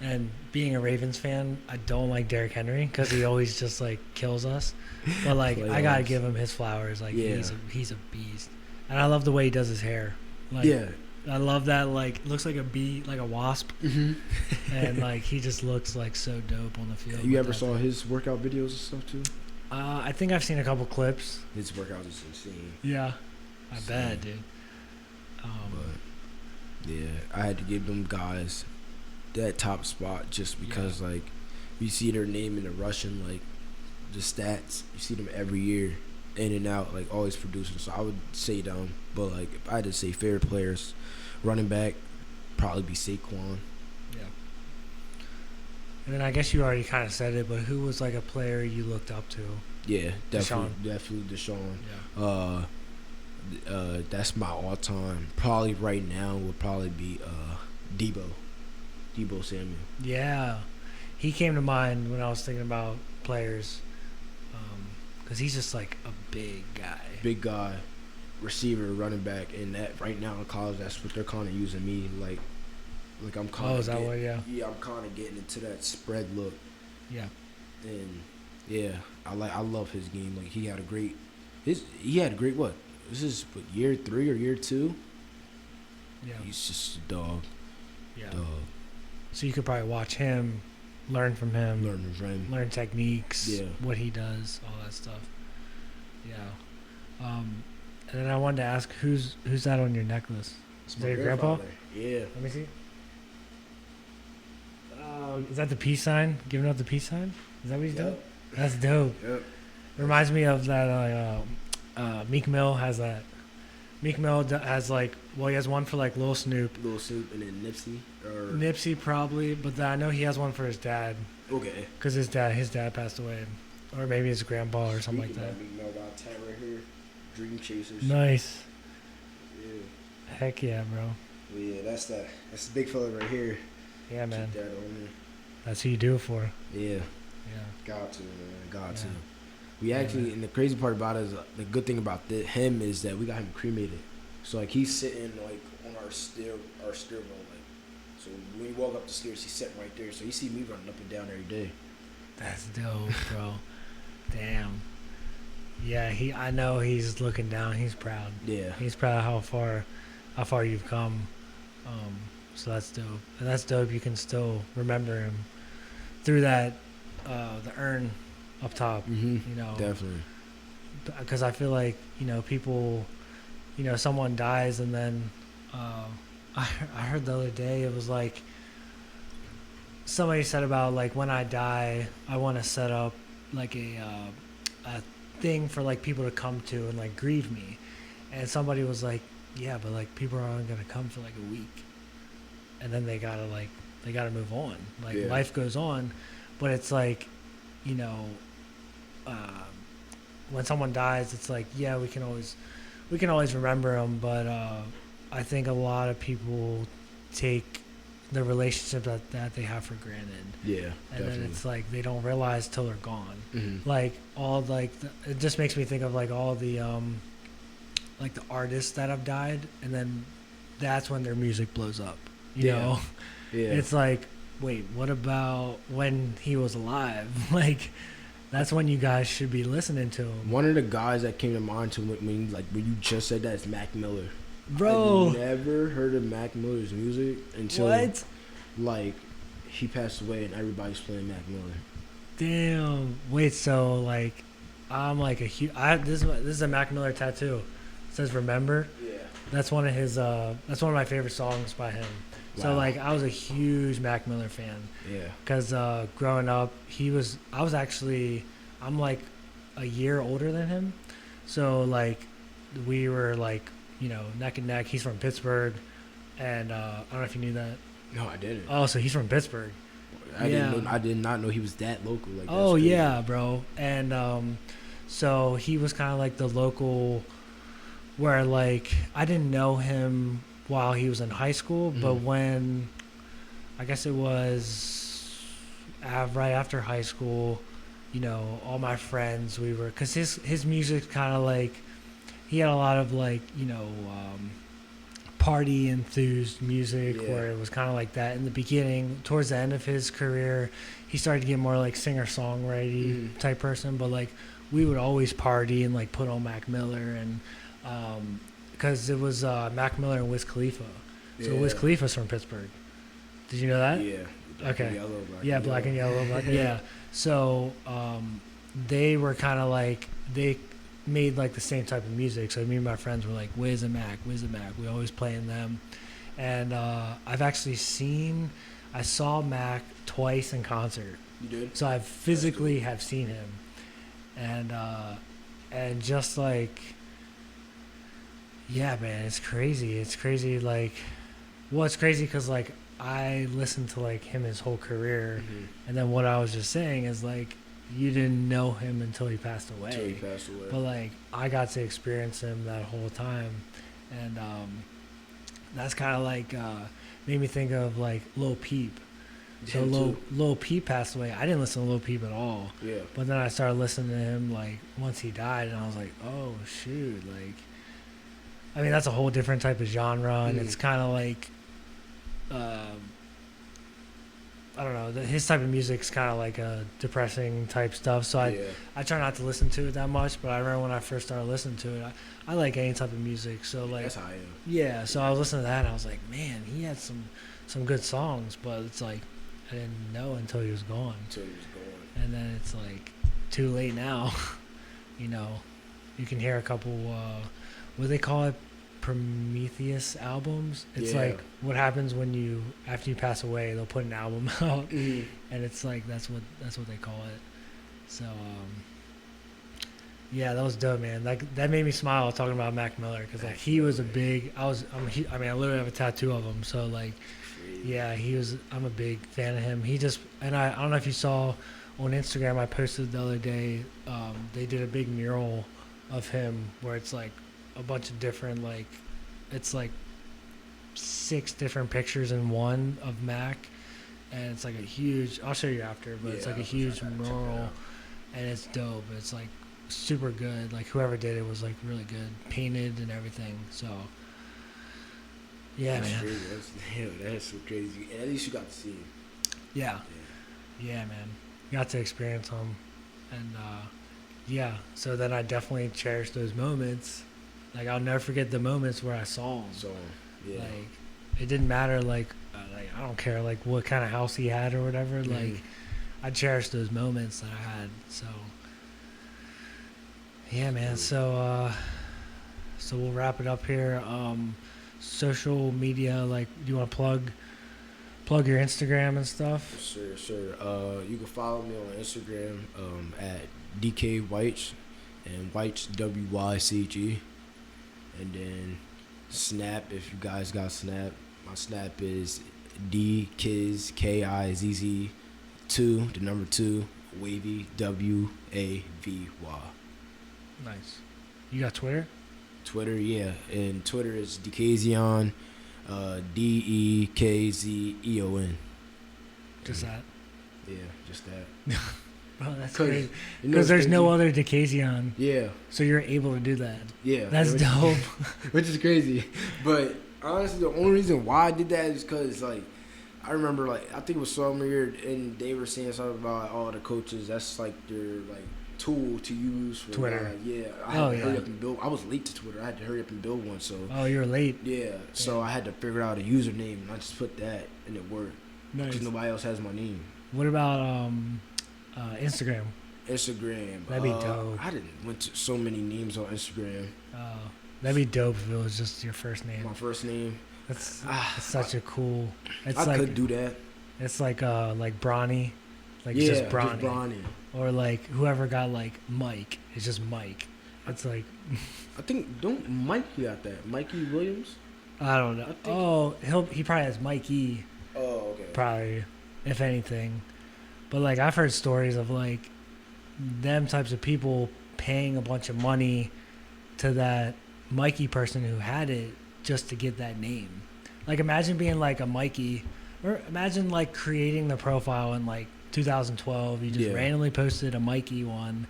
And being a Ravens fan, I don't like Derrick Henry because he always just like kills us. But like, I gotta give him his flowers. Like, he's a beast, and I love the way he does his hair. Like, I love that. Like, looks like a bee, like a wasp, and like he just looks like so dope on the field. You ever saw his workout videos and stuff too? I think I've seen a couple clips. His workouts is insane. Yeah, I bet, dude. But yeah, I had to give them guys that top spot just because like you see their name in the Russian, like the stats, you see them every year in and out, like always producing. So I would say them. But like if I had to say favorite players, running back probably be Saquon. Yeah. And then I guess you already kind of said it, but who was like a player you looked up to? Yeah, definitely Deshaun. Yeah. That's my all time. Probably right now would probably be Debo Samuel. Yeah. He came to mind when I was thinking about players because he's just like a big guy. Big guy, receiver, running back, and that right now in college, that's what they're kind of using me. Like I'm kind of. Oh, is that what? Yeah. Yeah, I'm kind of getting into that spread look. Yeah. And yeah, I love his game. Like he had a great what? This is what, year 3 or year 2? Yeah. He's just a dog. Yeah. Dog. So you could probably watch him, learn from him, learn techniques, what he does, all that stuff. Yeah. And then I wanted to ask, who's that on your necklace? Is that your grandpa? Yeah. Let me see. Is that the peace sign? Giving out the peace sign? Is that what he's doing? That's dope. Yep. Reminds me of that. Meek Mill has that. Meek Mill has like, well, he has one for like Lil Snoop. Lil Snoop and then Nipsey. Nipsey probably, but I know he has one for his dad. Okay. Because his dad passed away, or maybe his grandpa or something like that. Meek Mill got a tat right here. Dream Chasers. Nice. Yeah. Heck yeah, bro. Well, yeah, that's the big fella right here. Yeah, man. Keep that on there. That's who you do it for. Yeah. Yeah. Got to, man. Got to. We actually, and the crazy part about it is the good thing about him is that we got him cremated. So like he's sitting like on our stairwell, like. So when you walk up the stairs, he's sitting right there. So you see me running up and down every day. That's dope, bro. Damn. Yeah, I know he's looking down. He's proud. Yeah. He's proud of how far you've come. So that's dope. And that's dope. You can still remember him through that, the urn up top. Mm-hmm. You know. Definitely. Because I feel like, people, someone dies and then I heard the other day it was like somebody said about like when I die, I want to set up like a thing for like people to come to and like grieve me, and somebody was like, yeah, but like people are only gonna come for like a week, and then they gotta move on. Like life goes on, but it's like, you know, when someone dies, it's like, yeah, we can always remember them, but I think a lot of people take the relationship that they have for granted. Yeah, and definitely. then it's like they don't realize till they're gone. Mm-hmm. Like all like it just makes me think of like all the like the artists that have died, and then that's when their music blows up. You know, it's like, wait, what about when he was alive? Like, that's when you guys should be listening to him. One of the guys that came to mind to when you just said that is Mac Miller. Bro, I've never heard of Mac Miller's music until like he passed away and everybody's playing Mac Miller. Damn. Wait, so like I'm like a huge. This is a Mac Miller tattoo. It says "Remember." Yeah. That's one of his. That's one of my favorite songs by him. Wow. So like I was a huge Mac Miller fan. Yeah. Because growing up, I'm like a year older than him, so like we were like, you know, neck and neck. He's from Pittsburgh, and I don't know if you knew that. No, I didn't. Oh, so he's from Pittsburgh. I did not know he was that local. Like, oh yeah, bro. And so he was kind of like the local, where like I didn't know him while he was in high school, but when I guess it was right after high school, you know, all my friends, we were, because his music kind of like, he had a lot of like, you know, party enthused music, where it was kind of like that in the beginning. Towards the end of his career, he started to get more like singer-songwriter type person, but like we would always party and like put on Mac Miller, and because it was Mac Miller and Wiz Khalifa. So Wiz Khalifa's from Pittsburgh. Did you know that? Yeah. Black and yellow, black and yellow. Yeah. So they were kind of like, they made like the same type of music. So me and my friends were like Wiz and Mac. We always playing them. And I saw Mac twice in concert. You did? So I physically have seen him. And just like, yeah, man, it's crazy. It's crazy. Like, well, it's crazy because like I listened to like him his whole career, and then what I was just saying is like, you didn't know him until he passed away. But like I got to experience him that whole time, and that's kind of like made me think of like Lil Peep. So Lil Peep passed away. I didn't listen to Lil Peep at all. Yeah. But then I started listening to him like once he died, and I was like, oh shoot, like, I mean, that's a whole different type of genre, and it's kind of like, I don't know, his type of music's kind of like a depressing type stuff. So I try not to listen to it that much. But I remember when I first started listening to it, I like any type of music. So like, that's how I am. Yeah. So I was listening to that, and I was like, man, he had some good songs, but it's like I didn't know until he was gone. And then it's like too late now. You know, you can hear a couple. What do they call it? Prometheus albums. It's like what happens when after you pass away, they'll put an album out, and it's like that's what they call it. So yeah, that was dope, man. Like that made me smile talking about Mac Miller, because like he was a big. I literally have a tattoo of him. So like, yeah, I'm a big fan of him. I don't know if you saw on Instagram, I posted the other day. They did a big mural of him where it's like a bunch of different, like, it's like 6 different pictures in one of Mac, and it's like a huge, I'll show you after, but it's like a huge mural, and it's dope. It's like super good. Like whoever did it was like really good, painted and everything. So yeah, man. That's so crazy. And at least you got to see him. Yeah, man. Got to experience him, and yeah. So then I definitely cherish those moments. Like I'll never forget the moments where I saw him. So, yeah. Like it didn't matter. Like I don't care like what kind of house he had or whatever. Like I cherish those moments that I had. So yeah, man. So we'll wrap it up here. Social media. Like, do you want to plug Plug your Instagram and stuff. Sure. You can follow me on Instagram at Dekzeon Wyche, and Wyche WYCHE, and then Snap. If you guys got Snap, my Snap is DKizz KIZZ 2, the number 2, Wavy WAVY. Nice. You got Twitter? Twitter, yeah, and Twitter is Dekzeon, DEKZEON. Just that. Yeah, just that. Bro, that's crazy. Because there's no other Dekzeon. Yeah. So you're able to do that. Yeah. That's dope. Which is crazy. But honestly, the only reason why I did that is because, like, I remember, like, I think it was sophomore year, and they were saying something about all the coaches. That's, like, their, like, tool to use for Twitter. I had to hurry up and build. I was late to Twitter. I had to hurry up and build one. So. Oh, you were late. Yeah. So I had to figure out a username, and I just put that, and it worked. Nice. Because nobody else has my name. What about Instagram? Instagram. That'd be dope. I went to so many names on Instagram. That'd be dope if it was just your first name. My first name. That's such a cool. It's I like, could do that. It's like Bronny, like Yeah, just Bronny. just Bronny. Or like whoever got like Mike, it's just Mike. It's like I think don't Mikey got that? Mikey Williams? I don't know. He probably has Mikey. Oh, okay. Probably, if anything. But like I've heard stories of like them types of people paying a bunch of money to that Mikey person who had it just to get that name. Like imagine being like a Mikey, or imagine like creating the profile in like 2012. You just randomly posted a Mikey one,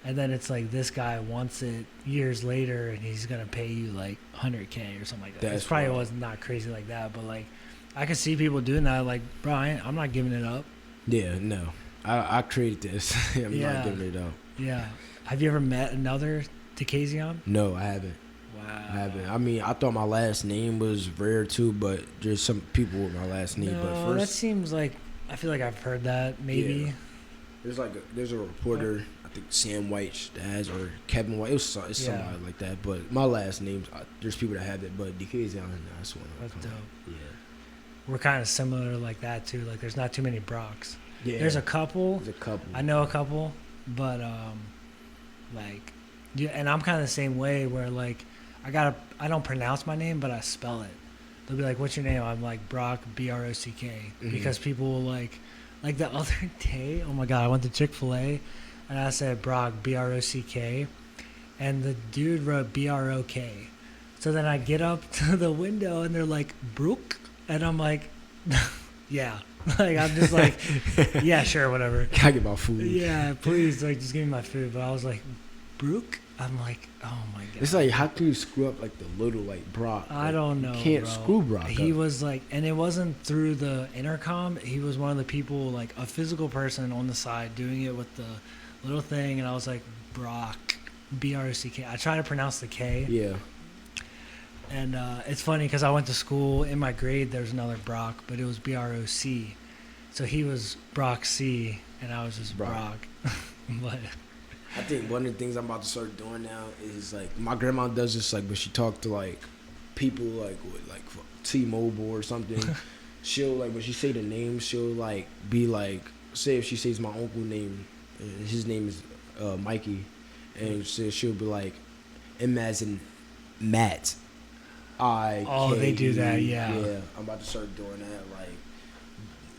and then it's like this guy wants it years later, and he's gonna pay you like $100K or something like that. It probably was not crazy like that, but like I could see people doing that. Like, bro, I'm not giving it up. Yeah, no, I created this. I'm not giving it up. Yeah. Have you ever met another Dekzeon? No, I haven't. Wow. I haven't. I mean, I thought my last name was rare too, but there's some people with my last name. No, but first, that seems like I feel like I've heard that maybe. Yeah. There's a reporter, I think Sam White that has, or Kevin White. It's somebody like that. But my last name's there's people that have it, but Dekzeon, that's one. That's dope. Yeah. We're kind of similar like that too. Like there's not too many Brocks. Yeah. There's a couple. I know a couple, but and I'm kind of the same way where like I don't pronounce my name, but I spell it. They'll be like, "What's your name?" I'm like Brock, BROCK, because people will like the other day. Oh my god, I went to Chick-fil-A, and I said Brock, BROCK, and the dude wrote BROK. So then I get up to the window, and they're like Brook, and I'm like, yeah. Like I'm just like, yeah, sure, whatever. Can I get my food? Yeah, please, like just give me my food. But I was like, Brook. I'm like, oh my god. It's like, how can you screw up like the little like Brock? I don't know. You can't bro. screw Brock. He was like, and it wasn't through the intercom. He was one of the people, like a physical person on the side doing it with the little thing, and I was like, Brock, BROCK. I try to pronounce the K. Yeah. And it's funny because I went to school in my grade. There's another Brock, but it was BROC. So he was Brock C, and I was just Brock. But I think one of the things I'm about to start doing now is like my grandma does this, like when she talk to like people like with like T-Mobile or something. She'll like when she say the name, she'll like be like, say if she says my uncle name, his name is Mikey, and she'll be like, M as in Matt. They do that, yeah. Yeah, I'm about to start doing that. Like,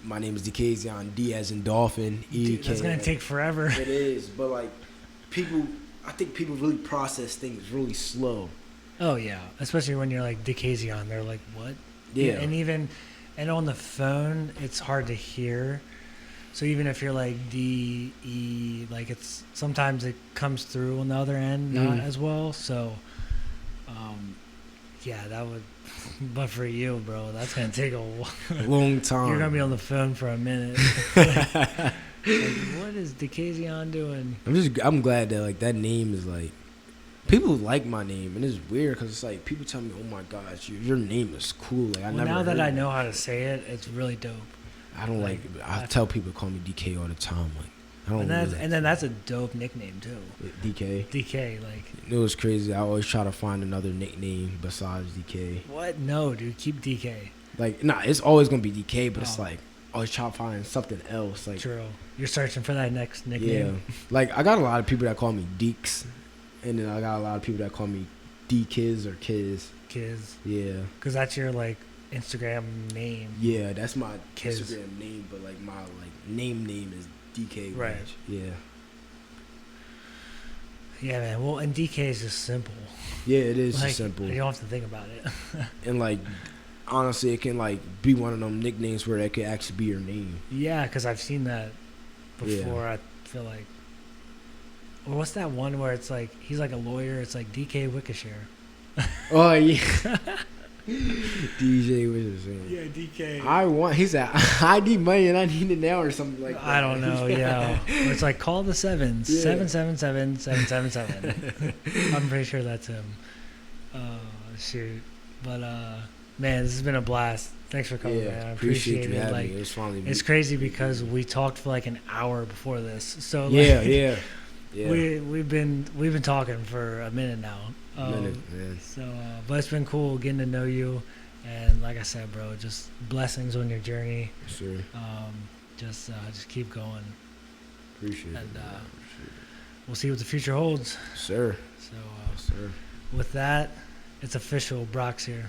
my name is Dekzeon, D as in dolphin, E. Dude, that's gonna take forever. It is, but like, I think people really process things really slow. Oh yeah, especially when you're like Dekzeon, they're like, what? Yeah, and on the phone, it's hard to hear. So even if you're like D-E, like it's sometimes it comes through on the other end, not as well. So, yeah, that would. But for you, bro, that's gonna take a long time. You're gonna be on the phone for a minute. Like, what is Dekzeon doing? I'm glad that like that name is like people like my name, and it's weird because it's like people tell me, "Oh my gosh, your name is cool." Like now that I know how to say it, it's really dope. I don't like. I tell people to call me DK all the time. Like I don't. And then that's a dope nickname too. DK. DK, like. It was crazy. I always try to find another nickname besides DK. What? No, dude. Keep DK. Like, nah, it's always gonna be DK, but it's like always trying to find something else. Like, true. You're searching for that next nickname. Yeah. Like, I got a lot of people that call me Deeks, and then I got a lot of people that call me D-Kiz or Kiz. Kiz. Yeah. Because that's your, like, Instagram name. Yeah, that's my Kiz. Instagram name, but, like, my, like, name is DK. Right. Wyche. Yeah. Yeah, man. Well, and DK is just simple. Yeah, it is Like, just simple. You don't have to think about it. And, like, honestly, it can, like, be one of them nicknames where that could actually be your name. Yeah, because I've seen that before. Yeah. I feel like. Or what's that one where it's like, he's like a lawyer. It's like DK Wyche. Oh, yeah. DJ was saying. Yeah, DK. He said, I need money and I need it now or something like that. I don't know, yeah. Or it's like, call the sevens. Yeah. 777-777. I'm pretty sure that's him. Shoot. But, man, this has been a blast. Thanks for coming, man. I appreciate you it. having Like, me. It was finally it's crazy because we talked for like an hour before this. So, like, yeah. we've been talking for a minute now. Man. So, but it's been cool getting to know you, and like I said, bro, just blessings on your journey. Sure. Just keep going, Appreciate it. and we'll see what the future holds. Sir. So, Sir. with that, it's official. Brock's here.